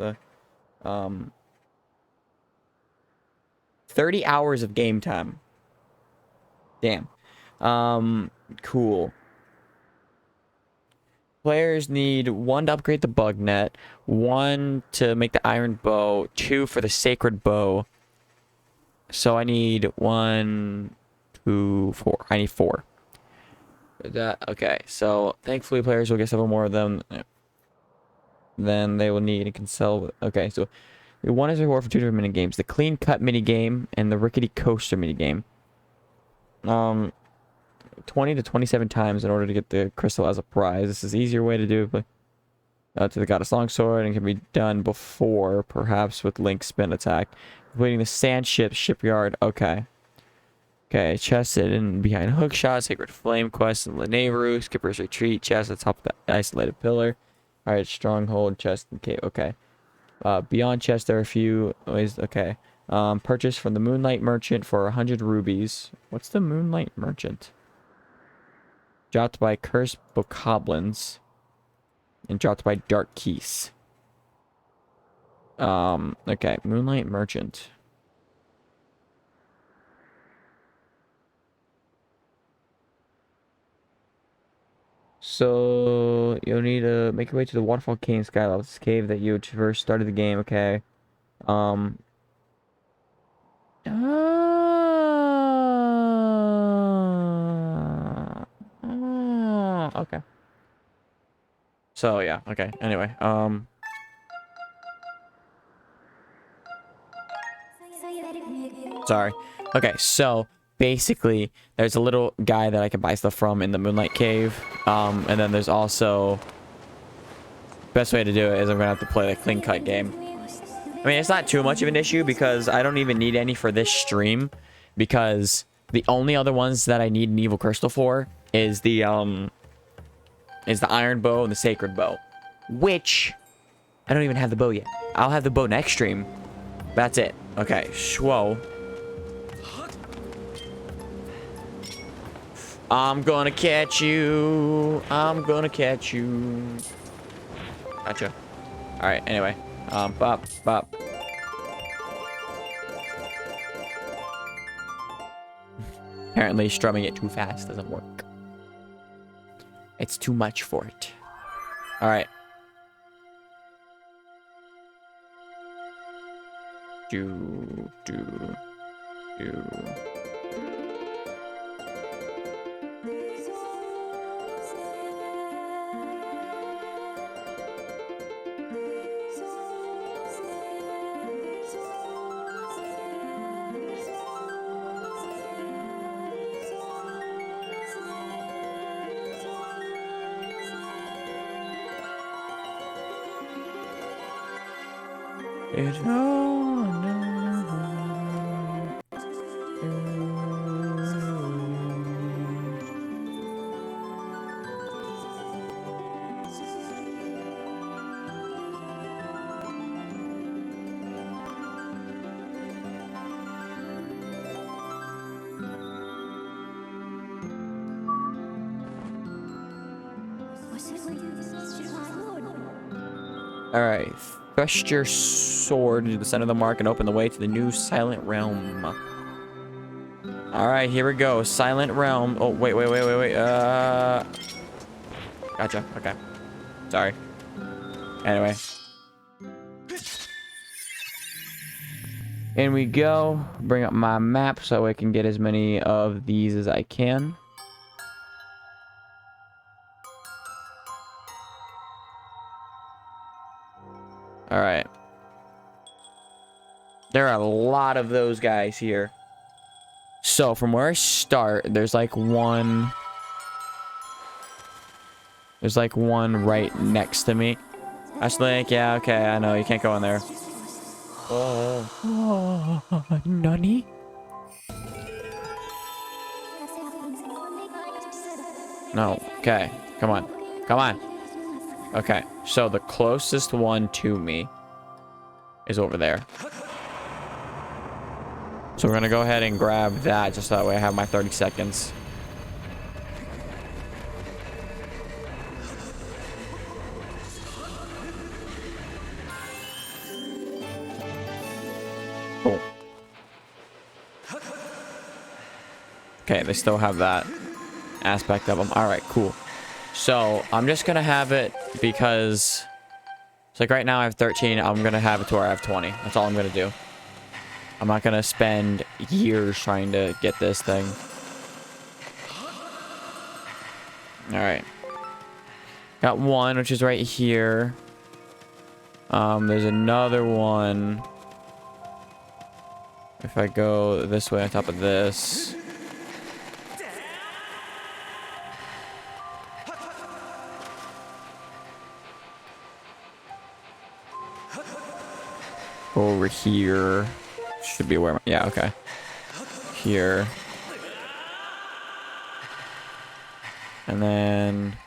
30 hours of game time. Damn. Cool. Players need 1 to upgrade the bug net, 1 to make the iron bow, 2 for the sacred bow. So I need 1, 2, 4. I need 4. Okay, so thankfully players will get several more of them than they will need and can sell. Okay, so 1 is reward for 2 different mini games: the clean cut mini game and the rickety coaster mini game. 20 to 27 times in order to get the crystal as a prize. This is an easier way to do it, but to the goddess longsword, and can be done before, perhaps with Link's spin attack. Completing the sand ship shipyard. Okay. Okay, chest hidden behind hookshot, sacred flame quest, and Leneveru, skipper's retreat, chest at the top of the isolated pillar. Alright, stronghold, chest, and cave. Okay. Beyond chest, there are a few ways. Okay. Purchase from the Moonlight Merchant for 100 rubies. What's the Moonlight Merchant? Dropped by cursed bokoblins. And dropped by dark keys. Okay, Moonlight Merchant. So you'll need to make your way to the waterfall cave in Skyward. This cave that you traversed started the game. Okay. Okay. So yeah. Okay. Anyway. Sorry. Okay. So basically, there's a little guy that I can buy stuff from in the Moonlight Cave. And then there's also... Best way to do it is I'm gonna have to play the clean cut game. I mean, it's not too much of an issue because I don't even need any for this stream. Because the only other ones that I need an evil crystal for is the iron bow and the sacred bow. Which, I don't even have the bow yet. I'll have the bow next stream. That's it. Okay, Shwo. I'm gonna catch you. I'm gonna catch you. Gotcha. Alright, anyway. Bop, bop. Apparently strumming it too fast doesn't work. It's too much for it. Alright. Do. Alright, thrust your sword into the center of the mark and open the way to the new Silent Realm. Alright, here we go. Silent Realm. Oh, wait. Gotcha. Okay. Sorry. Anyway. In we go. Bring up my map so I can get as many of these as I can. Alright. There are a lot of those guys here. So, from where I start, there's like 1, There's like one right next to me. Actually, like, yeah, okay, I know. You can't go in there. Oh, Nani? No. Okay. Come on. Come on. Okay. So the closest one to me is over there. So we're going to go ahead and grab that just so that way I have my 30 seconds. Cool. Okay, they still have that aspect of them. All right, cool. So I'm just going to have it because it's like right now I have 13. I'm going to have it to where I have 20. That's all I'm going to do. I'm not going to spend years trying to get this thing. All right. Got one, which is right here. There's another one. If I go this way on top of this. Over here. Should be where... Yeah, okay. Here. And then...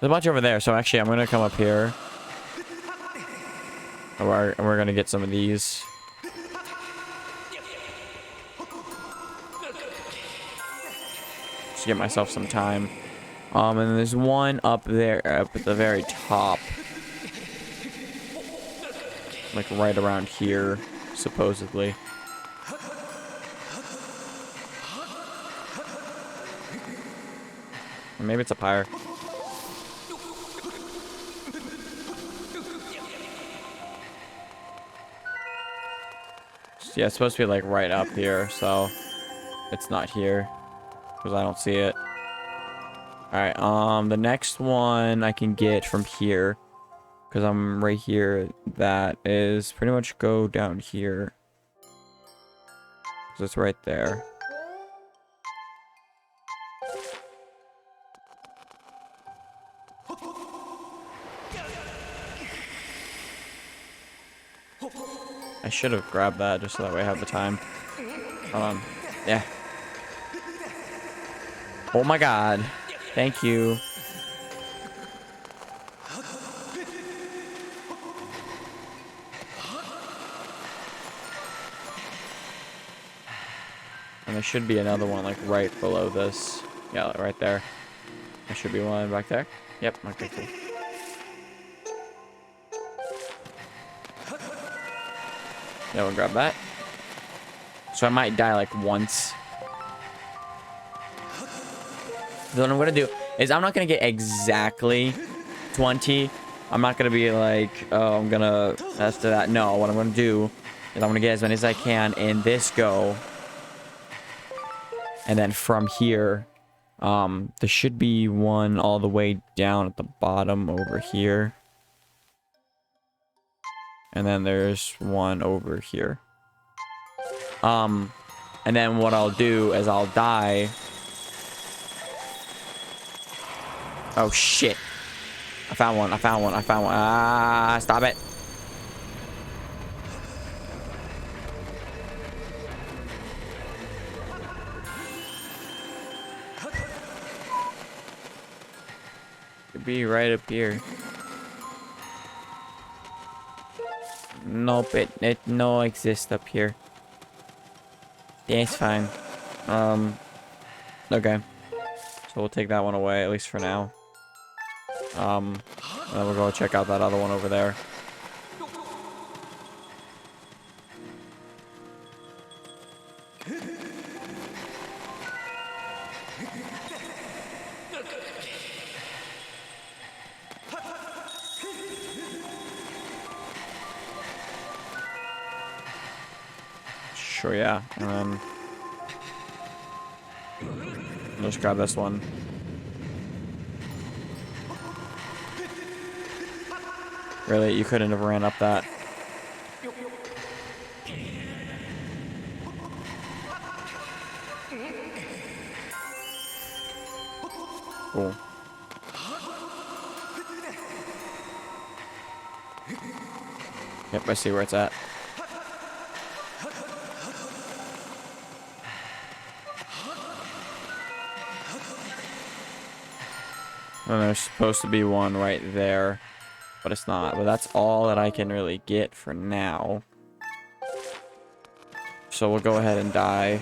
There's a bunch over there, so actually I'm going to come up here. And we're going to get some of these. Just give myself some time. And there's one up there, up at the very top. Like right around here, supposedly. Or maybe it's up higher. Yeah, it's supposed to be like right up here, so it's not here because I don't see it. All right, the next one I can get from here because I'm right here. That is pretty much go down here because it's right there. I should have grabbed that just so that way I have the time. Hold on. Yeah. Oh my god. Thank you. And there should be another one like right below this. Yeah, right there. There should be one back there. Yep. Okay, cool. Yeah, we'll grab that. So I might die like once. So what I'm gonna do is I'm not gonna get exactly 20. I'm not gonna be like, oh, I'm gonna that's to that. No, what I'm gonna do is I'm gonna get as many as I can in this go. And then from here, there should be one all the way down at the bottom over here. And then there's one over here. And then what I'll do is I'll die. Oh, shit. I found one. I found one. I found one. Ah, stop it. Could be right up here. Nope, it no exist up here. That's fine. Okay. So we'll take that one away, at least for now. And then we'll go check out that other one over there. Sure, yeah. And then I'll just grab this one. Really, you couldn't have ran up that. Cool. Yep, I see where it's at. And there's supposed to be one right there, but it's not. But that's all that I can really get for now. So we'll go ahead and die.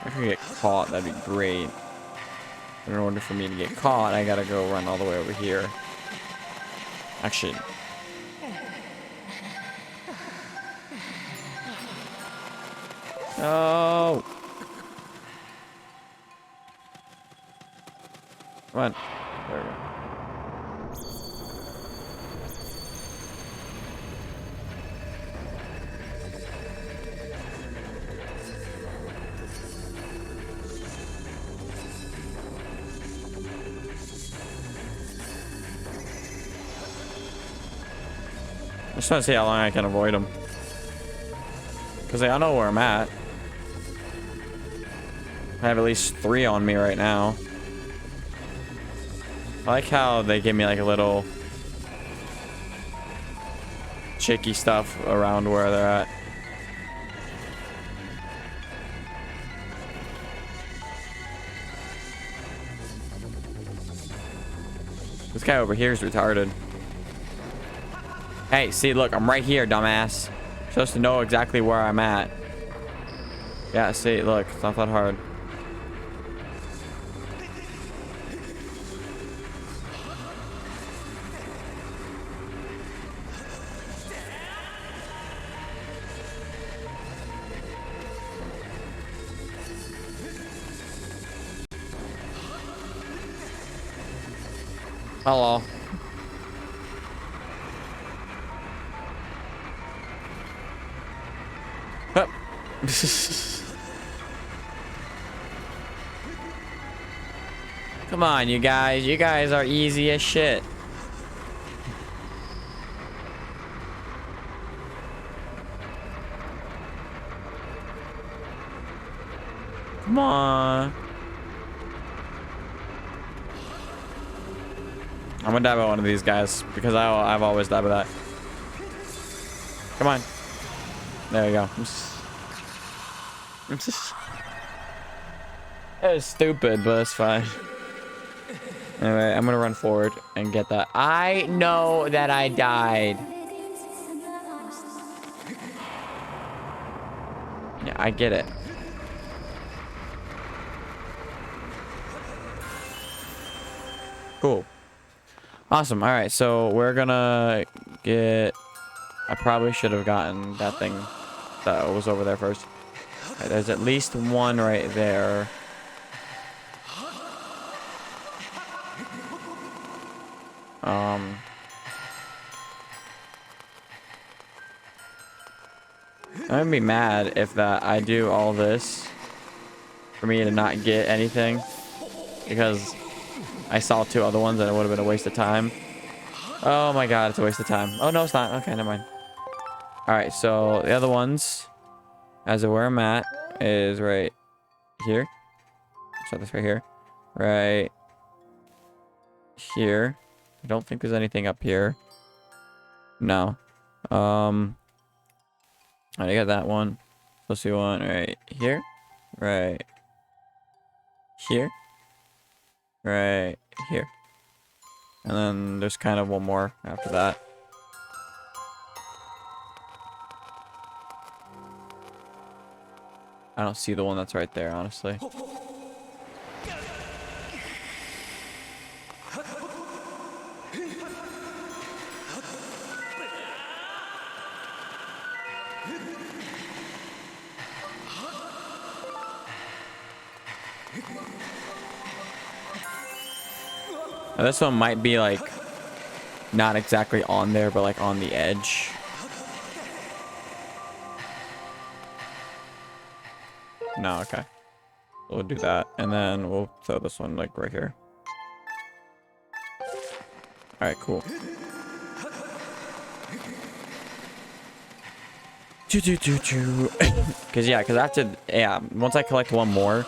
If I could get caught, that'd be great. But in order for me to get caught, I gotta go run all the way over here. Actually, no. Come on. There we go. I just want to see how long I can avoid them. Because I know where I'm at. I have at least 3 on me right now. I like how they give me like a little chicky stuff around where they're at. This guy over here is retarded. Hey, see, look, I'm right here, dumbass. You're supposed to know exactly where I'm at. Yeah, see, look, it's not that hard. Hello. Hup. Come on, you guys. You guys are easy as shit. Come on. I'm gonna die by one of these guys because I've always died by that. Come on. There we go. That was stupid, but it's fine. Anyway, I'm gonna run forward and get that. I know that I died. Yeah, I get it. Cool. Awesome. All right, so we're gonna get... I probably should have gotten that thing that was over there first. All right, there's at least one right there. I'm gonna be mad if I do all this for me to not get anything, because I saw 2 other ones and it would have been a waste of time. Oh my god, it's a waste of time. Oh no, it's not. Okay, never mind. Alright, so the other ones, as of where I'm at, is right here. So this right here. Right here. I don't think there's anything up here. No. I got that one. Let's see one right here. Right here. Right here. And then there's kind of one more after that. I don't see the one that's right there, honestly. Now, this one might be like not exactly on there, but like on the edge. No, okay. We'll do that, and then we'll throw this one like right here. All right, cool. Because yeah, because after, yeah, once I collect one more,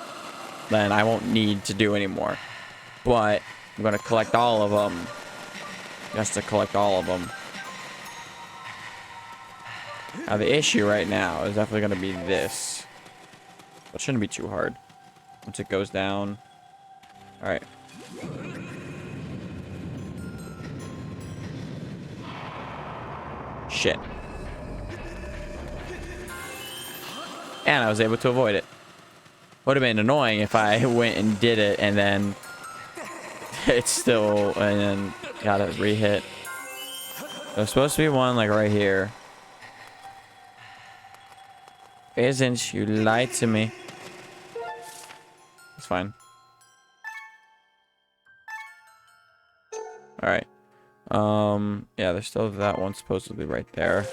then I won't need to do any more. But I'm gonna collect all of them, just to collect all of them. Now the issue right now is definitely gonna be this. It shouldn't be too hard. Once it goes down. All right. Shit. And I was able to avoid it. Would have been annoying if I went and did it and then it's still, and then got it re-hit. There's supposed to be one like right here. Isn't, you lied to me. It's fine. All right. Yeah, there's still that one supposedly right there.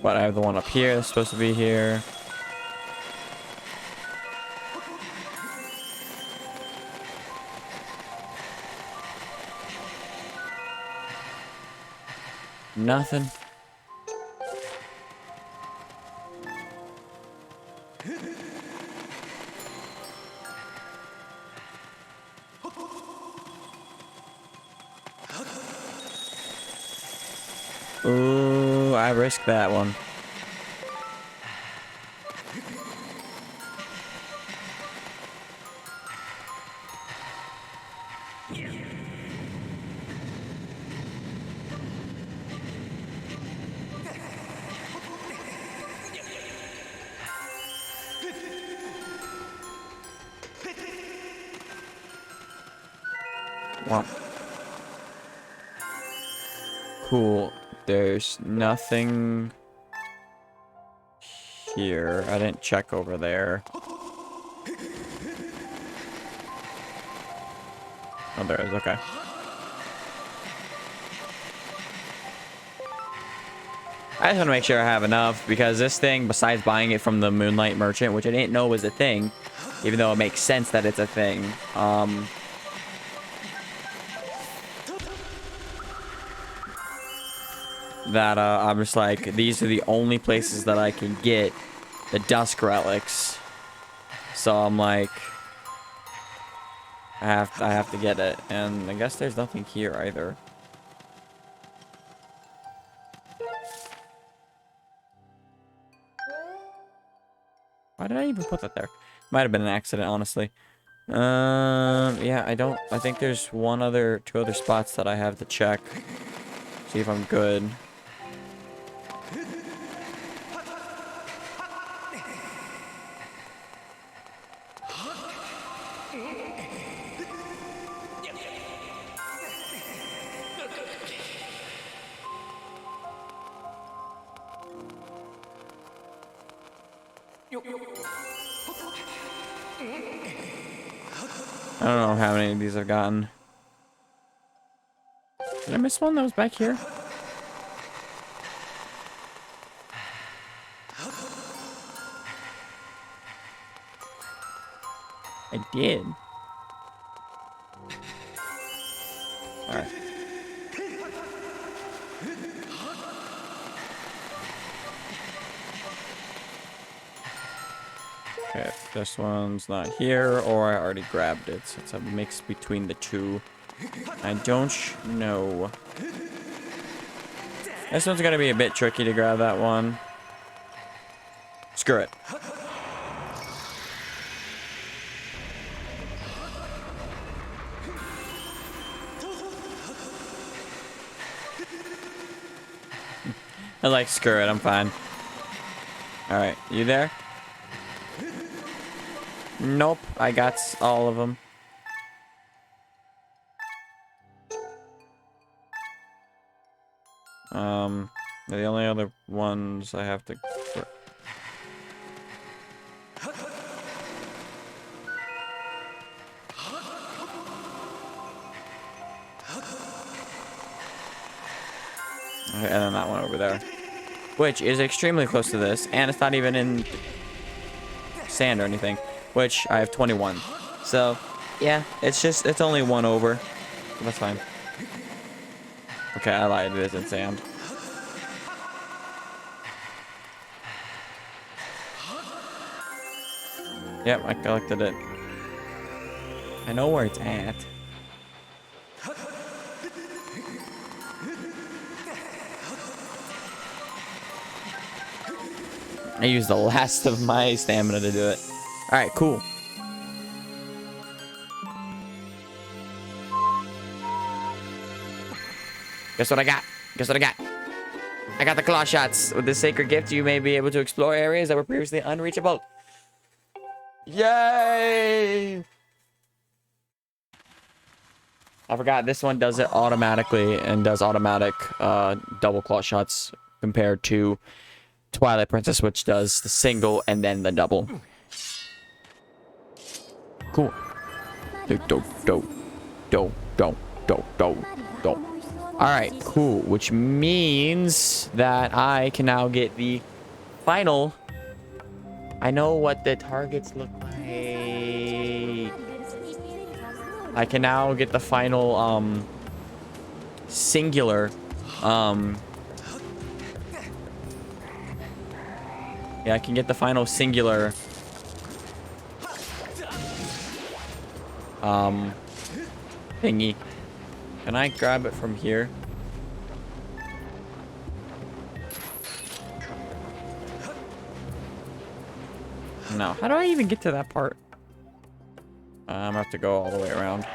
But I have the one up here that's supposed to be here. Nothing. Ooh, I risked that one. Wow. Cool. There's nothing here. I didn't check over there. Oh, there is. Okay. I just want to make sure I have enough because this thing, besides buying it from the Moonlight Merchant, which I didn't know was a thing, even though it makes sense that it's a thing, that I'm just like, these are the only places that I can get the Dusk Relics. So I'm like, I have to get it, and I guess there's nothing here either. Why did I even put that there? Might have been an accident, honestly. Yeah, I think there's two other spots that I have to check. See if I'm good. I don't know how many of these I've gotten. Did I miss one that was back here? I did. Alright. Okay, this one's not here, or I already grabbed it, so it's a mix between the two. I don't know. This one's gonna be a bit tricky to grab that one. Screw it. I like, screw it, I'm fine. Alright, you there? Nope, I got all of them. The only other ones I have to... Okay, and then that one over there. Which is extremely close to this, and it's not even in sand or anything. Which, I have 21. So, yeah, it's only one over. That's fine. Okay, I lied, it is in sand. Yep, I collected it. I know where it's at. I used the last of my stamina to do it. Alright, cool. Guess what I got? Guess what I got? I got the claw shots. With this sacred gift, you may be able to explore areas that were previously unreachable. Yay! I forgot this one does it automatically and does automatic double claw shots compared to Twilight Princess, which does the single and then the double. Cool. Alright, cool. Which means that I can now get the final. I know what the targets look like. I can now get the final singular yeah, I can get the final singular thingy. Can I grab it from here? No. How do I even get to that part? I'm gonna have to go all the way around.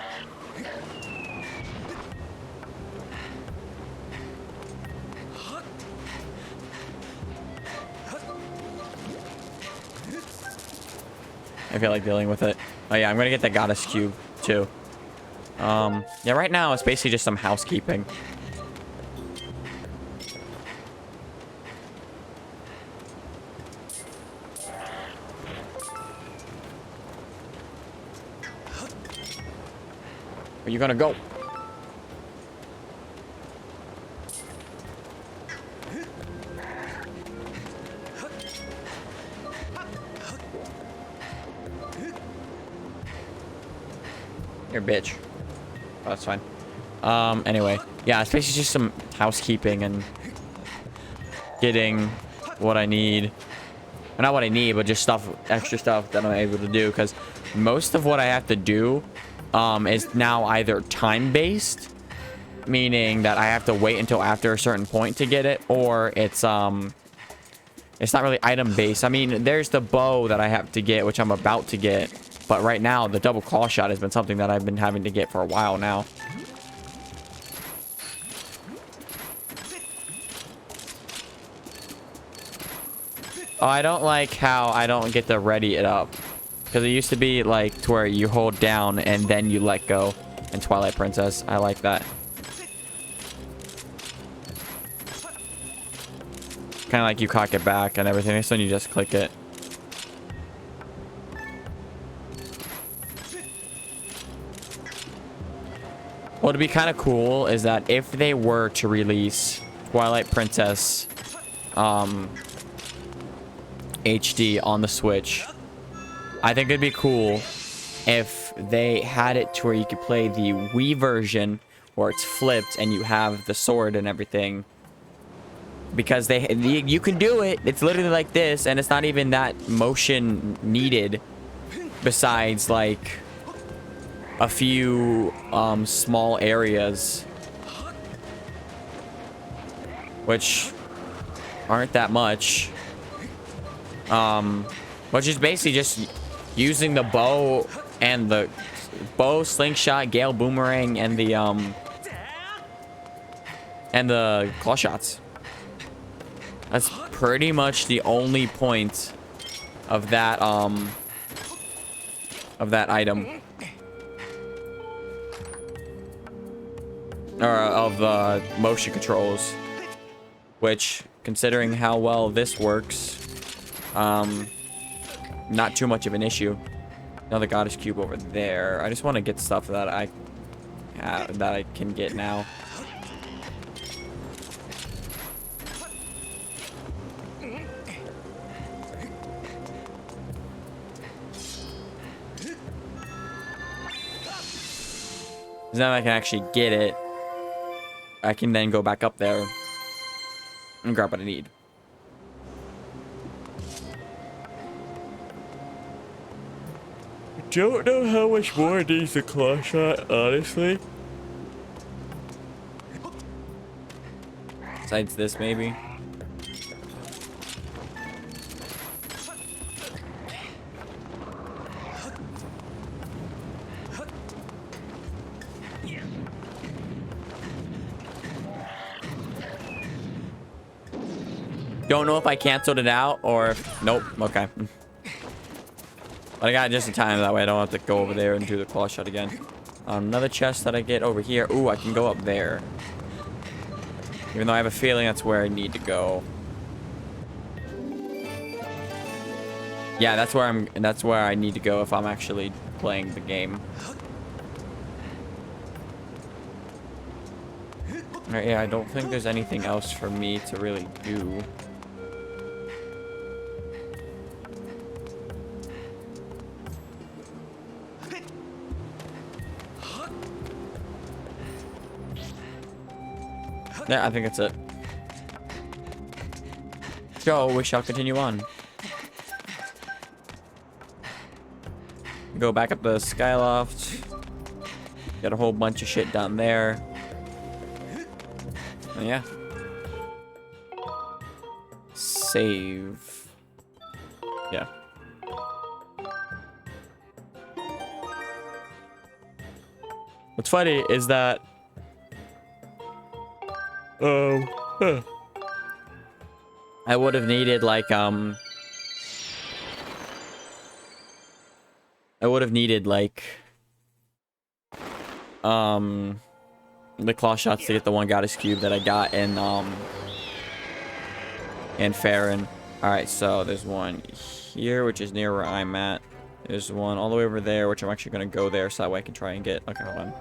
I feel like dealing with it. Oh yeah, I'm gonna get the goddess cube too. Yeah, right now it's basically just some housekeeping. Where you gonna go? Here, bitch. Oh, that's fine. Anyway. Yeah, it's basically just some housekeeping and getting what I need. Well, not what I need, but just stuff, extra stuff that I'm able to do. Because most of what I have to do is now either time-based, meaning that I have to wait until after a certain point to get it, or it's not really item-based. I mean, there's the bow that I have to get, which I'm about to get. But right now, the double claw shot has been something that I've been having to get for a while now. Oh, I don't like how I don't get to ready it up. Because it used to be like to where you hold down and then you let go in Twilight Princess. I like that. Kind of like you cock it back and everything. This one you just click it. What would be kind of cool is that if they were to release Twilight Princess HD on the Switch, I think it'd be cool if they had it to where you could play the Wii version where it's flipped and you have the sword and everything. Because you can do it. It's literally like this, and it's not even that motion needed besides like a few small areas, which aren't that much, which is basically just using the bow and the bow, slingshot, gale boomerang, and the claw shots. That's pretty much the only point of that item. Or of the motion controls, which, considering how well this works, not too much of an issue. Another goddess cube over there. I just want to get stuff that I can get now. Now I can actually get it. I can then go back up there and grab what I need. don't know how much more needs the claw shot, honestly. Besides this, maybe. Don't know if I canceled it out or if... Nope. Okay. But I got it just in time. That way I don't have to go over there and do the claw shot again. Another chest that I get over here. Ooh, I can go up there. Even though I have a feeling that's where I need to go. Yeah, that's where I need to go if I'm actually playing the game. Alright, yeah, I don't think there's anything else for me to really do. Yeah, I think that's it. So, we shall continue on. Go back up the skyloft. Got a whole bunch of shit down there. And yeah. Save. Yeah. What's funny is that I would have needed like the claw shots to get the one goddess cube that I got in Farron. Alright, so there's one here, which is near where I'm at. There's one all the way over there, which I'm actually gonna go there so that way I can try and get... Okay, hold on.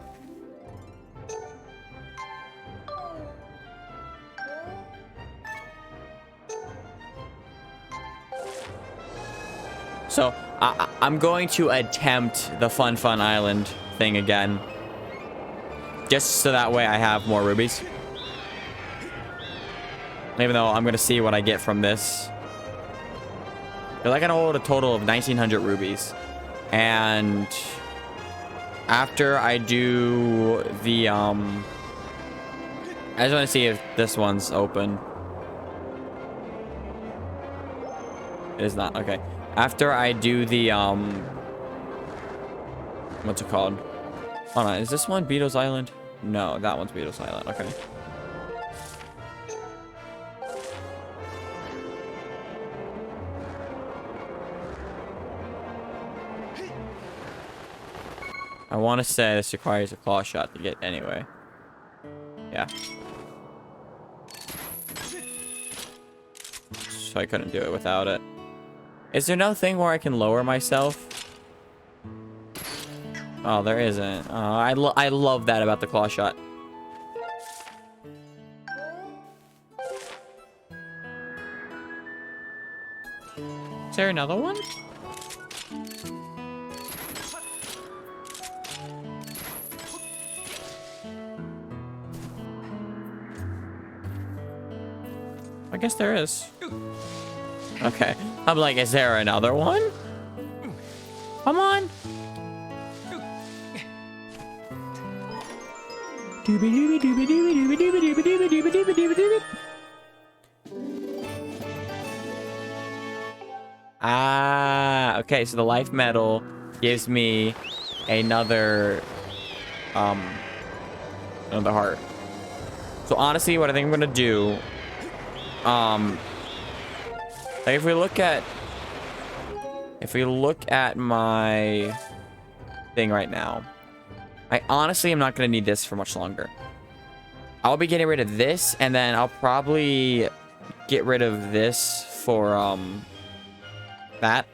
So, I'm going to attempt the Fun Island thing again. Just so that way I have more rubies. Even though I'm going to see what I get from this. Because I can hold a total of 1,900 rubies. And after I do the... I just want to see if this one's open. It is not. Okay. After I do the, what's it called? Hold on, is this one Beatles Island? No, that one's Beatles Island. Okay. I want to say this requires a claw shot to get anyway. Yeah. So I couldn't do it without it. Is there no thing where I can lower myself? Oh, there isn't. Oh, I love that about the claw shot. Is there another one? I guess there is. Okay. I'm like, is there another one? Come on. Ah, okay, so the life medal gives me another another heart. So honestly, what I think I'm gonna do, like if we look at my thing right now, I honestly am not gonna need this for much longer. I'll be getting rid of this, and then I'll probably get rid of this for that,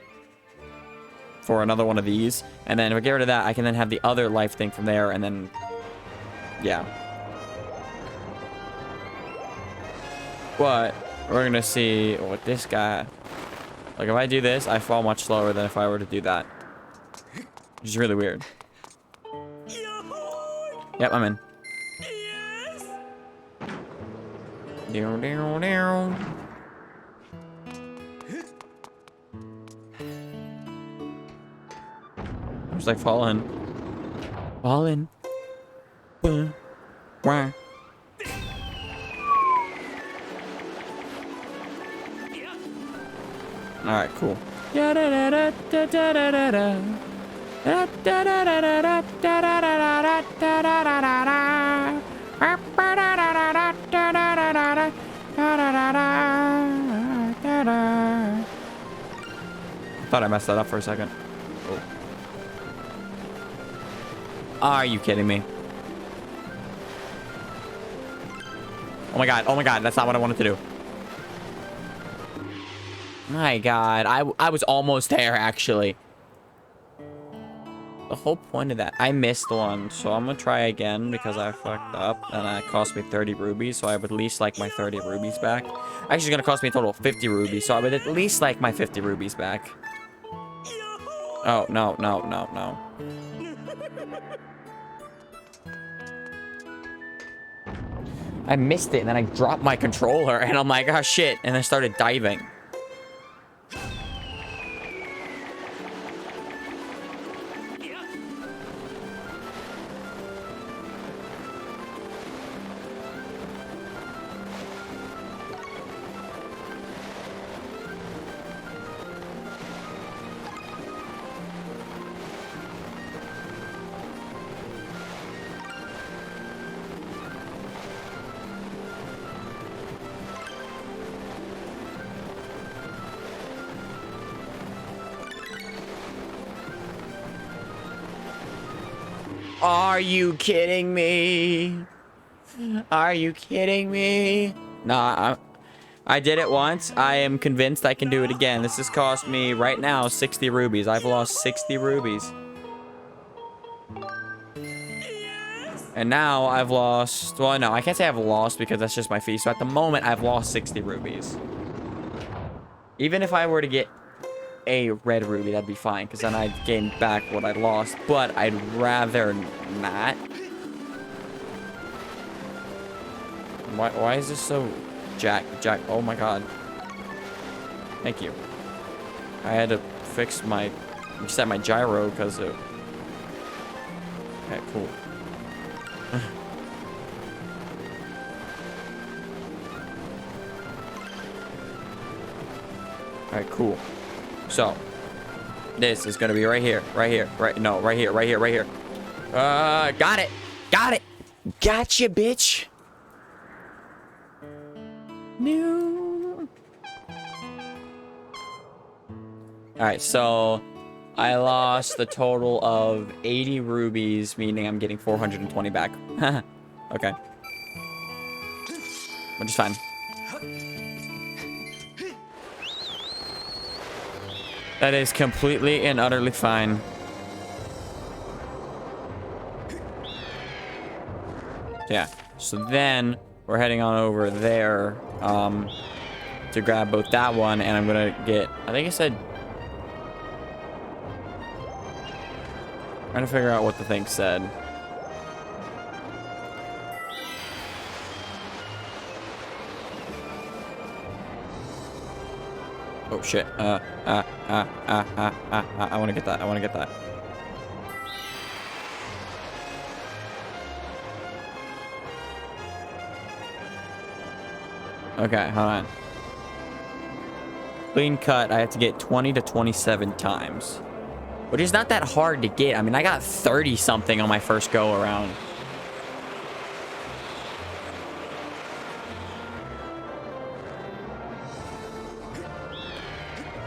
for another one of these, and then if I get rid of that, I can then have the other life thing from there, and then yeah. But we're gonna see what this guy, like if I do this, I fall much slower than if I were to do that, which is really weird. Yep, I'm in. Yes. Down, down, down. was like falling. Falling. Boom. Wah. Alright, cool. Thought I messed that up for a second. Oh. Are you kidding me? Oh my god, that's not what I wanted to do. My god, I was almost there, actually. The whole point of that, I missed one, so I'm gonna try again because I fucked up, and it cost me 30 rubies, so I would at least like my 30 rubies back. Actually, it's gonna cost me a total of 50 rubies, so I would at least like my 50 rubies back. Oh, no. I missed it, and then I dropped my controller, and I'm like, oh shit, and I started diving. Are you kidding me? Are you kidding me? Nah, I did it once. I am convinced I can do it again. This has cost me, right now, 60 rubies. I've lost 60 rubies. And now I've lost... Well, no, I can't say I've lost because that's just my fee. So at the moment, I've lost 60 rubies. Even if I were to get a red ruby, that'd be fine, because then I'd gain back what I lost, but I'd rather not. Why is this so Jack, oh my god. Thank you. I had to fix my, reset my gyro because of... Okay, cool. Alright, cool. So, this is gonna be right here, right here. Got it! Gotcha, bitch! No. Alright, so I lost a total of 80 rubies, meaning I'm getting 420 back. Okay. Which is fine. That is completely and utterly fine. Yeah. So then we're heading on over there to grab both that one, and I'm gonna get, I think I said, trying to figure out what the thing said. Oh shit. I want to get that. Okay, hold on. Clean cut, I have to get 20 to 27 times. Which is not that hard to get. I mean, I got 30 something on my first go around.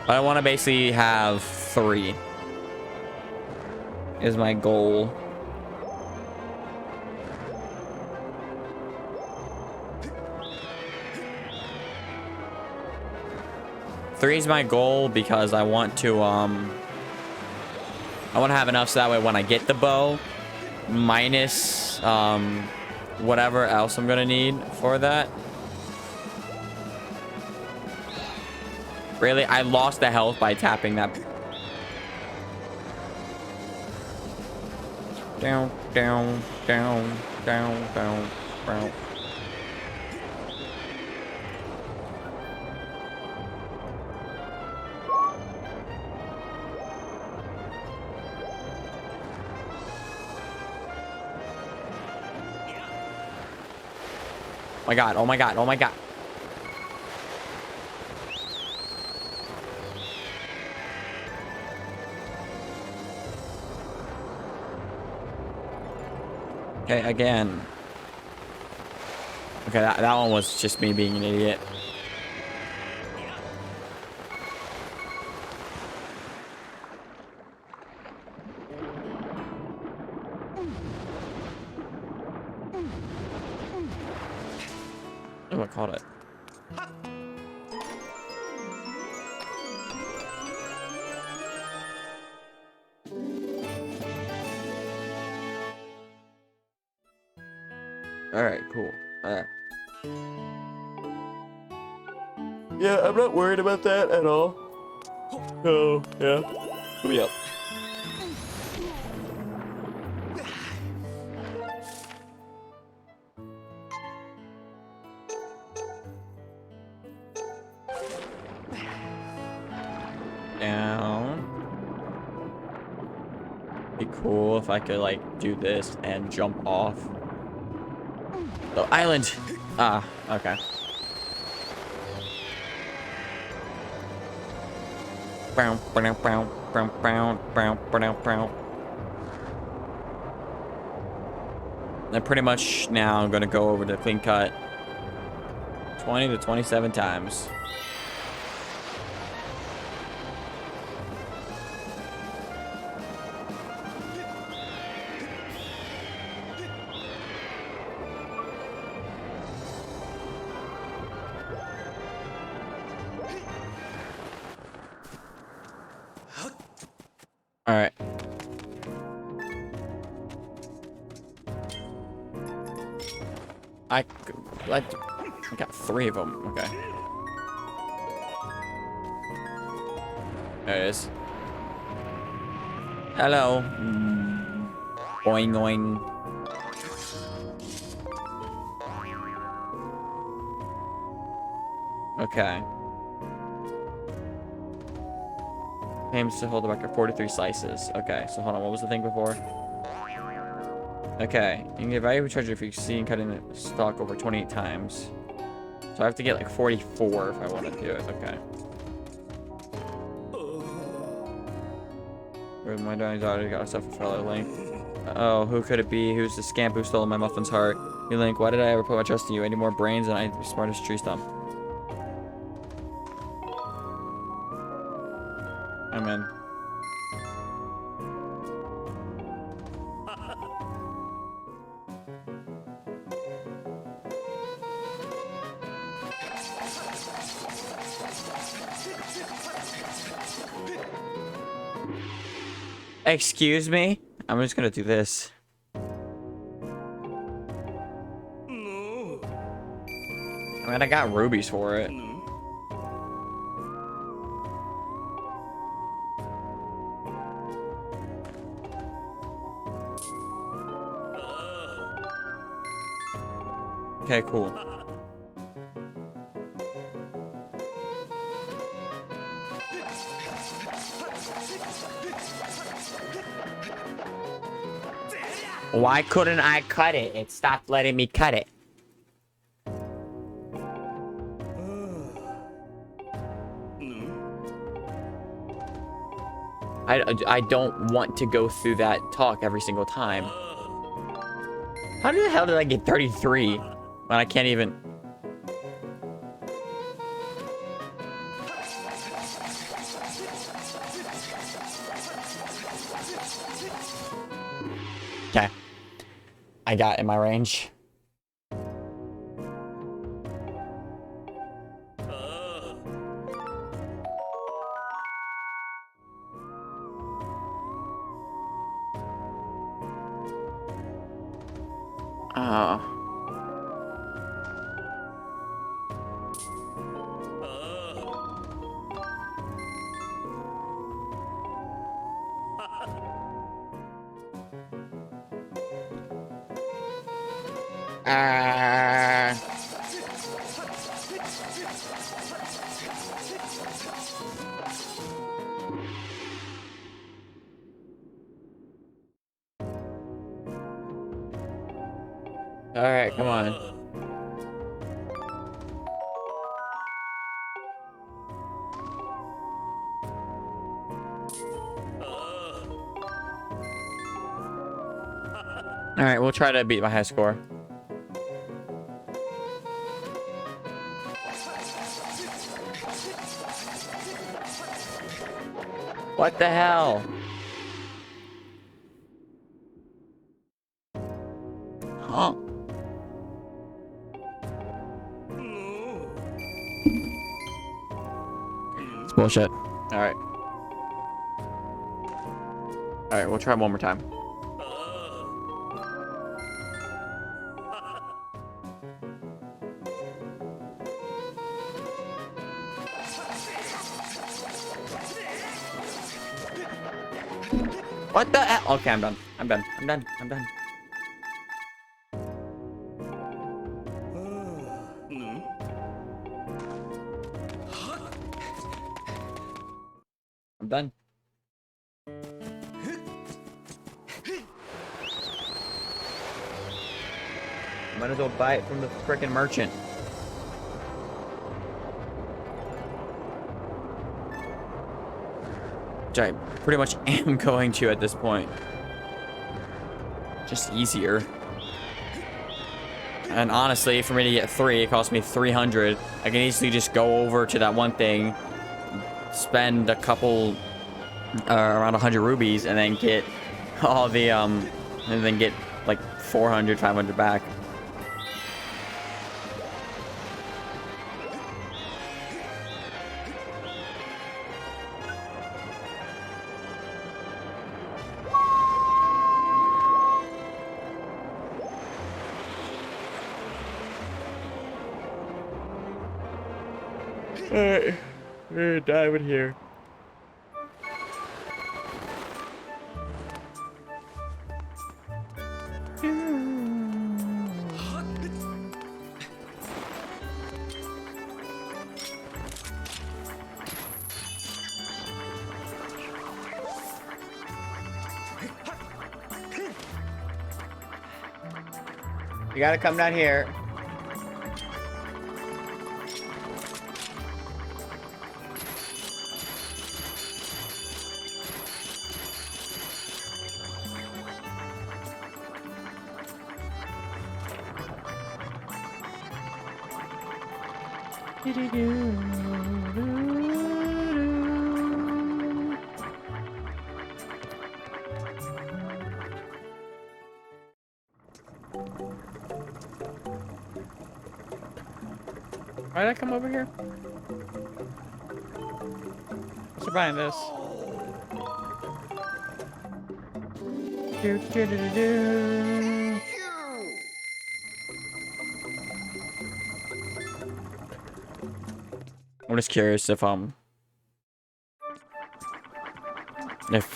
I want to basically have 3 is my goal. Three is my goal because I want to have enough so that way when I get the bow, minus whatever else I'm gonna need for that. Really, I lost the health by tapping that. Down. my god, oh my god, oh my god. Okay, again. Okay, that one was just me being an idiot. Oh, I caught it. Alright, cool. Yeah, I'm not worried about that at all. Oh, yeah. Put me up. Down. Be cool if I could, like, do this and jump off the island. Ah, okay. Brown, brown, brown, brown, brown, brown, brown, brown. And pretty much now I'm gonna go over the clean cut 20 to 27 times. All right. I got 3 of them. Okay. There it is. Hello. Boing, boing. Okay. Aims to hold the record 43 slices. Okay, so hold on. What was the thing before? Okay. You can get valuable treasure if you succeed cutting the stalk over 28 times. So I have to get like 44 if I want to do it. Okay. Where's my dying daughter? Got herself a fellow Link. Oh, who could it be? Who's the scamp who stole my muffin's heart? You Link, why did I ever put my trust in you? Any more brains than I'm smart as tree stump. I'm in. Excuse me? I'm just gonna do this. I mean, I got rubies for it. Okay, cool. Why couldn't I cut it? It stopped letting me cut it. I don't want to go through that talk every single time. How the hell did I get 33 when I can't even... Okay. I got in my range. All right, come on. All right, we'll try to beat my high score. What the hell? Huh? It's bullshit. All right. All right, we'll try one more time. What the hell? Okay, I'm done. I'm done. I'm done. I'm done. I'm done. Might as well buy it from the frickin' merchant. Which I pretty much am going to at this point. Just easier. And honestly, for me to get 3, it cost me 300. I can easily just go over to that one thing, spend a couple, around 100 rubies, and then get all the, and then get like 400, 500 back. Alright, we're diving here. You gotta come down here. Why did I come over here? What's buying this? I'm just curious if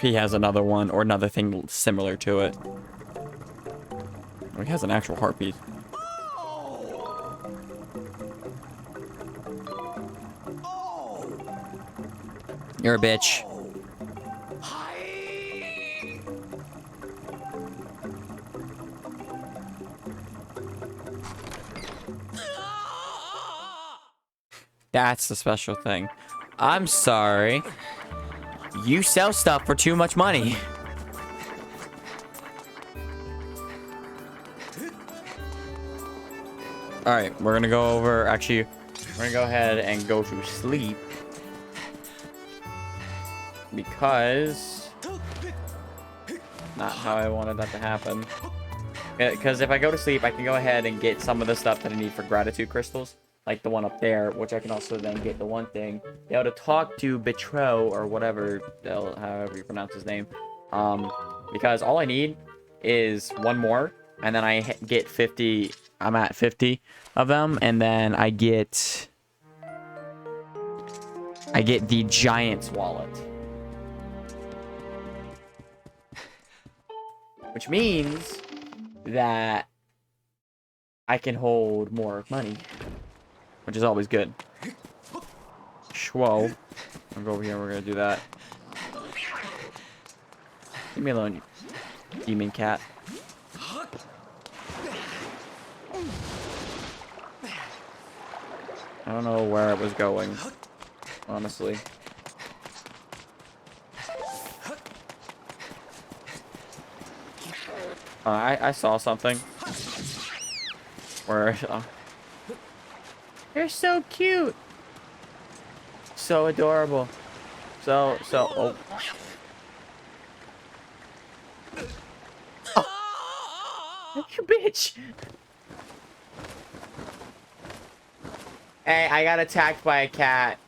he has another one or another thing similar to it. Or he has an actual heartbeat. You're a bitch. That's the special thing. I'm sorry. You sell stuff for too much money. Alright, we're gonna go over. Actually, we're gonna go ahead and go to sleep. Because not how I wanted that to happen. Because if I go to sleep, I can go ahead and get some of the stuff that I need for gratitude crystals, like the one up there, which I can also then get the one thing, be able to talk to Betro or whatever, however you pronounce his name. Because all I need is one more, and then I get 50. I'm at 50 of them, and then I get the Giant's wallet. Which means that I can hold more money, which is always good. Whoa. I'll go over here, we're gonna do that. Leave me alone, you demon cat. I don't know where it was going, honestly. I saw something. Where they're so cute, so adorable, so oh. You bitch. Hey, I got attacked by a cat.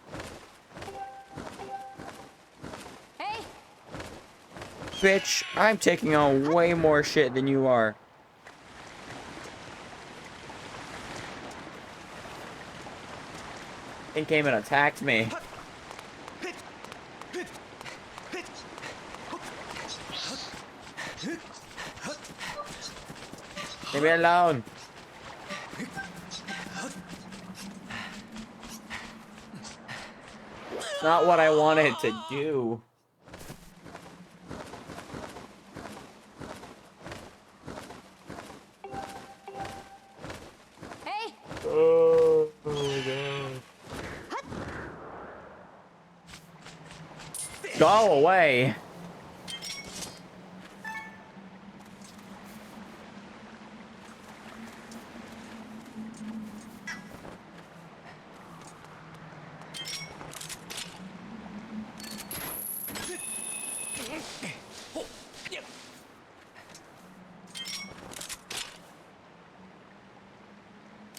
Hey. Bitch, I'm taking on way more shit than you are. He came and attacked me. Leave me alone. It's not what I wanted to do. Hey. Oh my god. Go away.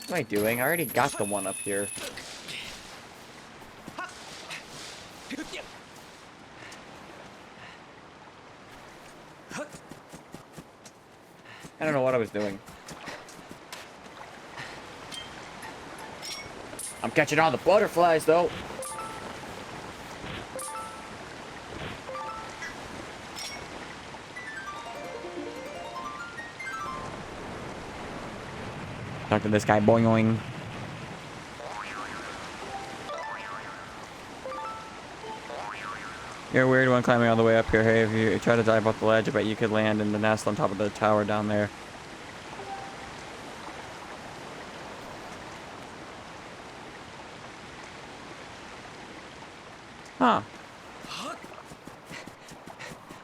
What am I doing? I already got the one up here. I don't know what I was doing. I'm catching all the butterflies, though. Talk to this guy, boing. You're a weird one climbing all the way up here. Hey, if you try to dive off the ledge, I bet you could land in the nest on top of the tower down there. Huh.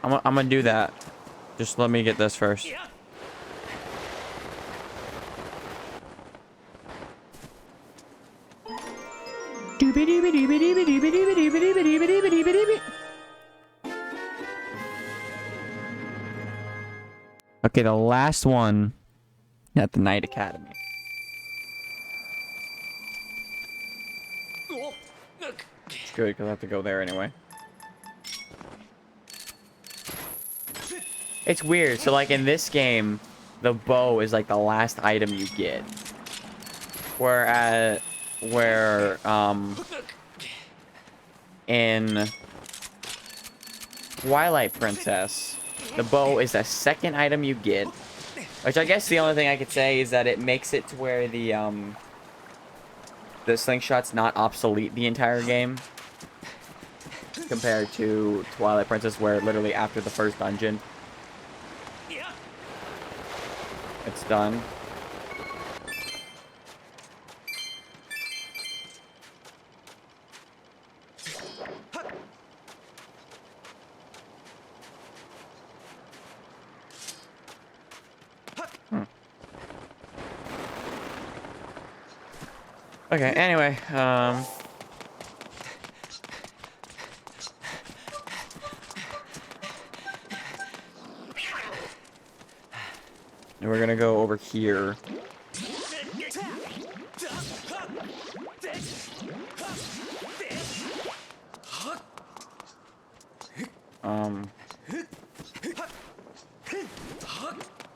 I'm gonna do that. Just let me get this first. Okay, the last one at the Night Academy. Good, because I have to go there anyway. It's weird. So, like, in this game, the bow is, like, the last item you get. Whereas, in Twilight Princess, the bow is the second item you get. Which I guess the only thing I could say is that it makes it to where the slingshot's not obsolete the entire game. Compared to Twilight Princess, where literally after the first dungeon, it's done. Okay, anyway, and we're gonna go over here.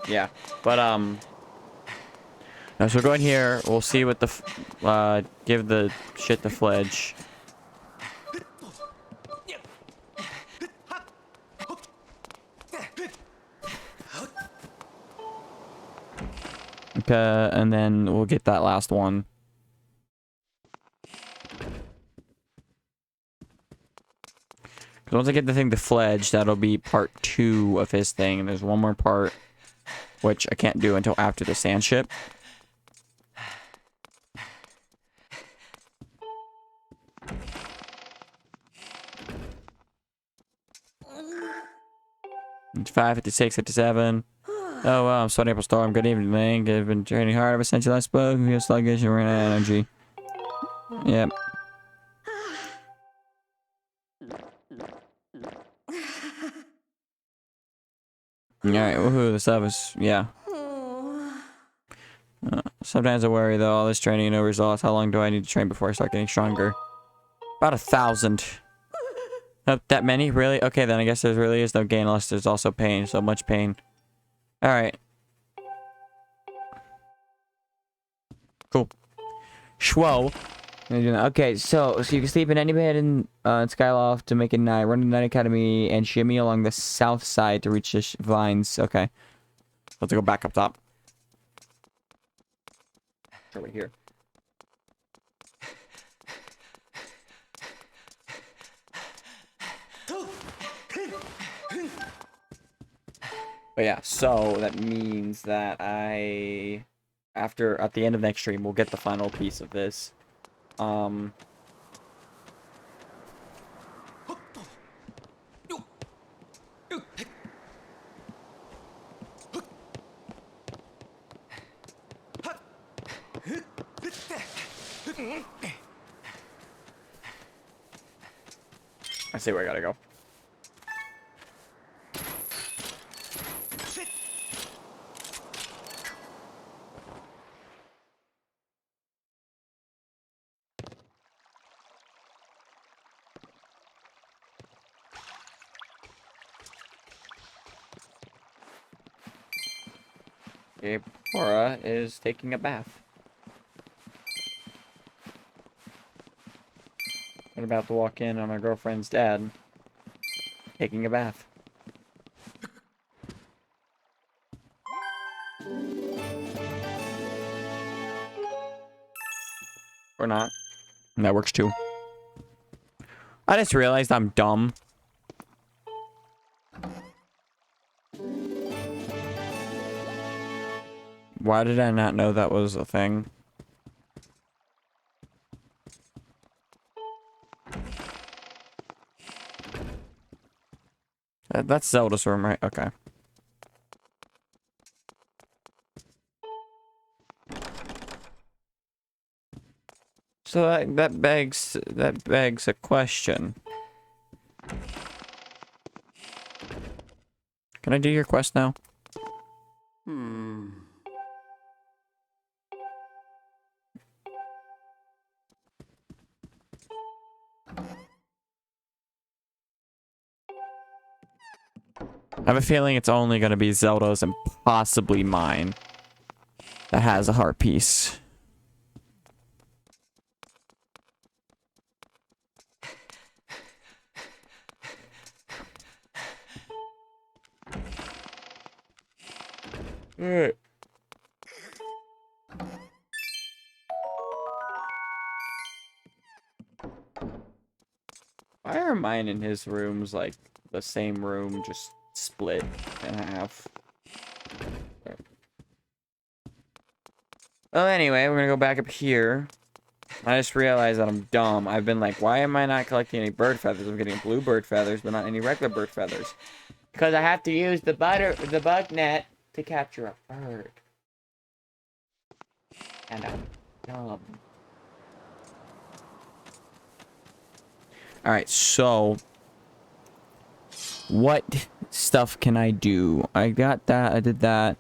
Yeah, but no, so we're going here. We'll see what the give the shit to Fledge. Okay, and then we'll get that last one. Because once I get the thing to Fledge, that'll be part 2 of his thing. And there's one more part, which I can't do until after the sand ship. It's 5, 56, 57. Oh, wow, I'm starting up a storm. Good evening, Link. I've been training hard ever since you last spoke. You're sluggish and ran out of energy. Yep. Alright, woohoo, the service. Yeah. Sometimes I worry, though. All this training and no results. How long do I need to train before I start getting stronger? About 1,000. Oh, that many? Really? Okay, then I guess there really is no gain unless there's also pain. So much pain. Alright. Cool. Schwo. Okay, so you can sleep in any bed in Skyloft to make it night. Run to the Night Academy and shimmy along the south side to reach the vines. Okay. Let's go back up top. Over here. But yeah, so that means that at the end of next stream, we'll get the final piece of this. I see where I gotta go. Okay, Bora is taking a bath. I'm about to walk in on my girlfriend's dad taking a bath. Or not. And that works too. I just realized I'm dumb. Why did I not know that was a thing? That's Zelda's room, right? Okay. So that begs a question. Can I do your quest now? I have a feeling it's only going to be Zelda's and possibly mine that has a heart piece. Alright. Why are mine and his rooms like the same room, just split in half? Well, anyway, we're gonna go back up here. I just realized that I'm dumb. I've been like, why am I not collecting any bird feathers? I'm getting blue bird feathers, but not any regular bird feathers. Because I have to use the bug net to capture a bird. And I'm dumb. Alright, so what stuff can I do? I got that, I did that.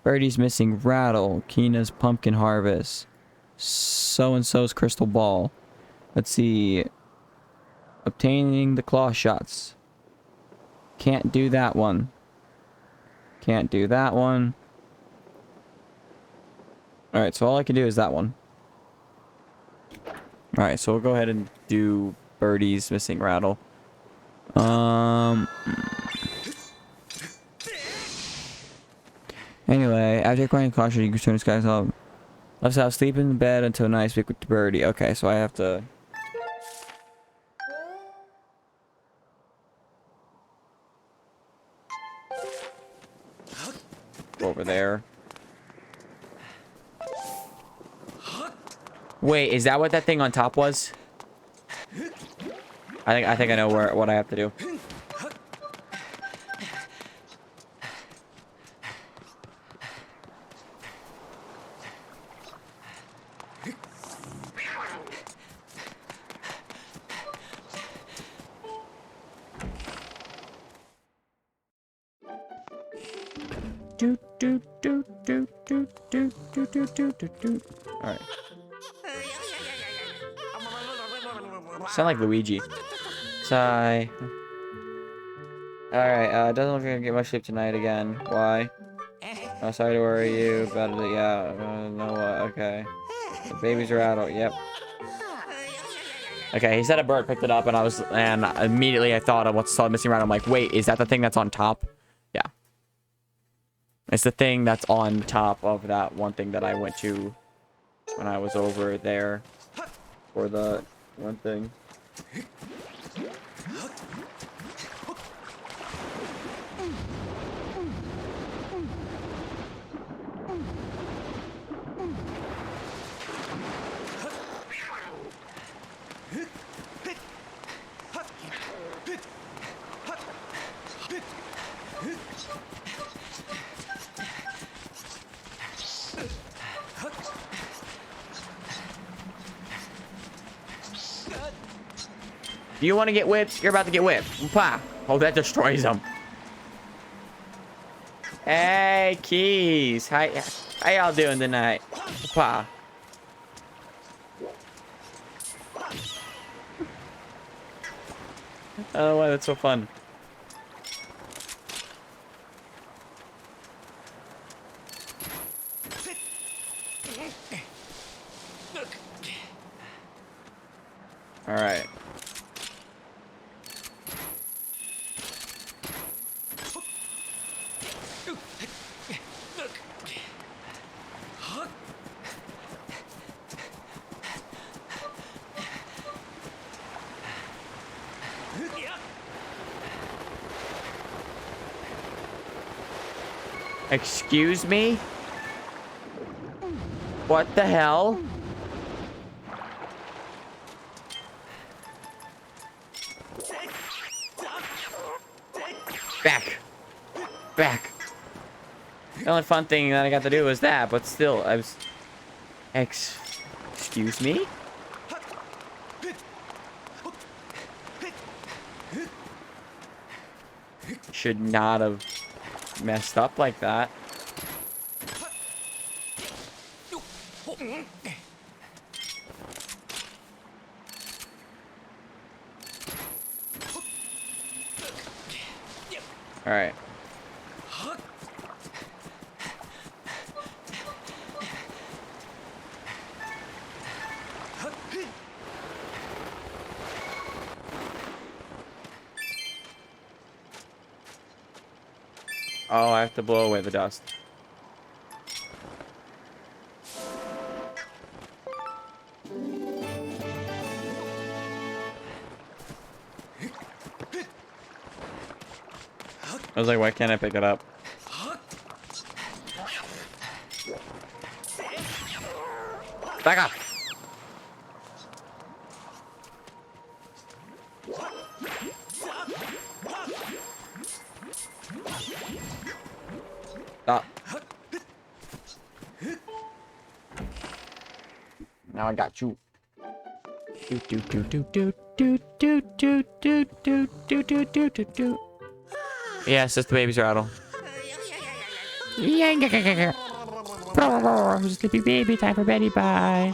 Birdie's missing rattle. Kina's pumpkin harvest. So-and-so's crystal ball. Let's see. Obtaining the claw shots. Can't do that one. Can't do that one. Alright, so all I can do is that one. Alright, so we'll go ahead and do Birdie's missing rattle. Anyway, after acquiring caution, you can turn the skies up. Let's have sleep in bed until night. Speak with the birdie. Okay, so I have to go over there. Wait, is that what that thing on top was? I think I know what I have to do. Alright. Sound like Luigi. Sigh. Alright, doesn't look like I'm gonna get much sleep tonight again. Why? Oh, sorry to worry you, but yeah, no, okay. The babies are out, yep. Okay, he said a bird picked it up, and immediately I thought of what's missing around. I'm like, wait, is that the thing that's on top? Yeah. It's the thing that's on top of that one thing that I went to when I was over there for the one thing. Do you want to get whipped? You're about to get whipped. Pa. Oh, that destroys him. Hey, Keys. How y'all doing tonight? Pa. I don't know why that's so fun. All right. Excuse me? What the hell? Back. Back. The only fun thing that I got to do was that, but still, I was... Excuse me? Should not have messed up like that. All right. Oh, I have to blow away the dust. I was like, why can't I pick it up? Back up! Stop. Now I got you. Yes, it's the baby's rattle. Sleepy baby, time for beddy, bye.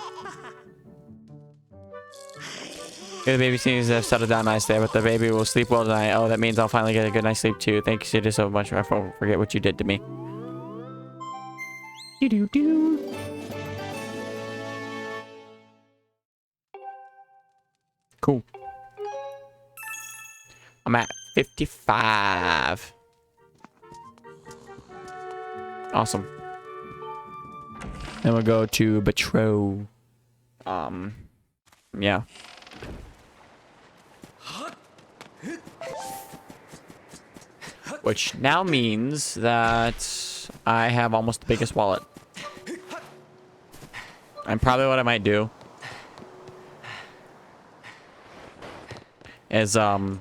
The baby seems to have settled down nice there, but the baby will sleep well tonight. Oh, that means I'll finally get a good night's sleep too. Thank you so much. I forget what you did to me. Do-do-do. Cool. I'm at 55. Awesome. Then we'll go to Betro. Yeah. Which now means that I have almost the biggest wallet. And probably what I might do is, so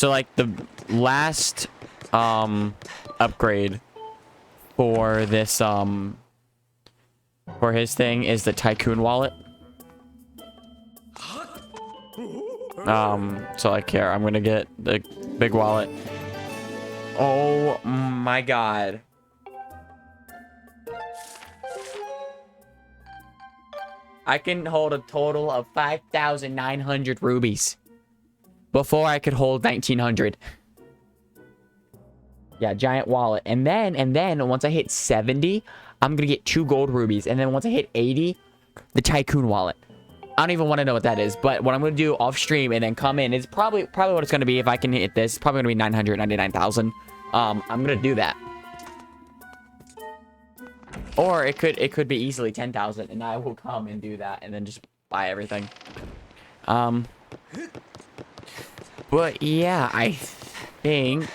like the last, upgrade for this, for his thing is the Tycoon wallet. So like here, I'm gonna get the big wallet. Oh my god. I can hold a total of 5,900 rubies. Before I could hold 1,900. Yeah, giant wallet. And then once I hit 70, I'm gonna get 2 gold rubies. And then once I hit 80, the tycoon wallet. I don't even want to know what that is. But what I'm gonna do off stream and then come in is probably what it's gonna be if I can hit this. It's probably gonna be 999,000. I'm gonna do that. Or it could be easily 10,000, and I will come and do that and then just buy everything. But yeah, I think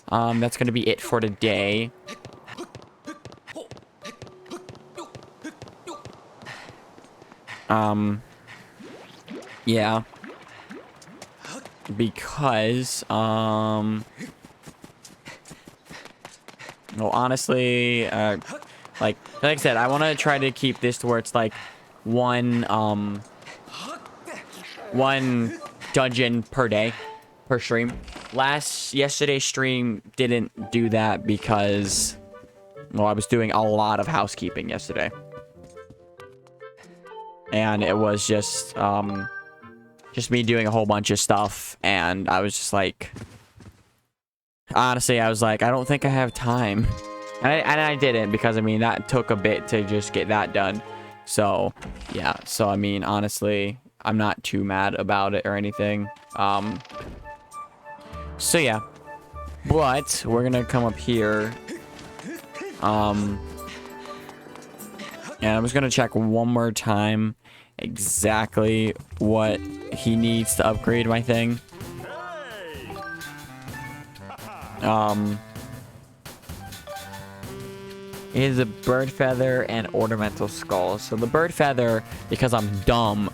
that's gonna be it for today. Yeah. Because well, honestly, like I said, I want to try to keep this to where it's like one dungeon per day, per stream. Yesterday's stream didn't do that because, well, I was doing a lot of housekeeping yesterday. And it was just me doing a whole bunch of stuff, and I was just like, honestly, I was like, I don't think I have time. And I didn't, because, I mean, that took a bit to just get that done. So, yeah. So, I mean, honestly, I'm not too mad about it or anything. So, yeah. But, we're gonna come up here. And I'm just gonna check one more time exactly what he needs to upgrade my thing. Is a bird feather and ornamental skull. So the bird feather, because I'm dumb,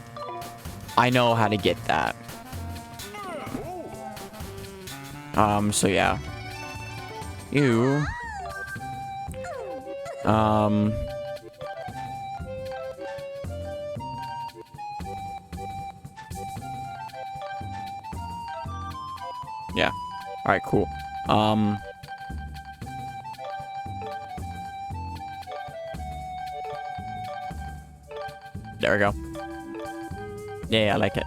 I know how to get that. So yeah. You. Yeah. All right, cool. There we go. Yeah, I like it.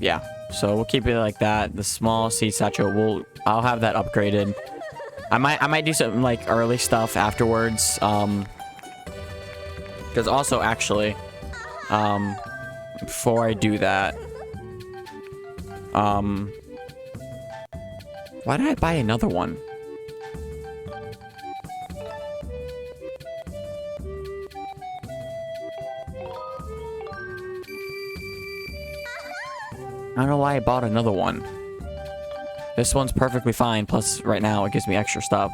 Yeah. So we'll keep it like that. The small seed satchel, I'll have that upgraded. I might do some like early stuff afterwards. Because also actually, before I do that, why did I buy another one? I don't know why I bought another one. This one's perfectly fine, plus right now it gives me extra stuff.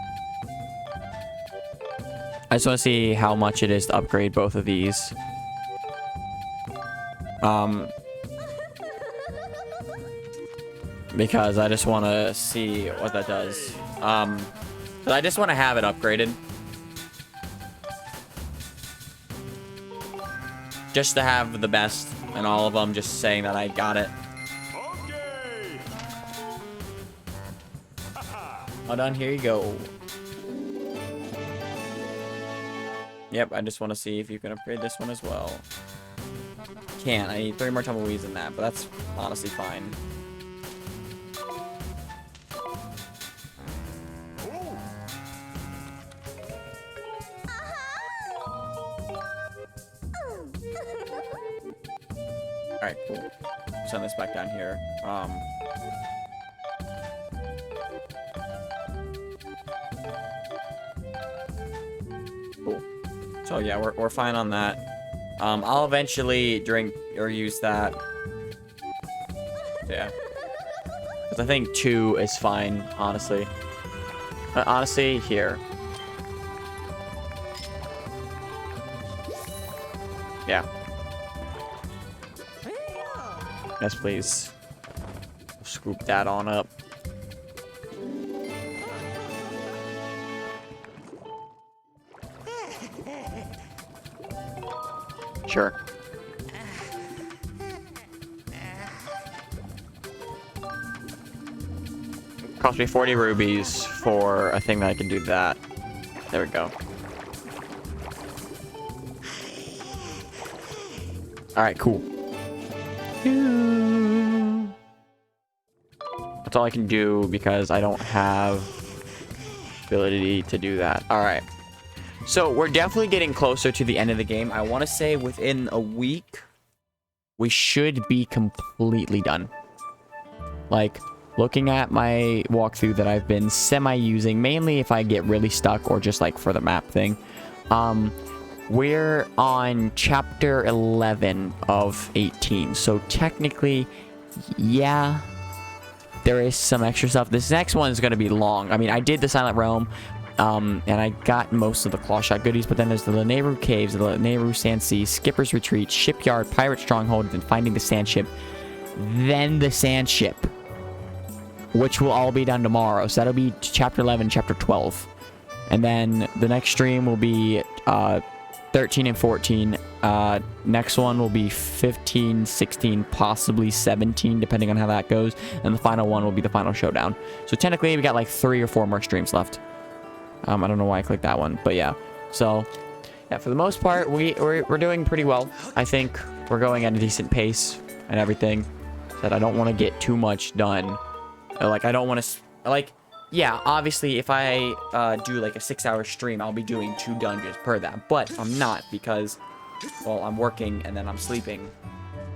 I just want to see how much it is to upgrade both of these. Because I just want to see what that does. But I just want to have it upgraded. Just to have the best in all of them, just saying that I got it. Hold on, here you go. Yep, I just want to see if you can upgrade this one as well. Can't. I need 3 more tumbleweeds than that, but that's honestly fine. Alright, cool. Send this back down here. Cool. So yeah, we're fine on that. I'll eventually drink or use that. Yeah. Because I think 2 is fine, honestly. Honestly, here. Yeah. Yes, please. Scoop that on up. Sure. Cost me 40 rubies for a thing that I can do that. There we go. All right, cool. That's all I can do because I don't have ability to do that. All right. So we're definitely getting closer to the end of the game. I want to say within a week, we should be completely done. Like, looking at my walkthrough that I've been semi-using, mainly if I get really stuck or just like for the map thing. We're on chapter 11 of 18. So technically, yeah, there is some extra stuff. This next one is going to be long. I mean, I did the Silent Realm. And I got most of the claw shot goodies, but then there's the Lanayru Caves, the Lanayru Sand Sea, Skipper's Retreat, Shipyard, Pirate Stronghold, and finding the Sand Ship. Then the Sand Ship, which will all be done tomorrow. So that'll be chapter 11, chapter 12. And then the next stream will be 13 and 14. Next one will be 15, 16, possibly 17, depending on how that goes. And the final one will be the final showdown. So technically, we got like 3 or 4 more streams left. I don't know why I clicked that one, but yeah. So, yeah, for the most part, we're doing pretty well. I think we're going at a decent pace and everything. That I don't want to get too much done. Like, I don't want to, like, yeah, obviously, if I do like a 6-hour stream, I'll be doing 2 dungeons per that. But I'm not because, well, I'm working and then I'm sleeping.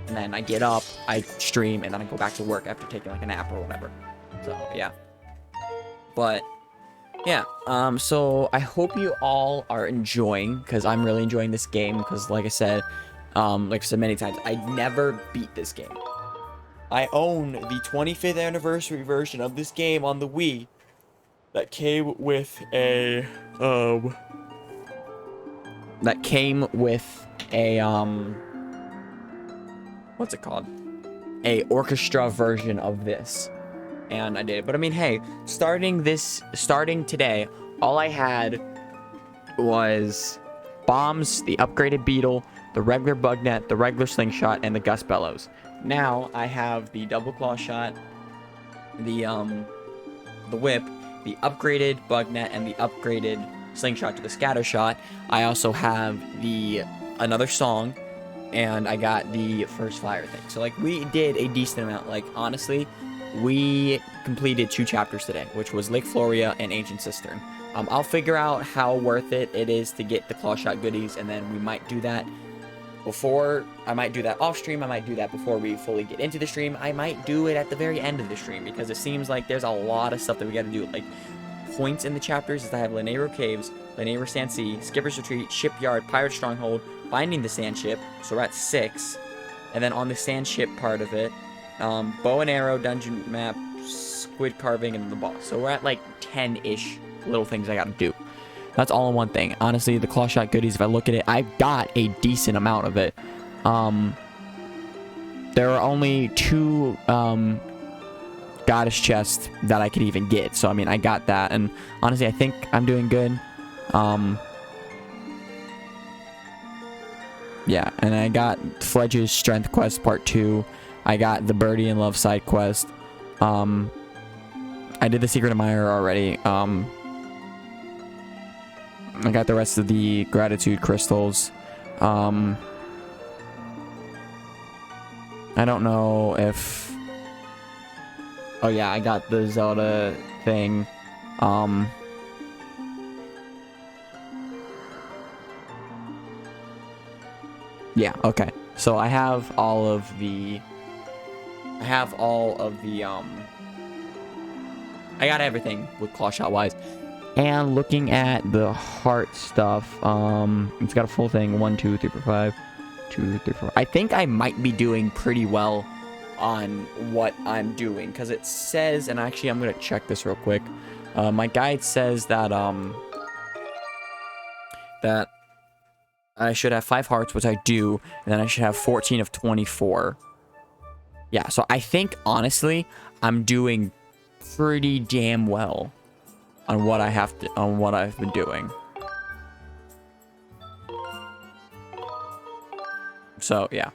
And then I get up, I stream, and then I go back to work after taking like a nap or whatever. So, yeah. But yeah, so I hope you all are enjoying, because I'm really enjoying this game, because like I said many times, I never beat this game. I own the 25th anniversary version of this game on the Wii that came with a, what's it called? A orchestra version of this. And I did it. But I mean, hey, starting today, all I had was bombs, the upgraded beetle, the regular bug net, the regular slingshot, and the gust bellows. Now I have the double claw shot, the whip, the upgraded bug net, and the upgraded slingshot to the scatter shot. I also have another song, and I got the first fire thing. So like, we did a decent amount. Like, honestly, we completed 2 chapters today, which was Lake Floria and Ancient Cistern. I'll figure out how worth it is to get the claw shot goodies, and then we might do that before. I might do that off stream. I might do that before we fully get into the stream. I might do it at the very end of the stream, because it seems like there's a lot of stuff that we got to do. Like, points in the chapters is I have Lanayru Caves, Lanayru Sand Sea, Skipper's Retreat, Shipyard, Pirate Stronghold, finding the Sand Ship. So we're at 6. And then on the Sand Ship part of it, bow and arrow, dungeon map, squid carving, and the boss. So we're at like 10-ish little things I gotta do. That's all in one thing. Honestly, the claw shot goodies, if I look at it, I've got a decent amount of it. There are only 2 goddess chests that I could even get. So I mean, I got that, and honestly, I think I'm doing good. Yeah, and I got Fledge's Strength Quest Part 2. I got the Birdie and Love side quest. I did the Secret Admirer already. I got the rest of the Gratitude Crystals. I don't know if... Oh yeah, I got the Zelda thing. Yeah, okay. So I have all of the... I got everything with claw shot wise. And looking at the heart stuff, it's got a full thing. 1, 2, 3, 4, 5. 2, 3, 4. I think I might be doing pretty well on what I'm doing, because it says, and actually I'm gonna check this real quick. My guide says that that I should have 5 hearts, which I do, and then I should have 14 of 24. Yeah, so I think honestly I'm doing pretty damn well on what I've been doing. So yeah.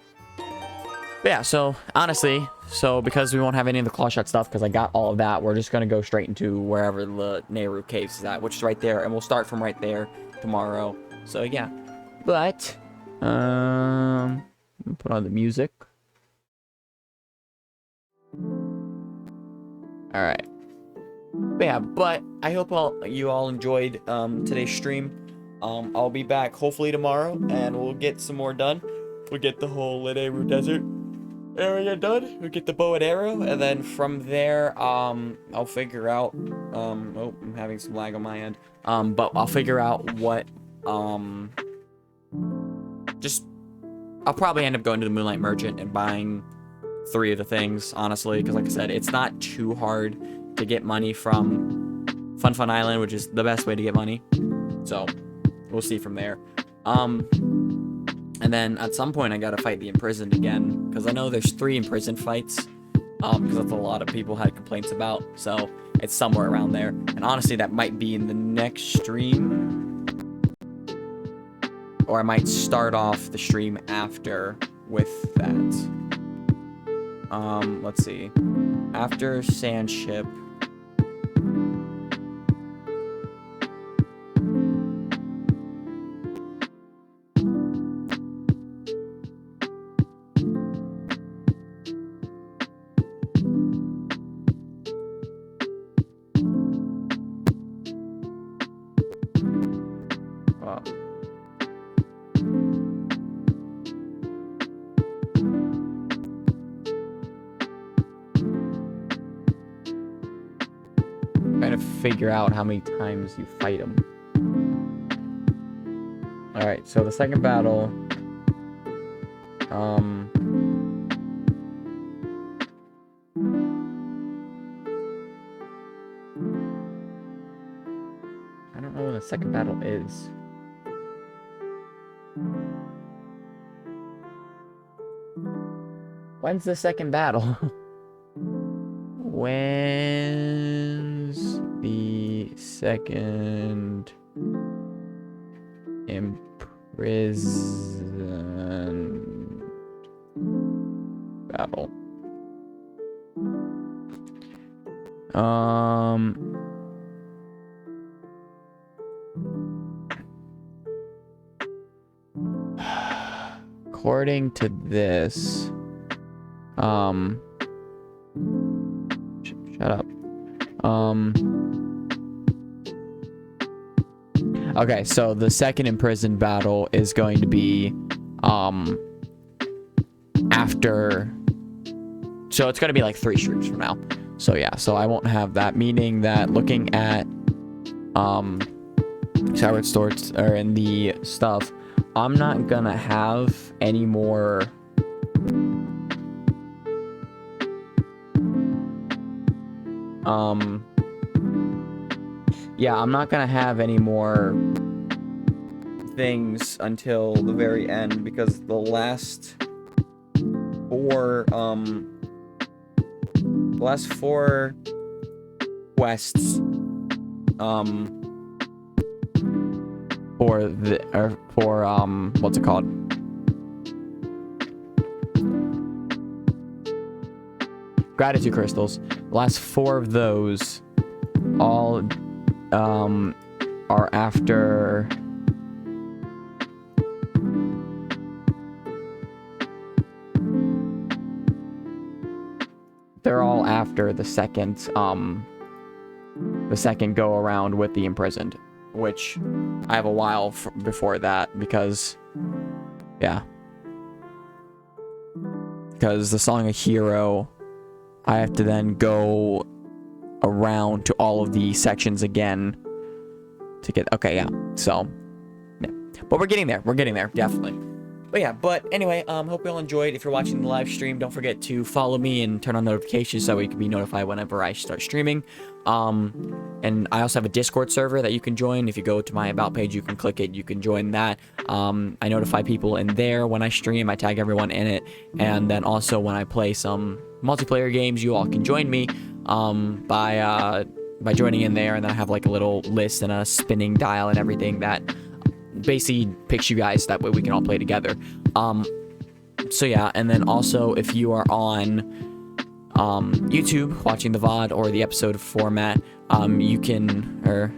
But yeah, so honestly, because we won't have any of the claw shot stuff, because I got all of that, we're just gonna go straight into wherever the Nehru Caves is at, which is right there, and we'll start from right there tomorrow. So yeah. But Put on the music. All right. But yeah, but I hope you all enjoyed today's stream. I'll be back hopefully tomorrow, and we'll get some more done. We'll get the whole Linear Desert area done. We'll get the bow and arrow, and then from there, I'll figure out. Oh, I'm having some lag on my end. But I'll figure out what. I'll probably end up going to the Moonlight Merchant and buying 3 of the things, honestly, because like I said, it's not too hard to get money from Fun Island, which is the best way to get money. So we'll see from there. And then at some point I gotta fight the imprisoned again, because I know there's 3 imprisoned fights, because that's a lot of people had complaints about. So it's somewhere around there, and honestly that might be in the next stream, or I might start off the stream after with that. Let's see. After Sandship. Trying to figure out how many times you fight him. Alright, so the second battle. I don't know when the second battle is. When's the second battle? When's the second imprisoned battle? According to this, shut up. Okay, so the second imprisoned battle is going to be, after, so it's going to be like 3 streams from now. So yeah, so I won't have that, meaning that looking at, Skyward Stores, or in the stuff, I'm not gonna have any more yeah, I'm not gonna have any more things until the very end, because the last 4 quests for what's it called? Gratitude crystals. The last 4 of those all are after they're all after the second go around with the imprisoned, which I have a while before that, because yeah, because the Song of Hero, I have to then go around to all of the sections again to get, okay, yeah, so yeah, but we're getting there, definitely. But yeah, but anyway, hope you all enjoyed. If you're watching the live stream, don't forget to follow me and turn on notifications so you can be notified whenever I start streaming. And I also have a Discord server that you can join. If you go to my About page, you can click it, you can join that. I notify people in there when I stream, I tag everyone in it. And then also when I play some multiplayer games, you all can join me by joining in there. And then I have like a little list and a spinning dial and everything that basically picks you guys, that way we can all play together. So yeah, and then also if you are on YouTube watching the VOD or the episode format, you can, or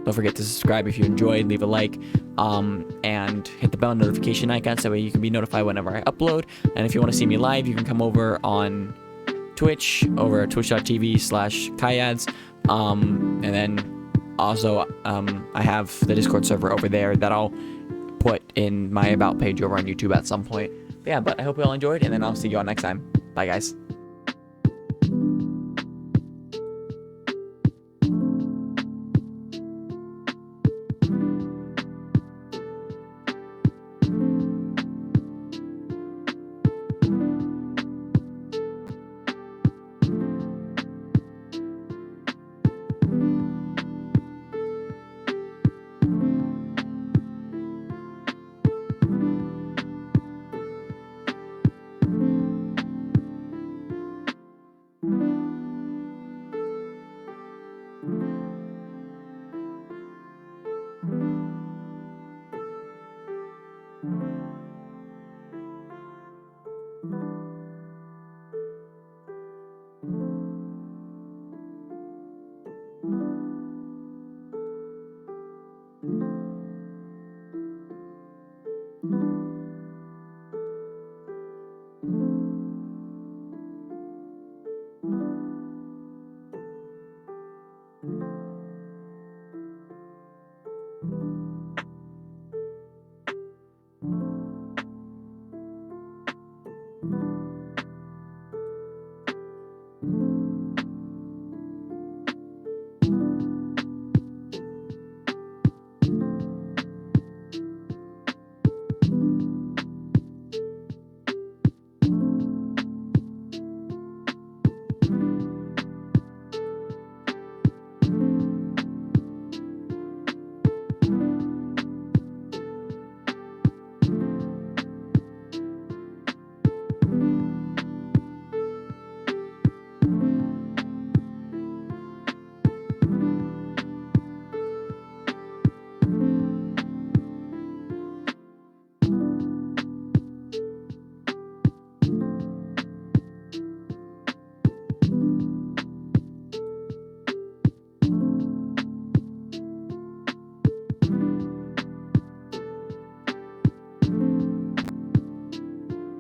Don't forget to subscribe if you enjoyed, leave a like, and hit the bell notification icon so you can be notified whenever I upload. And if you want to see me live, you can come over on Twitch, over at twitch.tv/Ciaadz. And then also, I have the Discord server over there that I'll put in my about page over on YouTube at some point. But yeah, but I hope you all enjoyed, and then I'll see you all next time. Bye, guys.